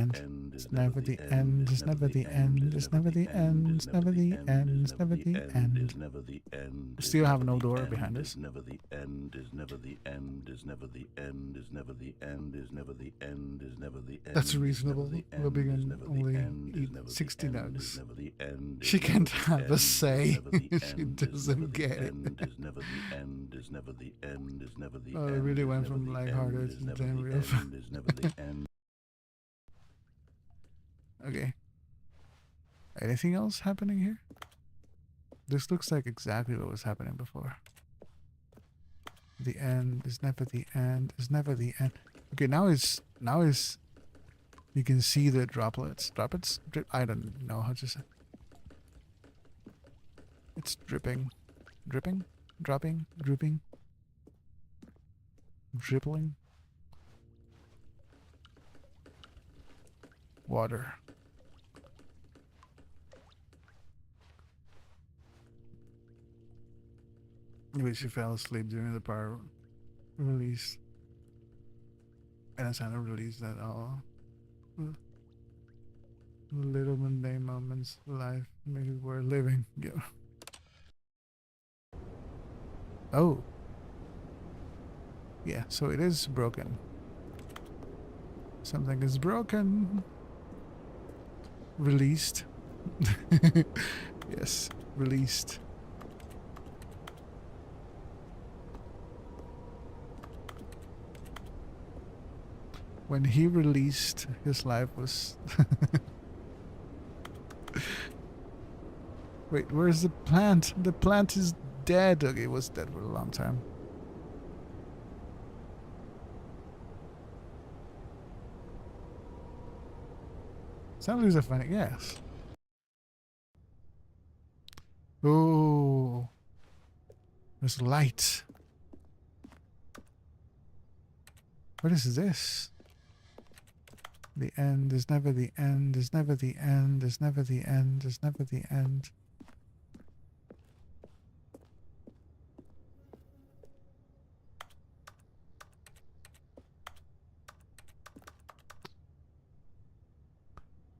end it's never the end it's never the end it's never the end it's never the end it's never the end. Still have no door behind us. End is never the end is never the end is never the end is never the end is never the end. That's reasonable. We'll begin only eat 60 nugs. She can't have a say. She doesn't get it. Oh, it really went from lighthearted to damn real. Okay. Anything else happening here? This looks like exactly what was happening before. The end is never the end is never the end. Okay, now is you can see the droplets. I don't know how to say. It's dripping, dropping, drooping, dribbling. Water. Maybe she fell asleep during the power release. And it's not a release at all. Little mundane moments of life make it worth living. Yeah. Oh. Yeah, so it is broken. Something is broken. Released. Yes, released. When he released, his life was... Wait, where's the plant? The plant is dead. Okay, it was dead for a long time. Sounds like a funny guess. Oh, there's light. What is this? The end is never the end is never the end is never the end is never the end.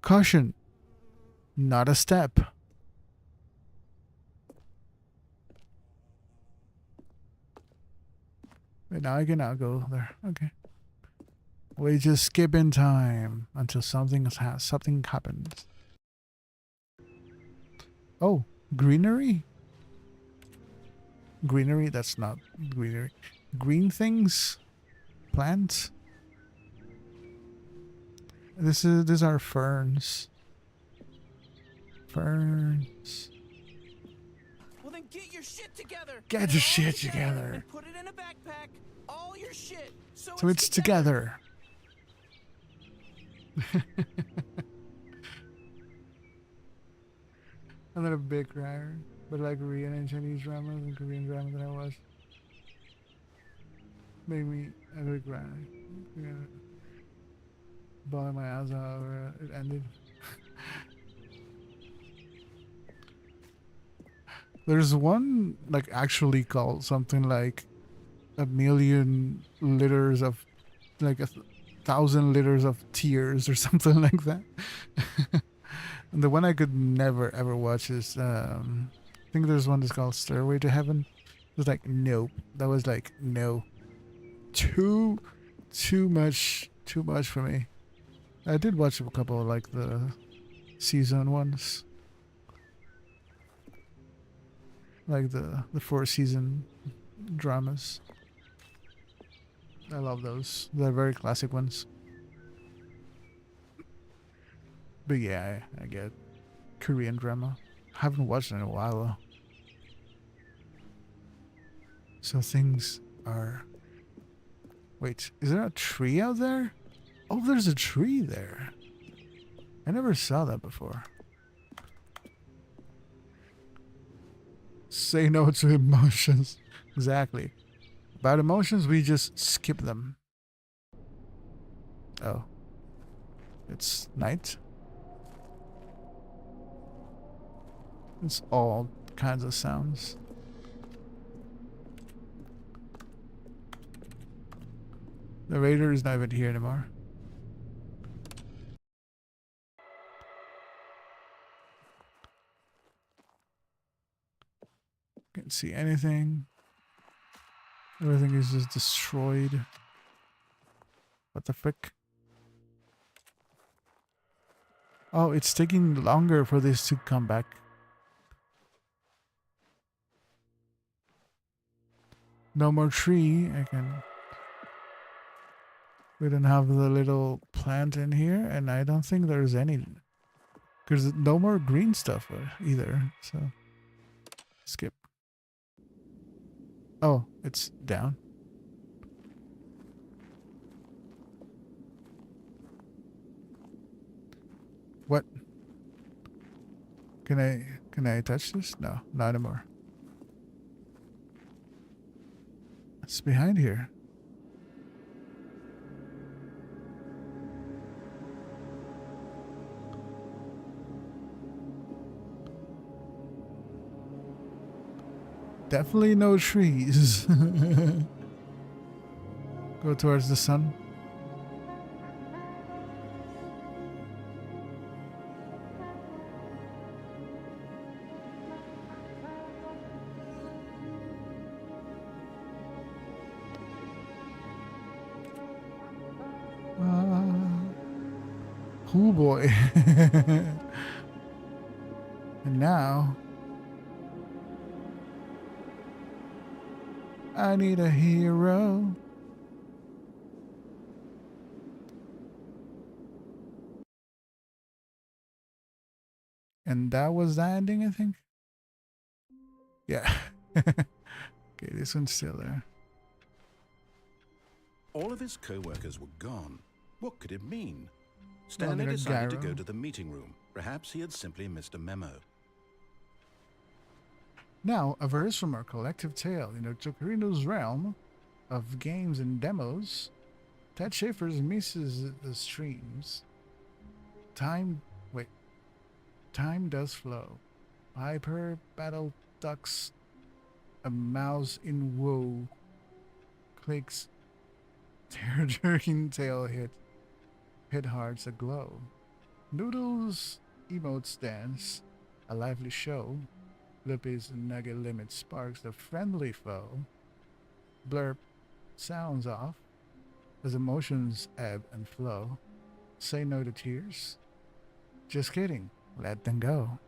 Caution. Not a step. Wait, now I cannot go there. Okay. We just skip in time until something happens. Oh, greenery? Greenery? That's not greenery. Green things? Plants? These are ferns. Ferns. Well then get your shit together. Get your shit together. And put it in a backpack. All your shit. So it's together. I'm not a big crier, but like Korean and Chinese dramas and Korean dramas that I watched made me a big crier. Yeah. Bawling my ass out where it ended. There's one like actually called something like a million liters of like 1,000 liters of tears or something like that. And the one I could never ever watch is I think there's one that's called Stairway to Heaven. It was like nope. That was like no. Too much for me. I did watch a couple of like the season ones. Like the 4 season dramas. I love those. They're very classic ones. But yeah, I get Korean drama. Haven't watched it in a while though. So things are... Wait, is there a tree out there? Oh, there's a tree there. I never saw that before. Say no to emotions. Exactly. About emotions, we just skip them. Oh. It's night. It's all kinds of sounds. The raider is not even here anymore. Can't see anything. Everything is just destroyed. What the frick? Oh, it's taking longer for this to come back. No more tree. We don't have the little plant in here, and I don't think there's any. There's no more green stuff either, so skip. Oh, it's down. What? Can I touch this? No, not anymore. What's behind here? Definitely no trees. Go towards the sun. Oh boy. And now I need a hero. And that was the ending, I think. Yeah. Okay, this one's still there. All of his co-workers were gone. What could it mean? Stanley decided to go to the meeting room. Perhaps he had simply missed a memo. Now, a verse from our collective tale in elJokerino's realm of games and demos. Ted Schafer's misses the streams. Time does flow. Hyper battle ducks. A mouse in woe. Clicks. Tear-jerking tail hit. Hit hearts aglow. Noodles emotes dance. A lively show. Lippy's nugget limit sparks the friendly foe. Blurp sounds off as emotions ebb and flow. Say no to tears. Just kidding. Let them go.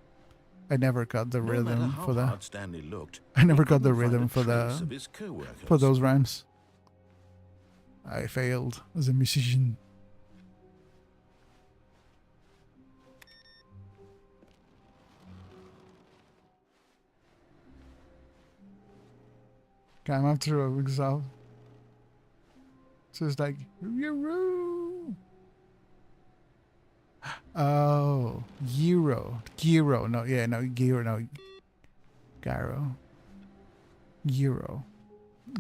I never got the rhythm for that. Stanley looked, I never got the rhythm for those rhymes. I failed as a musician. I'm after a week's off. So it's like, Oh, Gyro. No, yeah, no, Gyro, no. Gyro. Gyro.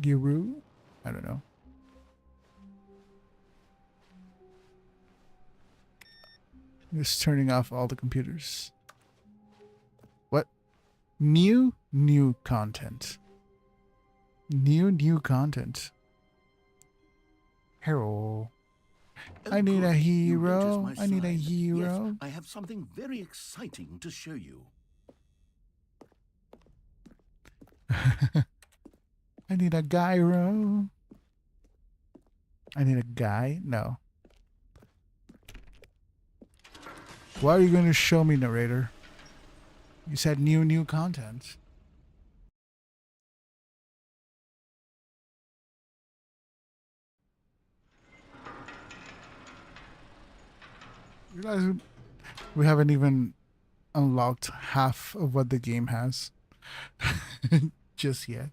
Gyro? I don't know. Just turning off all the computers. What? New content. New content. Hero. I need a good. You hero. noticed my I need a sign. hero. Yes, I have something very exciting to show you. I need a gyro. I need a guy? No. Why are you going to show me, narrator? You said new content. You realize we haven't even unlocked half of what the game has just yet.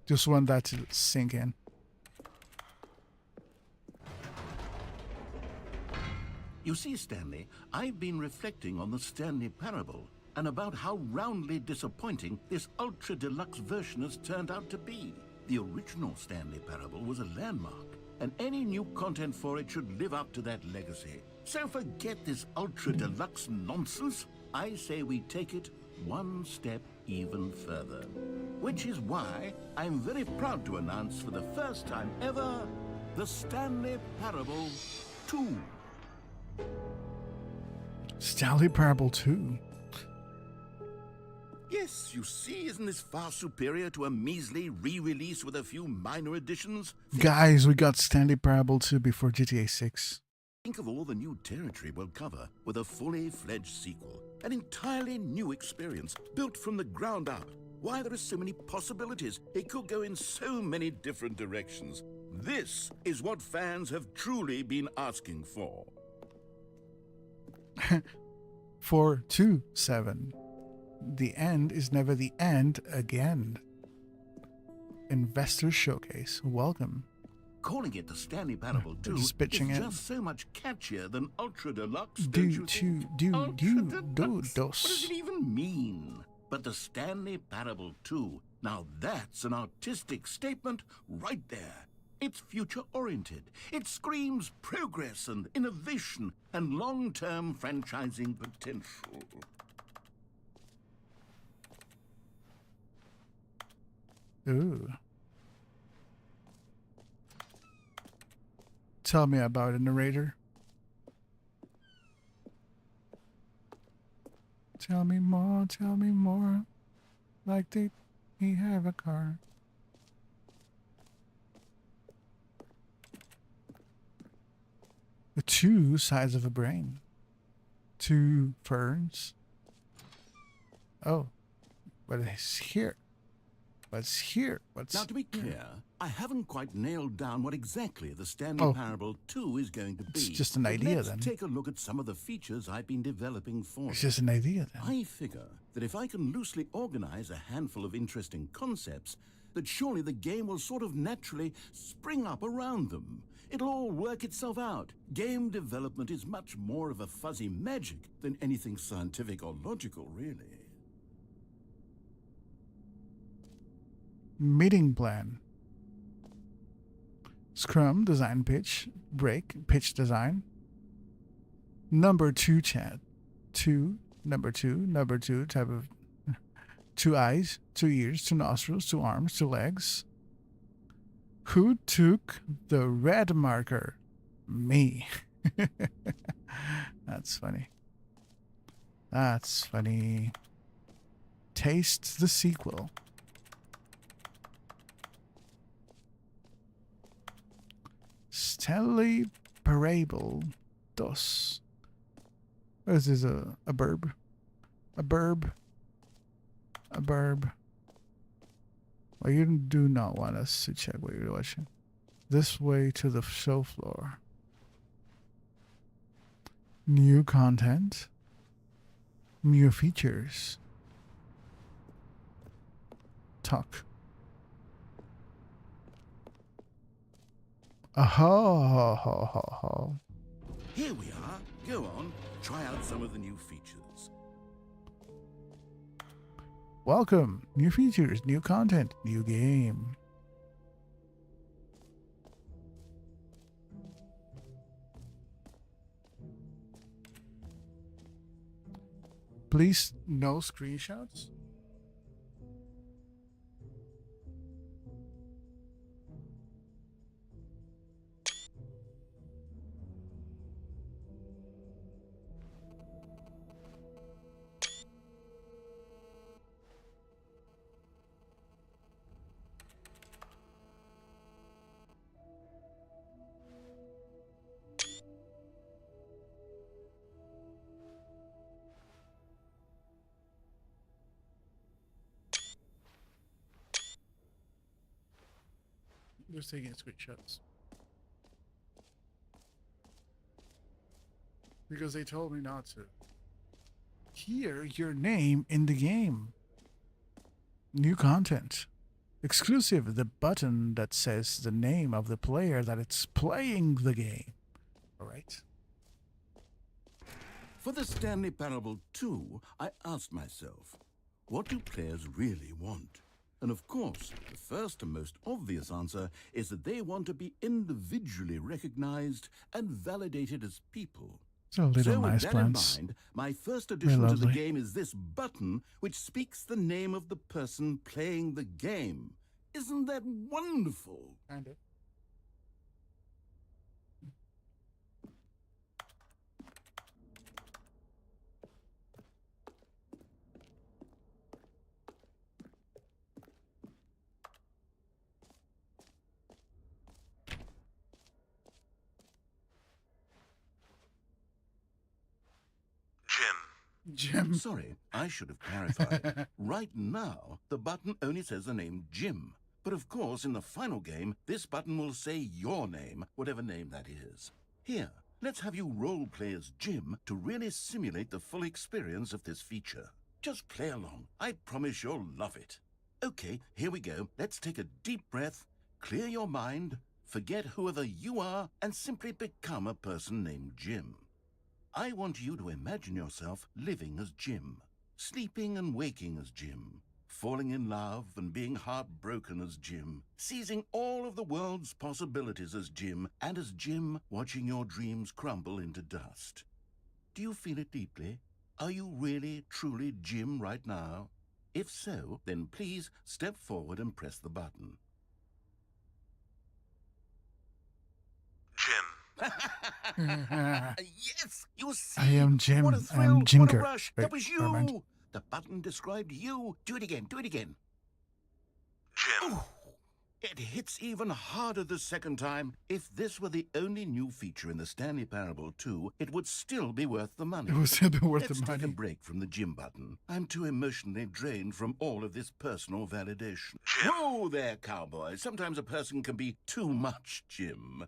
Just want that to sink in. You see, Stanley, I've been reflecting on the Stanley Parable and about how roundly disappointing this ultra-deluxe version has turned out to be. The original Stanley Parable was a landmark, and any new content for it should live up to that legacy. So forget this ultra-deluxe nonsense. I say we take it one step even further. Which is why I'm very proud to announce for the first time ever, the Stanley Parable 2. Stanley Parable 2. Yes, you see, isn't this far superior to a measly re-release with a few minor additions? Guys, we got Stanley Parable 2 before GTA 6. Think of all the new territory we'll cover with a fully fledged sequel. An entirely new experience, built from the ground up. Why, there are so many possibilities. It could go in so many different directions. This is what fans have truly been asking for. 427. The end is never the end again. Investor Showcase. Welcome. Calling it the Stanley Parable 2 just pitching is it. just so much catchier than Ultra Deluxe, don't you think? Do What dos. does it even mean? But the Stanley Parable 2, now that's an artistic statement right there. It's future-oriented. It screams progress and innovation and long-term franchising potential. Ooh. Tell me about it, narrator. Tell me more. Like did he have a car? The two sides of a brain. Two ferns. Oh. What is here? What's here? Now, to be clear, I haven't quite nailed down what exactly the Stanley Parable 2 is going to be. It's just an But idea, let's then. take a look at some of the features I've been developing for It's it. just an idea, then. I figure that if I can loosely organize a handful of interesting concepts, that surely the game will sort of naturally spring up around them. It'll all work itself out. Game development is much more of a fuzzy magic than anything scientific or logical, really. Meeting plan. Scrum, design pitch, break, pitch design. Number 2 chat. Number two type of 2 eyes, 2 ears, 2 nostrils, 2 arms, 2 legs. Who took the red marker? Me. That's funny. That's funny. Taste the sequel. Stanley Parable 2. What is this? A burb? A burb? A burb. Well, you do not want us to check what you're watching. This way to the show floor. New content. New features. Talk. Ho, ho, ho, ho. Here we are. Go on, try out some of the new features. Welcome. New features, new content, new game. Please, no screenshots. Just taking screenshots. Because they told me not to. Hear your name in the game. New content. Exclusive, the button that says the name of the player that it's playing the game. Alright. For the Stanley Parable 2, I asked myself, what do players really want? And of course, the first and most obvious answer is that they want to be individually recognized and validated as people. So little So with nice that plants. in mind, my first addition to the lovely. game is this button which speaks the name of the person playing the game. Isn't that wonderful? Kind of. Jim. Sorry, I should have clarified. Right now, the button only says the name Jim. But of course, in the final game, this button will say your name, whatever name that is. Here, let's have you role play as Jim to really simulate the full experience of this feature. Just play along. I promise you'll love it. Okay, here we go. Let's take a deep breath, clear your mind, forget whoever you are, and simply become a person named Jim. I want you to imagine yourself living as Jim, sleeping and waking as Jim, falling in love and being heartbroken as Jim, seizing all of the world's possibilities as Jim, and as Jim watching your dreams crumble into dust. Do you feel it deeply? Are you really, truly Jim right now? If so, then please step forward and press the button. Yes, you see. I am Jim. What a I'm thrill, what a Jimker. rush. Wait, That was never mind. you. The button described you. Do it again, do it again. Jim. Ooh, it hits even harder the second time. If this were the only new feature in the Stanley Parable 2, it would still be worth the money. It was still be worth Let's the take a money. break from the Jim button. I'm too emotionally drained from all of this personal validation. Jim. Whoa there, cowboy. Sometimes a person can be too much Jim.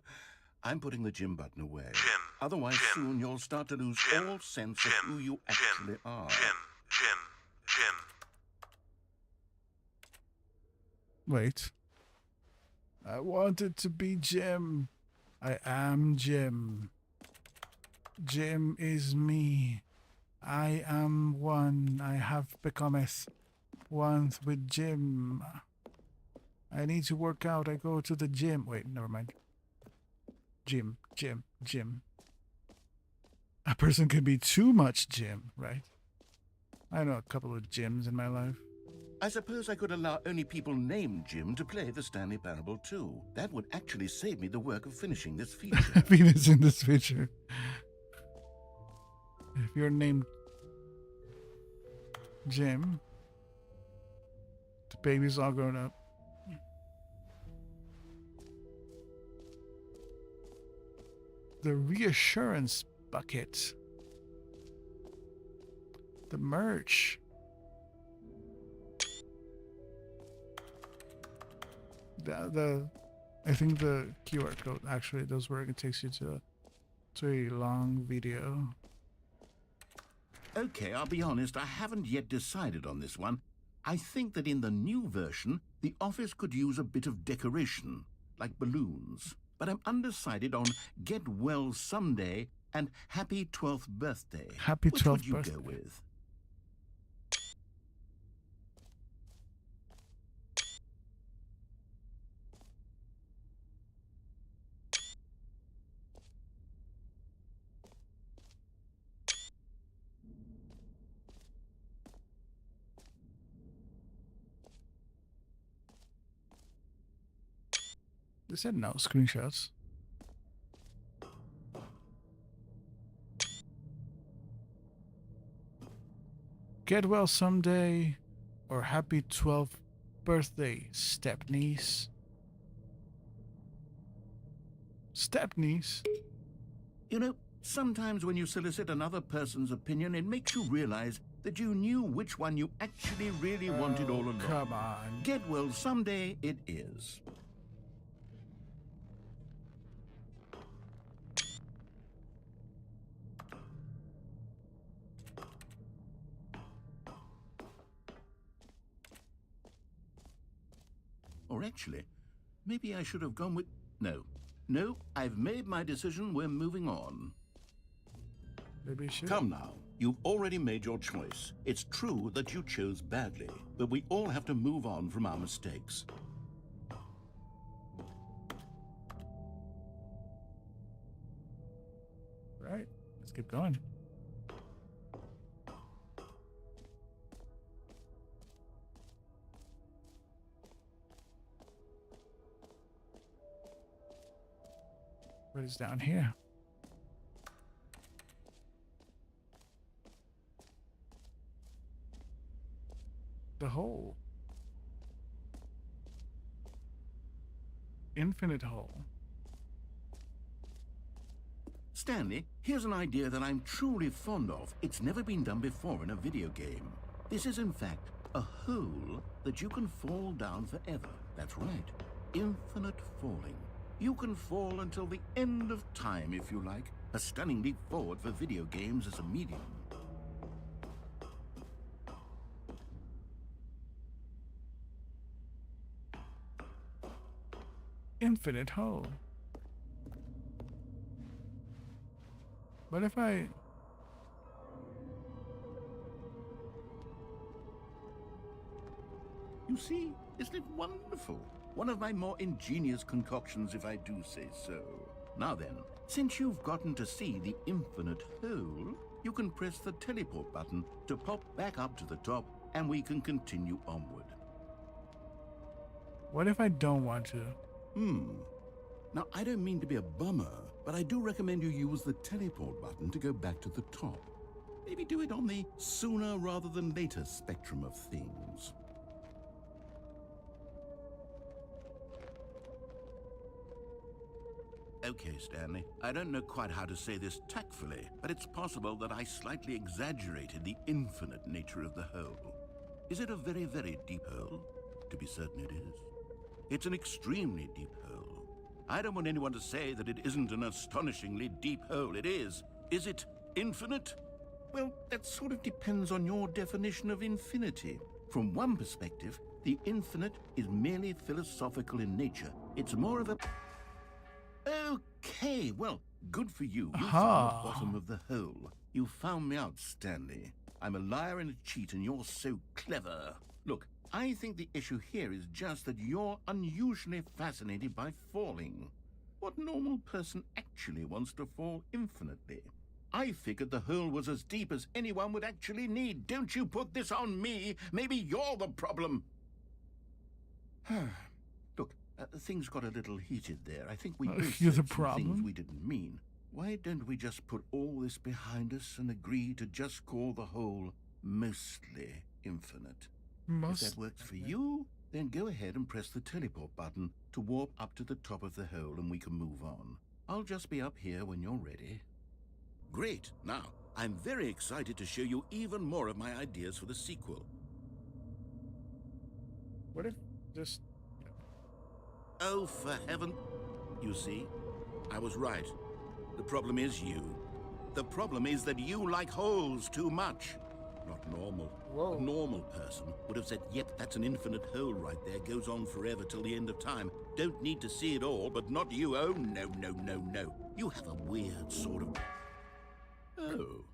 I'm putting the Jim button away. Jim. Otherwise, Jim. soon you'll start to lose Jim. all sense Jim. of who you actually are. Jim. Wait. I wanted to be Jim. I am Jim. Jim is me. I am one. I have becometh one with Jim. I need to work out. I go to the gym. Wait, never mind. Jim. A person can be too much Jim, right? I know a couple of Jims in my life. I suppose I could allow only people named Jim to play the Stanley Parable 2. That would actually save me the work of finishing this feature. Happiness in this picture. If you're named Jim, the baby's all grown up. The reassurance bucket. The merch. I think the QR code actually does work. It takes you to a long video. Okay, I'll be honest, I haven't yet decided on this one. I think that in the new version, the office could use a bit of decoration, like balloons. but I'm undecided on get well someday and happy 12th birthday. Happy Which 12th would you birthday. go with? They said no screenshots. Get well someday, or happy 12th birthday, step-niece. Step-niece? You know, sometimes when you solicit another person's opinion, it makes you realize that you knew which one you actually really wanted all along. Come on. Get well someday it is. Or actually, maybe I should have gone with... No, I've made my decision. We're moving on. Maybe you should. Come now. You've already made your choice. It's true that you chose badly, but we all have to move on from our mistakes. Right. Let's keep going. What is down here? The hole. Infinite hole. Stanley, here's an idea that I'm truly fond of. It's never been done before in a video game. This is, in fact, a hole that you can fall down forever. That's right. Infinite falling. You can fall until the end of time, if you like. A stunning leap forward for video games as a medium. Infinite hole. What if I... You see, isn't it wonderful? One of my more ingenious concoctions, if I do say so. Now then, since you've gotten to see the infinite hole, you can press the teleport button to pop back up to the top, and we can continue onward. What if I don't want to? Now, I don't mean to be a bummer, but I do recommend you use the teleport button to go back to the top. Maybe do it on the sooner rather than later spectrum of things. Okay, Stanley, I don't know quite how to say this tactfully, but it's possible that I slightly exaggerated the infinite nature of the hole. Is it a very, very deep hole? To be certain it is. It's an extremely deep hole. I don't want anyone to say that it isn't an astonishingly deep hole. It is. Is it infinite? Well, that sort of depends on your definition of infinity. From one perspective, the infinite is merely philosophical in nature. It's more of a... Okay, well, good for you. You found the bottom of the hole. You found me out, Stanley. I'm a liar and a cheat, and you're so clever. Look, I think the issue here is just that you're unusually fascinated by falling. What normal person actually wants to fall infinitely? I figured the hole was as deep as anyone would actually need. Don't you put this on me. Maybe you're the problem. Look, things got a little heated there. I think we both you're said the some problem? things we didn't mean. Why don't we just put all this behind us and agree to just call the hole mostly infinite? If that works for you, then go ahead and press the teleport button to warp up to the top of the hole and we can move on. I'll just be up here when you're ready. Great. Now, I'm very excited to show you even more of my ideas for the sequel. What if just... Oh, for heaven... You see, I was right. The problem is you. The problem is that you like holes too much. not normal. Whoa. A normal person would have said, yep, that's an infinite hole right there, goes on forever till the end of time. Don't need to see it all, but not you. Oh, no, no, no, no. You have a weird sort of... Oh.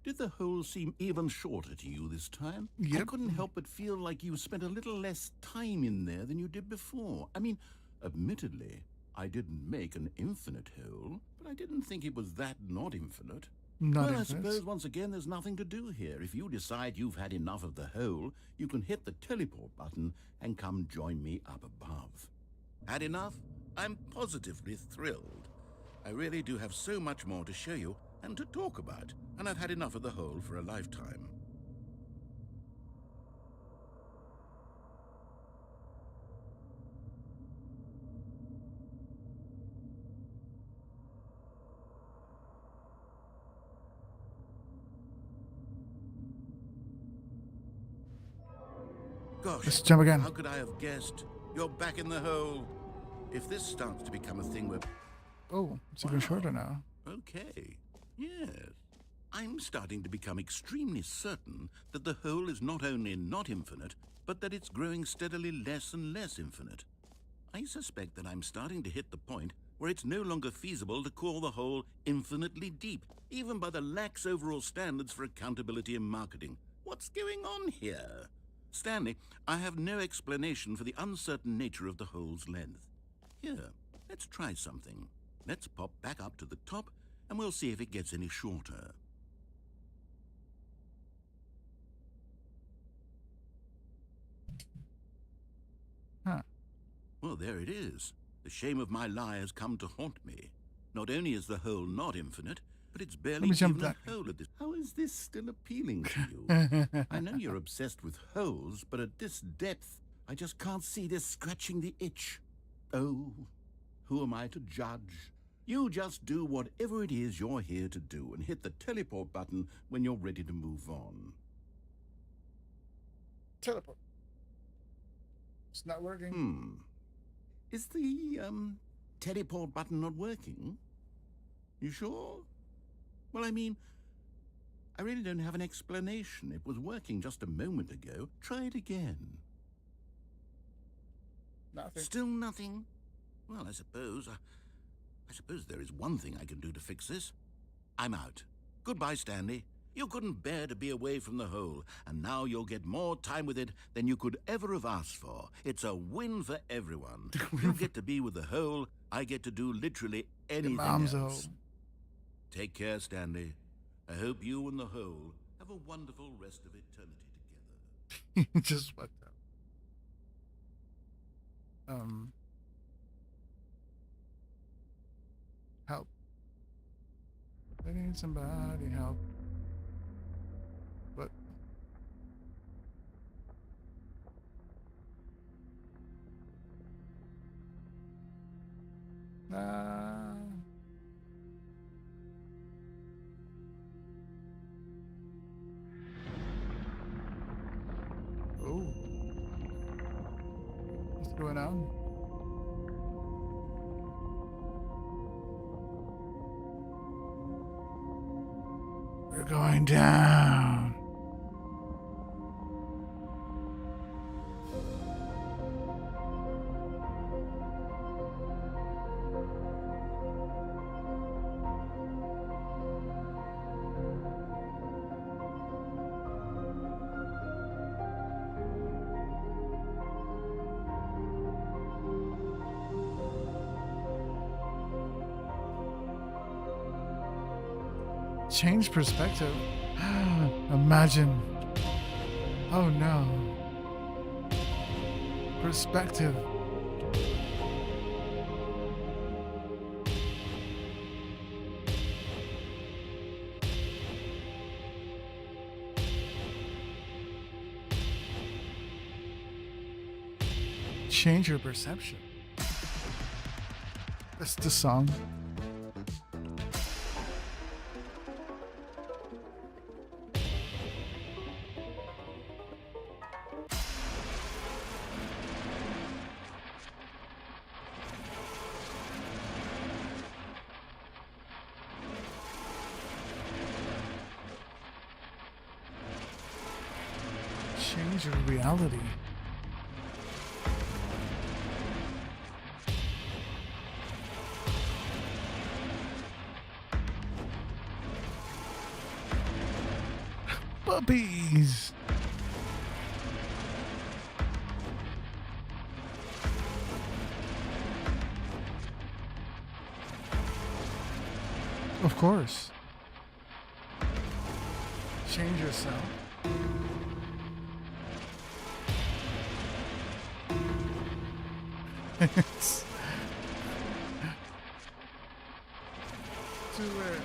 Did the hole seem even shorter to you this time? Yep. I couldn't help but feel like you spent a little less time in there than you did before. I mean, admittedly, I didn't make an infinite hole, but I didn't think it was that not infinite. Not Well, infinite. I suppose once again there's nothing to do here. If you decide you've had enough of the hole, you can hit the teleport button and come join me up above. Had enough? I'm positively thrilled. I really do have so much more to show you and to talk about, and I've had enough of the hole for a lifetime. Gosh, Let's jump again. how could I have guessed? You're back in the hole. If this starts to become a thing where... Oh, it's even shorter now. Okay, yes. I'm starting to become extremely certain that the hole is not only not infinite, but that it's growing steadily less and less infinite. I suspect that I'm starting to hit the point where it's no longer feasible to call the hole infinitely deep, even by the lax overall standards for accountability and marketing. What's going on here? Stanley, I have no explanation for the uncertain nature of the hole's length. Here, let's try something. Let's pop back up to the top, and we'll see if it gets any shorter. Huh. Well, there it is. The shame of my lie has come to haunt me. Not only is the hole not infinite, but it's barely me jump even a back. hole at this. How is this still appealing to you? I know you're obsessed with holes, but at this depth, I just can't see this scratching the itch. Oh, who am I to judge? You just do whatever it is you're here to do and hit the teleport button when you're ready to move on. Teleport. It's not working. Is the, teleport button not working? You sure? Well, I mean, I really don't have an explanation. It was working just a moment ago. Try it again. Nothing. Still nothing? Well, I suppose there is one thing I can do to fix this. I'm out. Goodbye, Stanley. You couldn't bear to be away from the hole, and now you'll get more time with it than you could ever have asked for. It's a win for everyone. You get to be with the hole. I get to do literally anything mom's else. hole. Take care, Stanley. I hope you and the hole have a wonderful rest of eternity together. Just what the... Help. I need somebody help. What? Oh. What's going on? We're going down. Change perspective. Imagine. Oh no. Perspective. Change your perception. That's the song. change your reality. Puppies! Of course. Change yourself. It's to where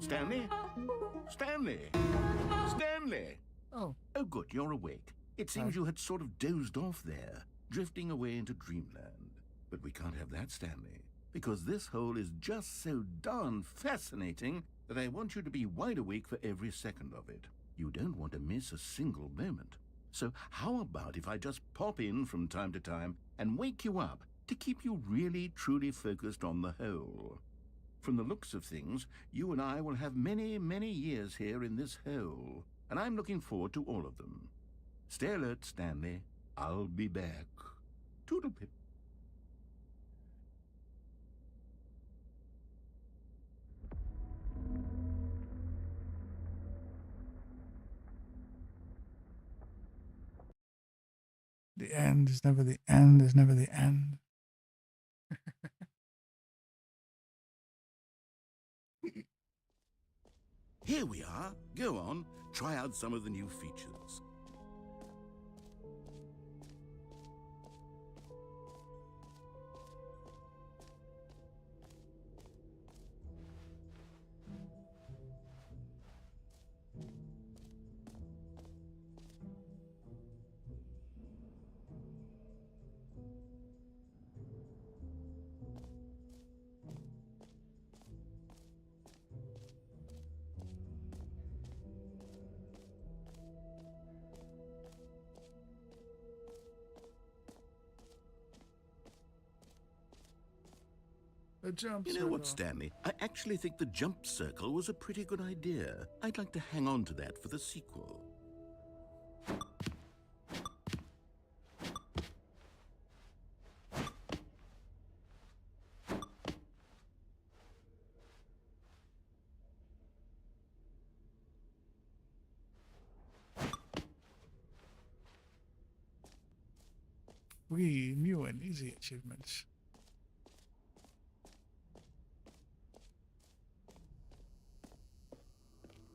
Stanley? Stanley? Stanley? Oh, Oh, good, you're awake. It seems you had sort of dozed off there, drifting away into dreamland. But we can't have that, Stanley, because this hole is just so darn fascinating that I want you to be wide awake for every second of it. You don't want to miss a single moment. So how about if I just pop in from time to time and wake you up to keep you really, truly focused on the hole? From the looks of things, you and I will have many, many years here in this hole, and I'm looking forward to all of them. Stay alert, Stanley. I'll be back. Toodle-pip. the end is never the end is never the end. Here we are. Go on, try out some of the new features. The jump You know what, circle. Stanley? I actually think the jump circle was a pretty good idea. I'd like to hang on to that for the sequel. We new and easy achievements.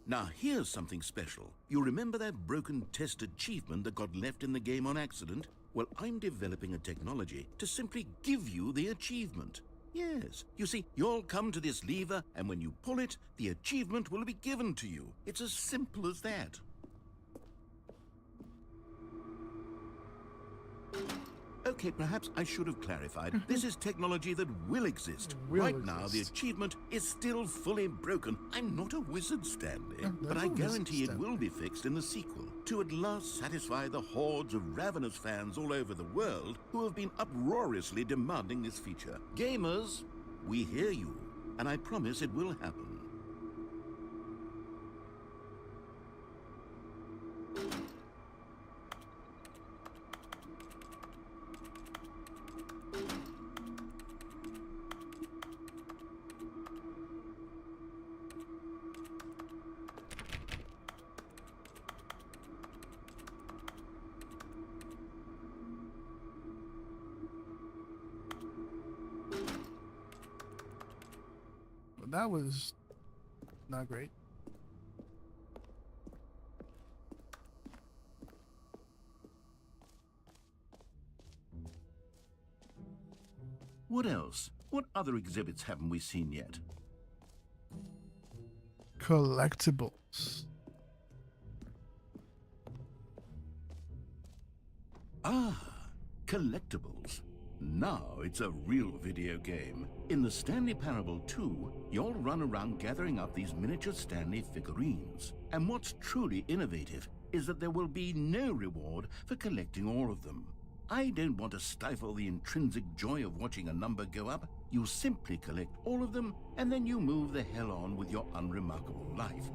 Now, here's something special. You remember that broken test achievement that got left in the game on accident? Well, I'm developing a technology to simply give you the achievement. Yes. You see, you'll come to this lever, and when you pull it, the achievement will be given to you. It's as simple as that. Okay, perhaps I should have clarified. This is technology that will exist. Right now, the achievement is still fully broken. I'm not a wizard, Stanley, but I guarantee it will be fixed in the sequel to at last satisfy the hordes of ravenous fans all over the world who have been uproariously demanding this feature. Gamers, we hear you, and I promise it will happen. That was not great. What else? What other exhibits haven't we seen yet? Collectibles. Ah, collectibles. Now it's a real video game. In the Stanley Parable 2, you'll run around gathering up these miniature Stanley figurines. And what's truly innovative is that there will be no reward for collecting all of them. I don't want to stifle the intrinsic joy of watching a number go up. You simply collect all of them, and then you move the hell on with your unremarkable life.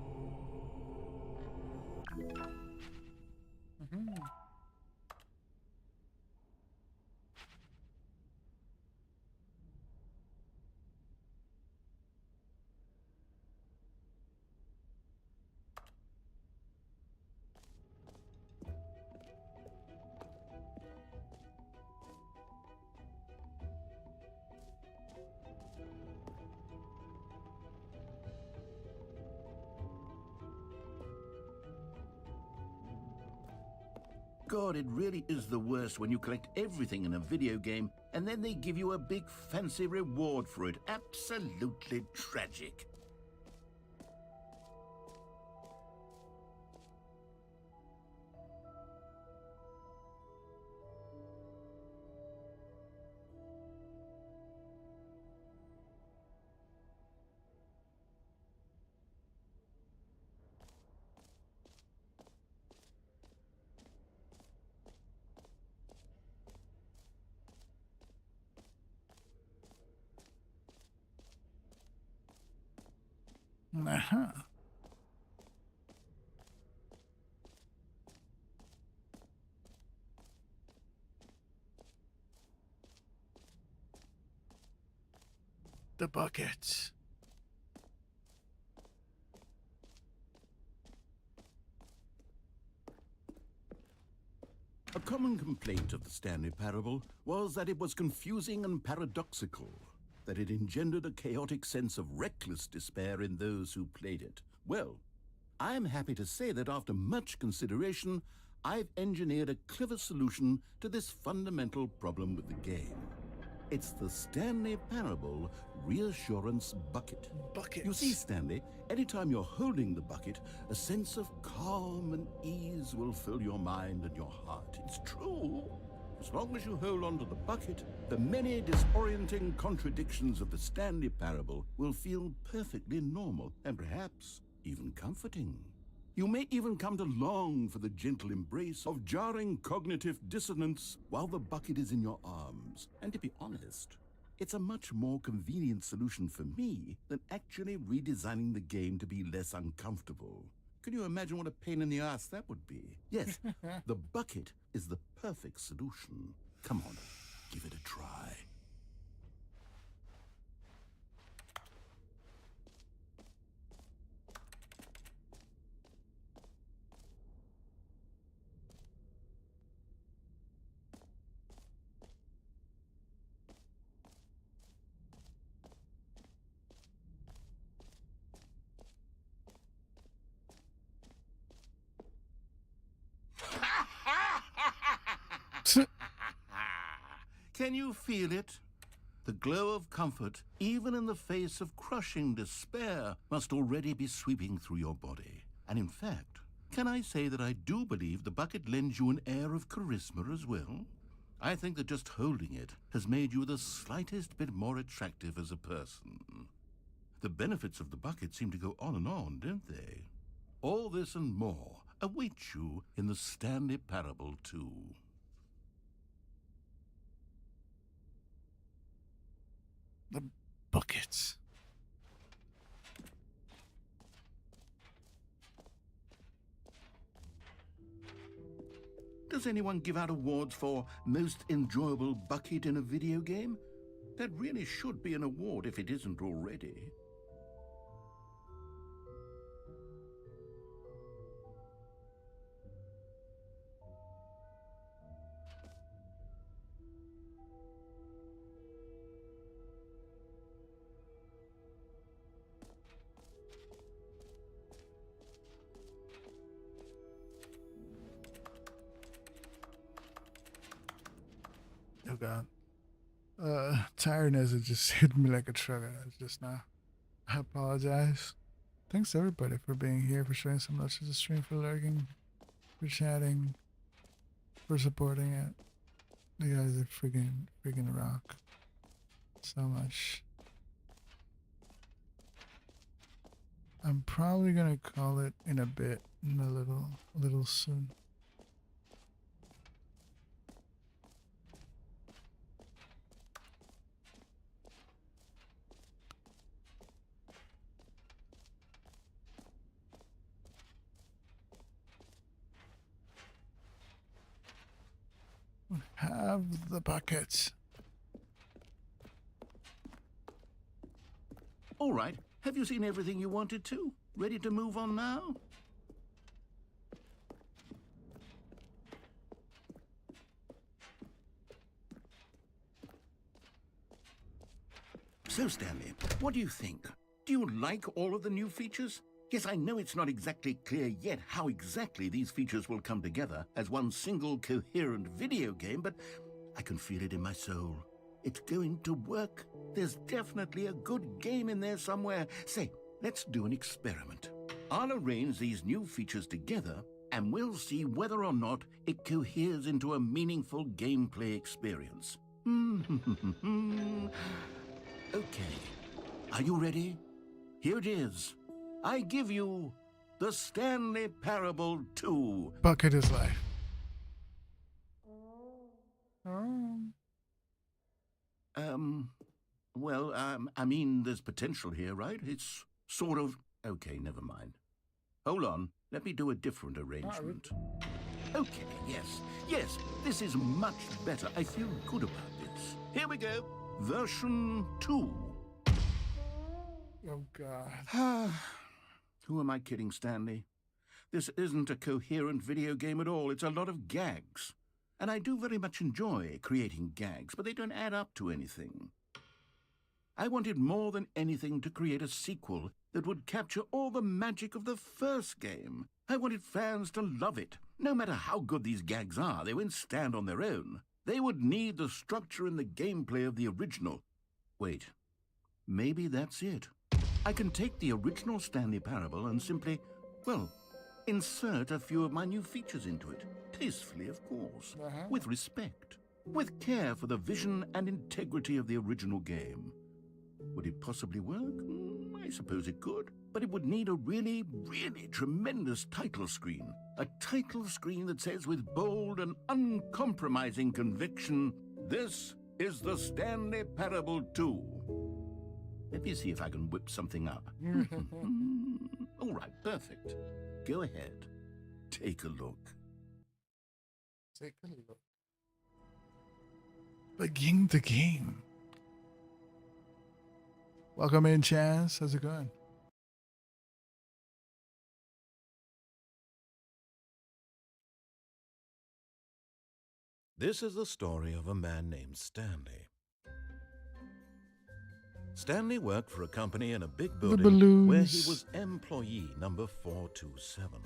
God, it really is the worst when you collect everything in a video game and then they give you a big fancy reward for it. Absolutely tragic. Uh-huh. The buckets. A common complaint of the Stanley Parable was that it was confusing and paradoxical, that it engendered a chaotic sense of reckless despair in those who played it. Well, I'm happy to say that after much consideration, I've engineered a clever solution to this fundamental problem with the game. It's the Stanley Parable Reassurance Bucket. Buckets. You see, Stanley, anytime you're holding the bucket, a sense of calm and ease will fill your mind and your heart. It's true. As long as you hold on to the bucket, the many disorienting contradictions of the Stanley Parable will feel perfectly normal and perhaps even comforting. You may even come to long for the gentle embrace of jarring cognitive dissonance while the bucket is in your arms. And to be honest, it's a much more convenient solution for me than actually redesigning the game to be less uncomfortable. Can you imagine what a pain in the ass that would be? Yes, the bucket is the perfect solution. Come on, give it a try. Can you feel it? The glow of comfort, even in the face of crushing despair, must already be sweeping through your body. And in fact, can I say that I do believe the bucket lends you an air of charisma as well? I think that just holding it has made you the slightest bit more attractive as a person. The benefits of the bucket seem to go on, don't they? All this and more await you in the Stanley Parable 2. The buckets. Does anyone give out awards for most enjoyable bucket in a video game? That really should be an award if it isn't already. Oh god. Tiredness has just hit me like a truck just now. I apologize. Thanks everybody for being here, for showing some love to the stream, for lurking, for chatting, for supporting it. You guys are friggin' rock. So much. I'm probably gonna call it in a bit, in a little soon. Have the buckets. All right. Have you seen everything you wanted to? Ready to move on now? So, Stanley, what do you think? Do you like all of the new features? Yes, I know it's not exactly clear yet how exactly these features will come together as one single coherent video game, but I can feel it in my soul. It's going to work. There's definitely a good game in there somewhere. Say, let's do an experiment. I'll arrange these new features together, and we'll see whether or not it coheres into a meaningful gameplay experience. Okay. Are you ready? Here it is. I give you the Stanley Parable 2. Bucket is life. Oh. Well, I mean, there's potential here, right? It's sort of... Okay, never mind. Hold on. Let me do a different arrangement. Okay, yes, this is much better. I feel good about this. Here we go. Version 2. Oh, God. Who am I kidding, Stanley? This isn't a coherent video game at all. It's a lot of gags. And I do very much enjoy creating gags, but they don't add up to anything. I wanted more than anything to create a sequel that would capture all the magic of the first game. I wanted fans to love it. No matter how good these gags are, they won't stand on their own. They would need the structure and the gameplay of the original. Wait, maybe that's it. I can take the original Stanley Parable and simply, well, insert a few of my new features into it. Tastefully, of course. With respect. With care for the vision and integrity of the original game. Would it possibly work? I suppose it could. But it would need a really, really tremendous title screen. A title screen that says with bold and uncompromising conviction, "This is the Stanley Parable 2. Let me see if I can whip something up. All right, perfect. Go ahead. Take a look. Take a look. Begin the game. Welcome in, Chance. How's it going? This is the story of a man named Stanley. Stanley worked for a company in a big building where he was employee number 427.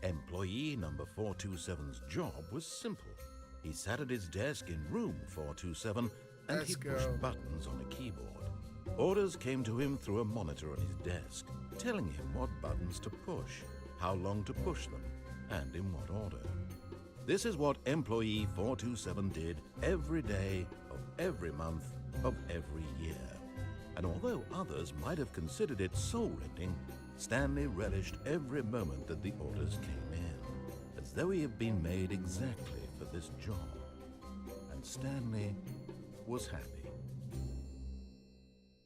Employee number 427's job was simple. He sat at his desk in room 427 and he pushed buttons on a keyboard. Orders came to him through a monitor on his desk, telling him what buttons to push, how long to push them, and in what order. This is what employee 427 did every day of every month of every year. And although others might have considered it soul-rending, Stanley relished every moment that the orders came in, as though he had been made exactly for this job. And Stanley was happy.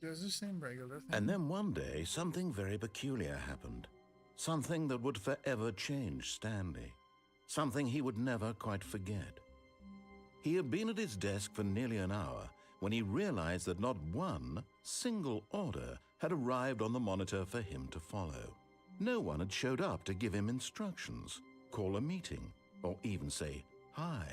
Does the same regular thing? And then one day, something very peculiar happened. Something that would forever change Stanley. Something he would never quite forget. He had been at his desk for nearly an hour when he realized that not one single order had arrived on the monitor for him to follow. No one had showed up to give him instructions, call a meeting, or even say hi.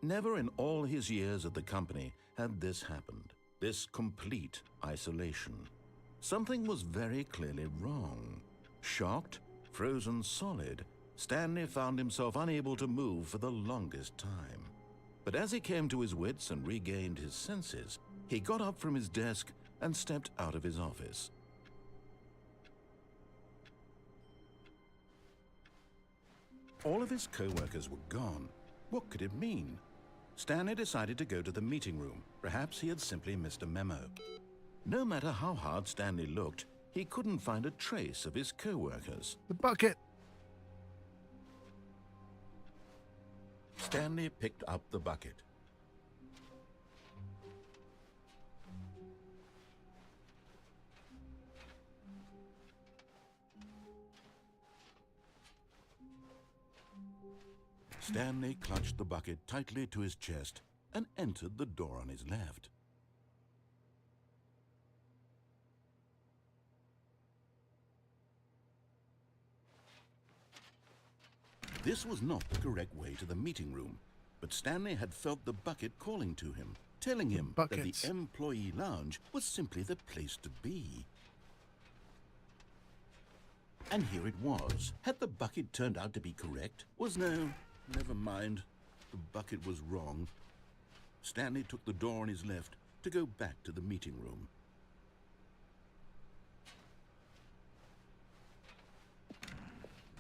Never in all his years at the company had this happened, this complete isolation. Something was very clearly wrong. Shocked, frozen solid, Stanley found himself unable to move for the longest time. But as he came to his wits and regained his senses, he got up from his desk and stepped out of his office. All of his co-workers were gone. What could it mean? Stanley decided to go to the meeting room. Perhaps he had simply missed a memo. No matter how hard Stanley looked, he couldn't find a trace of his co-workers. The bucket. Stanley picked up the bucket. Stanley clutched the bucket tightly to his chest and entered the door on his left. This was not the correct way to the meeting room, but Stanley had felt the bucket calling to him, telling him that the employee lounge was simply the place to be. And here it was. Had the bucket turned out to be correct? Never mind. The bucket was wrong. Stanley took the door on his left to go back to the meeting room.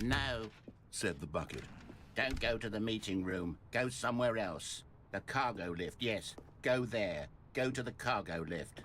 No, said the bucket. don't go to the meeting room. Go somewhere else. The cargo lift, yes. Go there. Go to the cargo lift.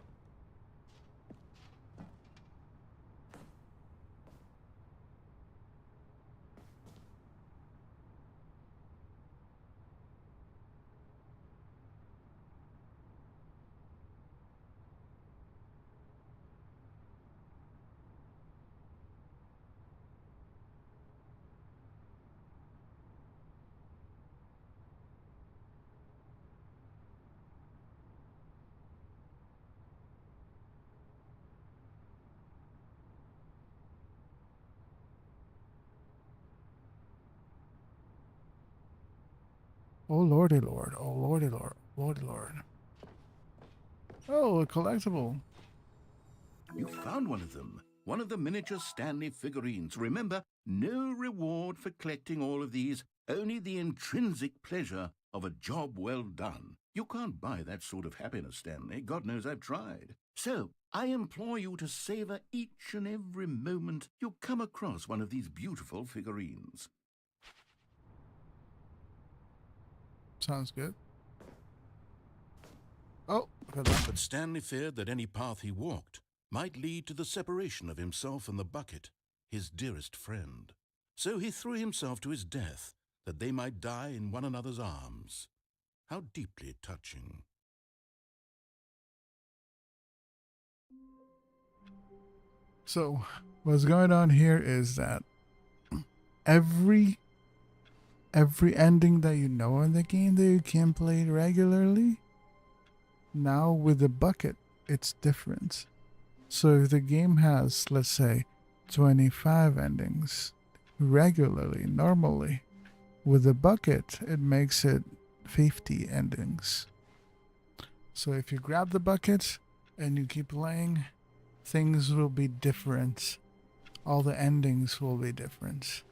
Oh lordy lord, oh lordy lord, lordy lord. Oh, a collectible. You found one of them. One of the miniature Stanley figurines. Remember, no reward for collecting all of these, only the intrinsic pleasure of a job well done. You can't buy that sort of happiness, Stanley. God knows I've tried. So, I implore you to savor each and every moment you come across one of these beautiful figurines. Sounds good. Oh, but Stanley feared that any path he walked might lead to the separation of himself and the bucket, his dearest friend. So he threw himself to his death, that they might die in one another's arms. How deeply touching. So, what's going on here is that every ending that you know in the game that you can play regularly, now with the bucket, it's different. So if the game has, let's say, 25 endings regularly, normally, with the bucket, it makes it 50 endings. So if you grab the bucket and you keep playing, things will be different. All the endings will be different.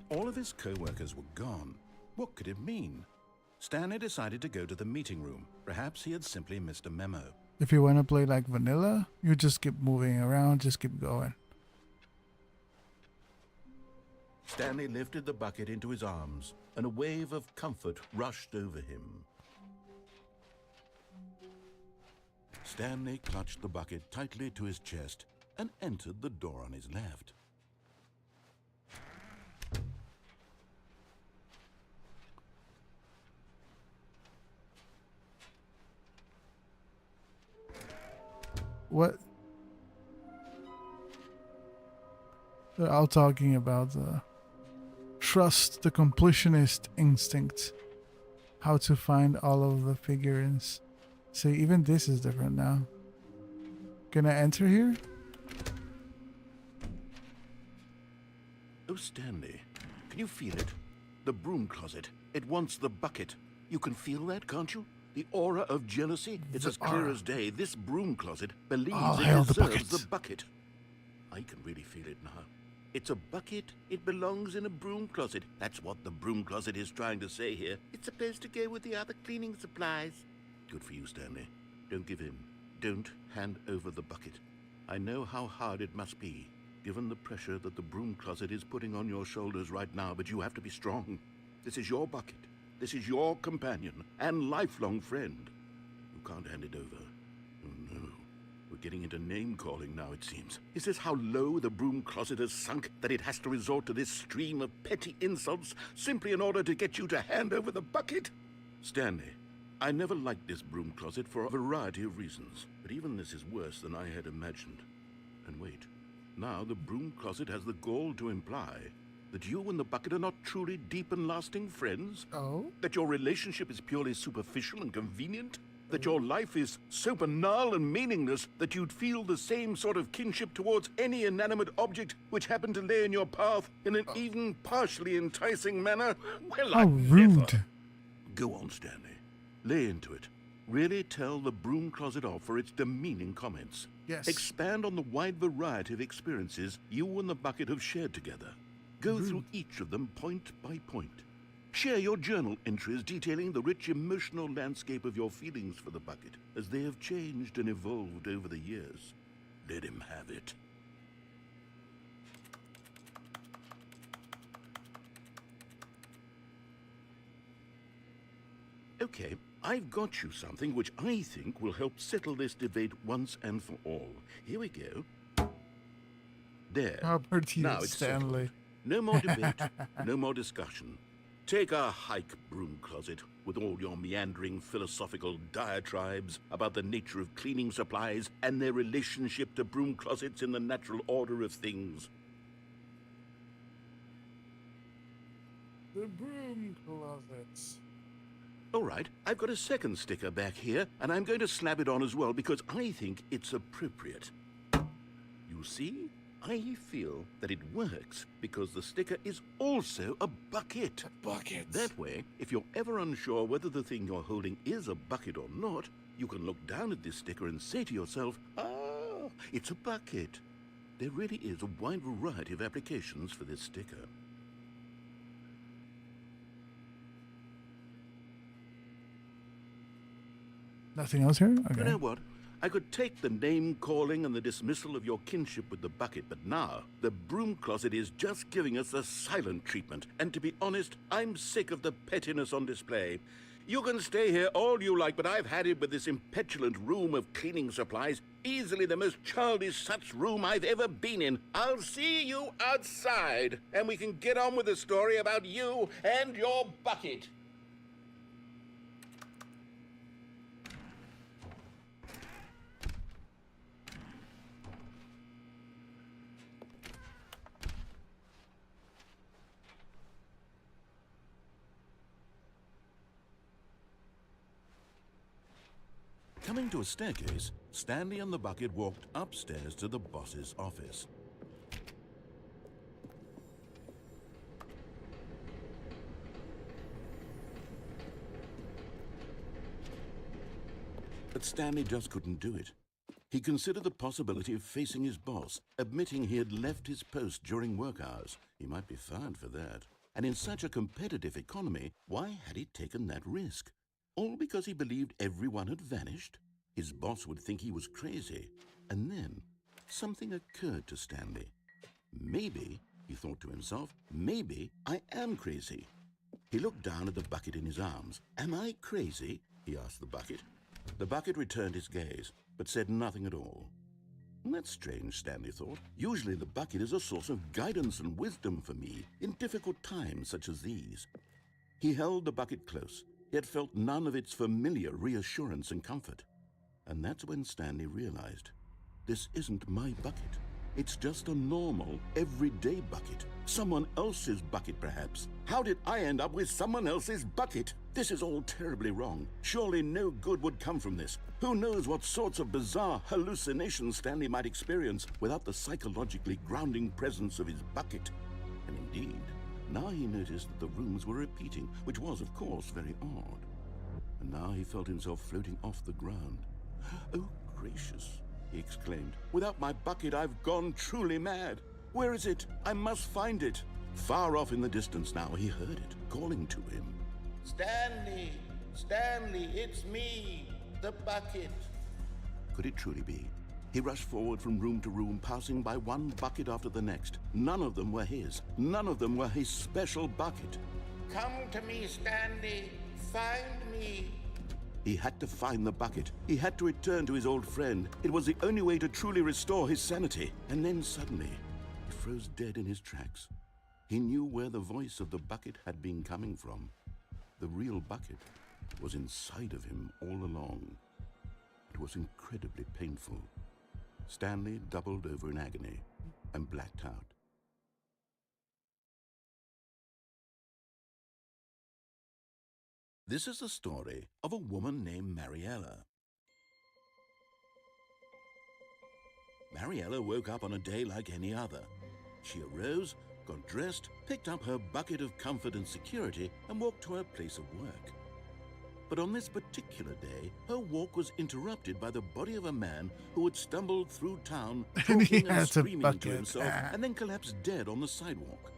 All of his co-workers were gone. What could it mean? Stanley decided to go to the meeting room. Perhaps he had simply missed a memo. If you want to play like vanilla, you just keep moving around, just keep going. Stanley lifted the bucket into his arms, and a wave of comfort rushed over him. Stanley clutched the bucket tightly to his chest and entered the door on his left. What? They're all talking about the trust, the completionist instinct, how to find all of the figurines. See, even this is different now. Can I enter here? Oh, Stanley, can you feel it? The broom closet. It wants the bucket. You can feel that, can't you? The aura of jealousy. It's as clear as day. This broom closet believes it deserves the bucket. I can really feel it now. It's a bucket. It belongs in a broom closet. That's what the broom closet is trying to say here. It's supposed to go with the other cleaning supplies. Good for you, Stanley. Don't give in. Don't hand over the bucket. I know how hard it must be, given the pressure that the broom closet is putting on your shoulders right now, but you have to be strong. This is your bucket. This is your companion and lifelong friend. You can't hand it over. Oh no. We're getting into name-calling now, it seems. Is this how low the broom closet has sunk, that it has to resort to this stream of petty insults simply in order to get you to hand over the bucket? Stanley, I never liked this broom closet for a variety of reasons, but even this is worse than I had imagined. And wait, now the broom closet has the gall to imply that you and the bucket are not truly deep and lasting friends? Oh? That your relationship is purely superficial and convenient? That your life is so banal and meaningless that you'd feel the same sort of kinship towards any inanimate object which happened to lay in your path in an even partially enticing manner? Well, How I've rude. never... Go on, Stanley. Lay into it. Really tell the broom closet off for its demeaning comments. Yes. Expand on the wide variety of experiences you and the bucket have shared together. Go through each of them point by point. Share your journal entries detailing the rich emotional landscape of your feelings for the bucket as they have changed and evolved over the years. Let him have it. Okay, I've got you something which I think will help settle this debate once and for all. Here we go. There. How pretty Now is it's Stanley. settled. No more debate, no more discussion. Take a hike, broom closet, with all your meandering philosophical diatribes about the nature of cleaning supplies and their relationship to broom closets in the natural order of things. The broom closets. All right, I've got a second sticker back here, and I'm going to slap it on as well because I think it's appropriate. You see? I feel that it works because the sticker is also a bucket. A bucket. That way, if you're ever unsure whether the thing you're holding is a bucket or not, you can look down at this sticker and say to yourself, ah, it's a bucket. There really is a wide variety of applications for this sticker. Nothing else here? Okay. You know what? I could take the name-calling and the dismissal of your kinship with the bucket, but now the broom closet is just giving us the silent treatment. And to be honest, I'm sick of the pettiness on display. You can stay here all you like, but I've had it with this impetulant room of cleaning supplies. Easily the most childish such room I've ever been in. I'll see you outside, and we can get on with the story about you and your bucket. Coming to a staircase, Stanley and the bucket walked upstairs to the boss's office. But Stanley just couldn't do it. He considered the possibility of facing his boss, admitting he had left his post during work hours. He might be fired for that. And in such a competitive economy, why had he taken that risk? All because he believed everyone had vanished? His boss would think he was crazy. And then something occurred to Stanley. Maybe, he thought to himself, maybe I am crazy. He looked down at the bucket in his arms. Am I crazy? He asked the bucket. The bucket returned his gaze, but said nothing at all. That's strange, Stanley thought. Usually the bucket is a source of guidance and wisdom for me in difficult times such as these. He held the bucket close, yet felt none of its familiar reassurance and comfort. And that's when Stanley realized, this isn't my bucket. It's just a normal, everyday bucket. Someone else's bucket, perhaps. How did I end up with someone else's bucket? This is all terribly wrong. Surely no good would come from this. Who knows what sorts of bizarre hallucinations Stanley might experience without the psychologically grounding presence of his bucket. And indeed, now he noticed that the rooms were repeating, which was, of course, very odd. And now he felt himself floating off the ground. Oh, gracious, he exclaimed. Without my bucket, I've gone truly mad. Where is it? I must find it. Far off in the distance now, he heard it, calling to him. Stanley! Stanley, it's me, the bucket. Could it truly be? He rushed forward from room to room, passing by one bucket after the next. None of them were his. None of them were his special bucket. Come to me, Stanley. Find me. He had to find the bucket. He had to return to his old friend. It was the only way to truly restore his sanity. And then suddenly, he froze dead in his tracks. He knew where the voice of the bucket had been coming from. The real bucket was inside of him all along. It was incredibly painful. Stanley doubled over in agony and blacked out. This is the story of a woman named Mariella. Mariella woke up on a day like any other. She arose, got dressed, picked up her bucket of comfort and security, and walked to her place of work. But on this particular day, her walk was interrupted by the body of a man who had stumbled through town, And he talking and has a screaming to bucket. himself, and then collapsed dead on the sidewalk.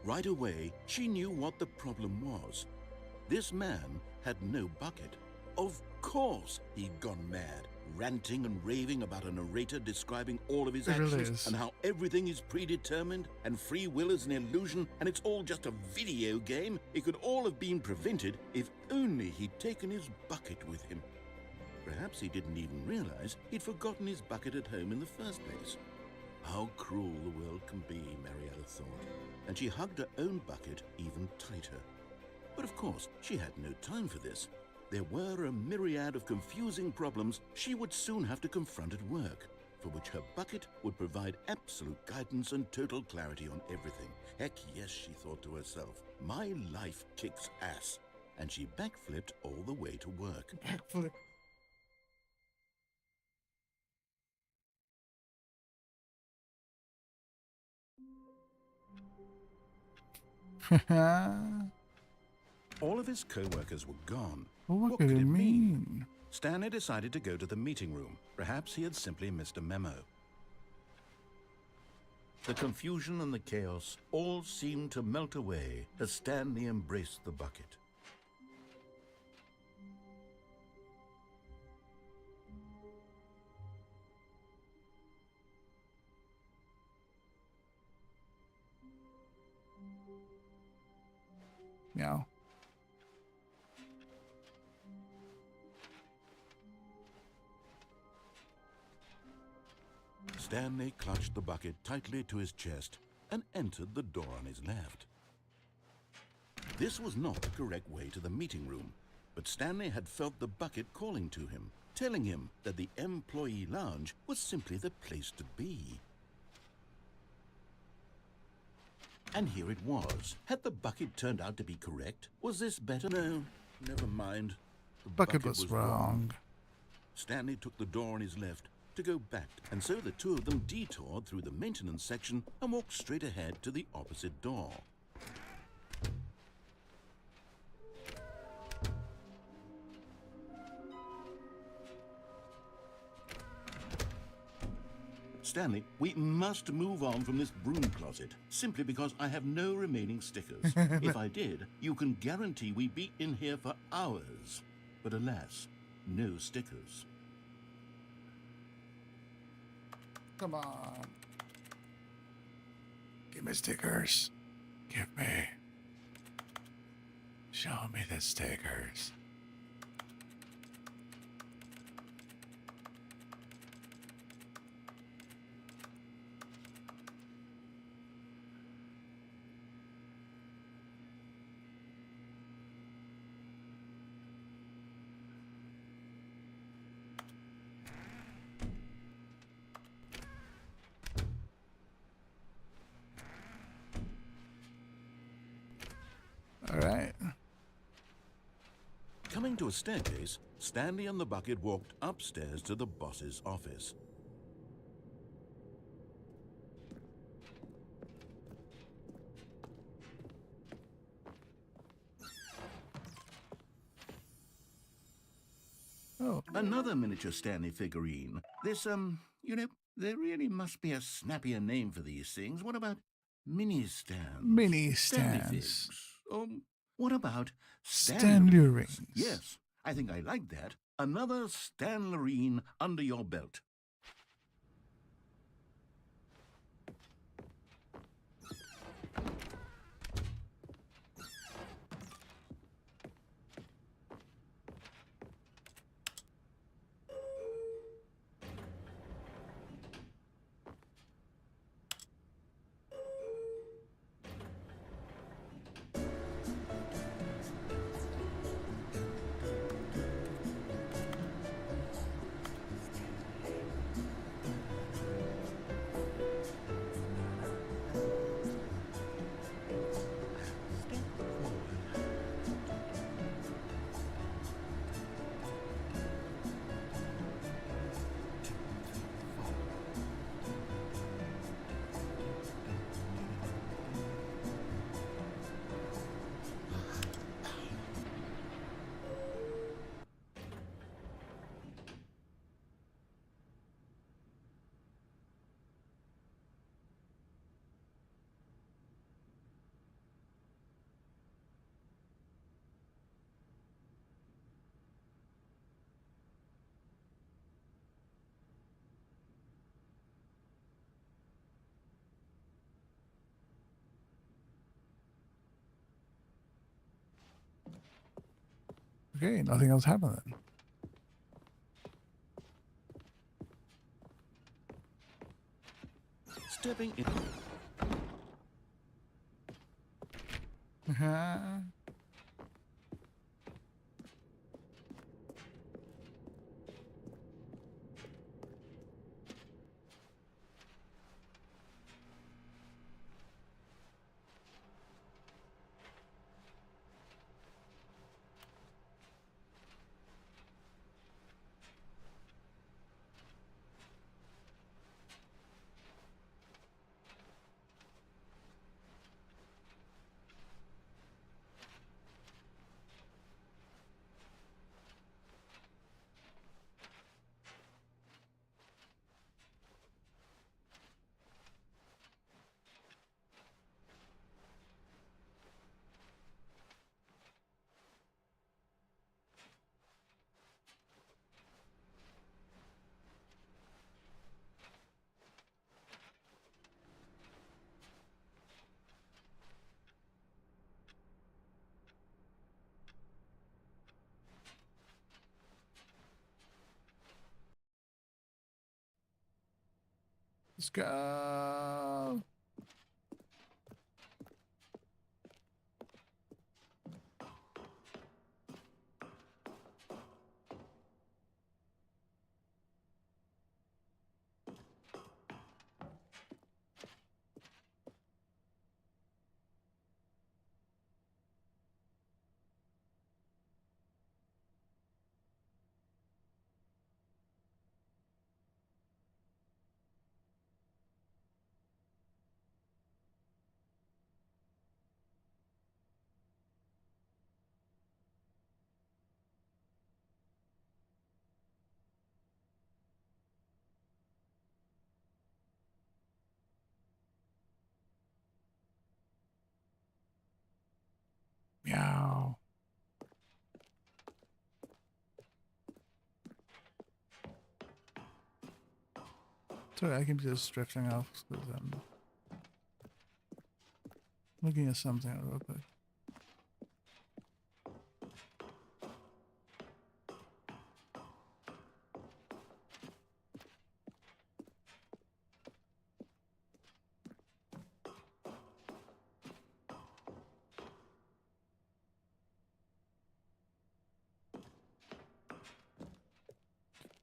Right away, she knew what the problem was. This man had no bucket. Of course he'd gone mad, ranting and raving about a narrator describing all of his It really actions is. and how everything is predetermined and free will is an illusion and it's all just a video game. It could all have been prevented if only he'd taken his bucket with him. Perhaps he didn't even realize he'd forgotten his bucket at home in the first place. How cruel the world can be, Mariella thought, and she hugged her own bucket even tighter. But of course, she had no time for this. There were a myriad of confusing problems she would soon have to confront at work, for which her bucket would provide absolute guidance and total clarity on everything. Heck yes, she thought to herself, my life kicks ass. And she backflipped all the way to work. Backflip. All of his co-workers were gone. What could it mean? Stanley decided to go to the meeting room. Perhaps he had simply missed a memo. The confusion and the chaos all seemed to melt away as Stanley embraced the bucket. Meow. Stanley clutched the bucket tightly to his chest and entered the door on his left. This was not the correct way to the meeting room, but Stanley had felt the bucket calling to him, telling him that the employee lounge was simply the place to be. And here it was. Had the bucket turned out to be correct? Was this better? No, never mind. The Bucket was wrong. Stanley took the door on his left to go back, and so the two of them detoured through the maintenance section and walked straight ahead to the opposite door. Stanley, we must move on from this broom closet, simply because I have no remaining stickers. If I did, you can guarantee we'd be in here for hours. But alas, no stickers. Come on. Give me stickers. Give me. Show me the stickers. All right. Coming to a staircase, Stanley and the bucket walked upstairs to the boss's office. Oh, Another miniature Stanley figurine. This, there really must be a snappier name for these things. What about mini stands? mini Stanley stands. figs. What about Stanley rings. Yes, I think I like that. Another Stanlerine under your belt. Okay, nothing else happened then. Stepping in. Let's go. Meow. Sorry, I keep just drifting off because I'm looking at something real quick.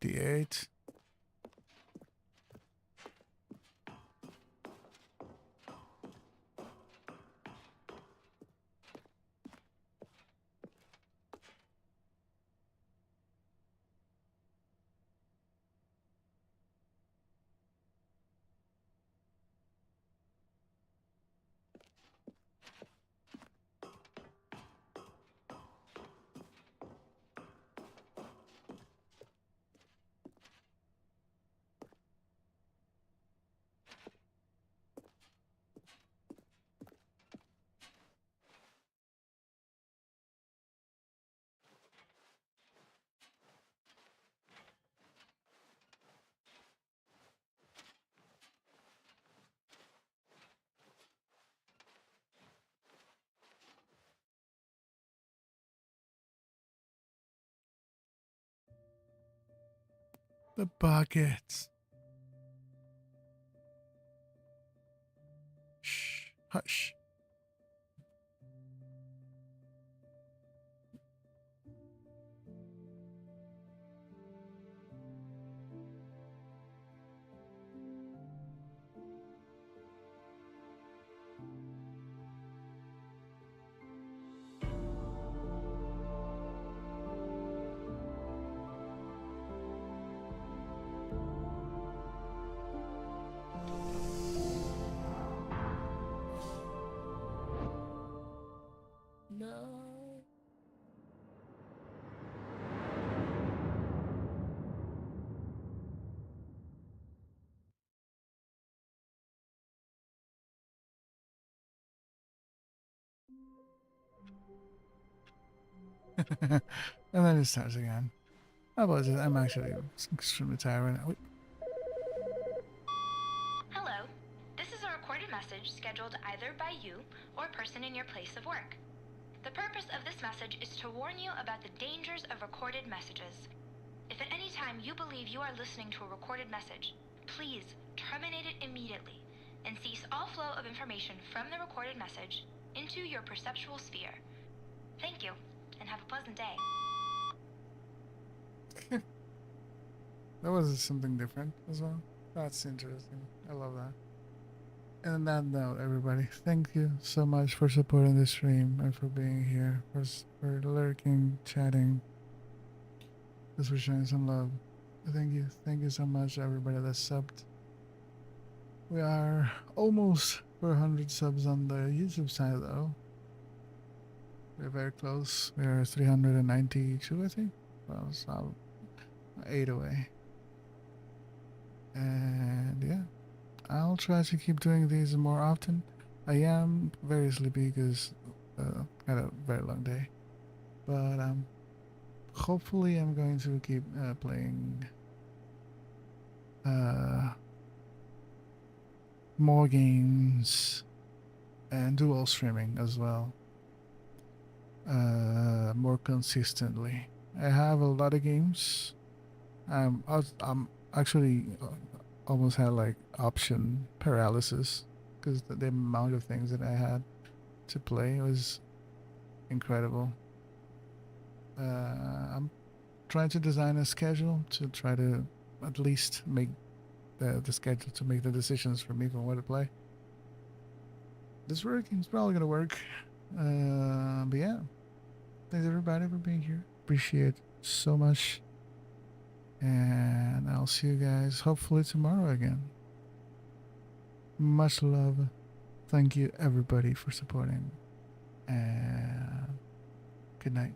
D8. The buckets. Shh. Hush. No. And then it starts again. I apologize. I'm actually extremely tired right now. Wait. Hello. This is a recorded message scheduled either by you or a person in your place of work. The purpose of this message is to warn you about the dangers of recorded messages. If at any time you believe you are listening to a recorded message, please terminate it immediately and cease all flow of information from the recorded message into your perceptual sphere. Thank you, and have a pleasant day. That was something different as well. That's interesting. I love that. And on that note, everybody, thank you so much for supporting the stream and for being here, for lurking, chatting, just for showing some love. Thank you so much, everybody that subbed. We are almost 400 subs on the YouTube side, though. We're very close. We are 392, I think. Well, it's not 8 away. And yeah, I'll try to keep doing these more often. I am very sleepy because I had a very long day. But hopefully I'm going to keep playing more games and dual streaming as well, more consistently. I have a lot of games. I'm actually almost had like option paralysis because the amount of things that I had to play was incredible. I'm trying to design a schedule to try to at least make the schedule to make the decisions for me for what to play. This working. It's probably gonna work. But yeah, thanks everybody for being here. Appreciate it so much. And I'll see you guys hopefully tomorrow again. Much love. Thank you everybody for supporting. And good night.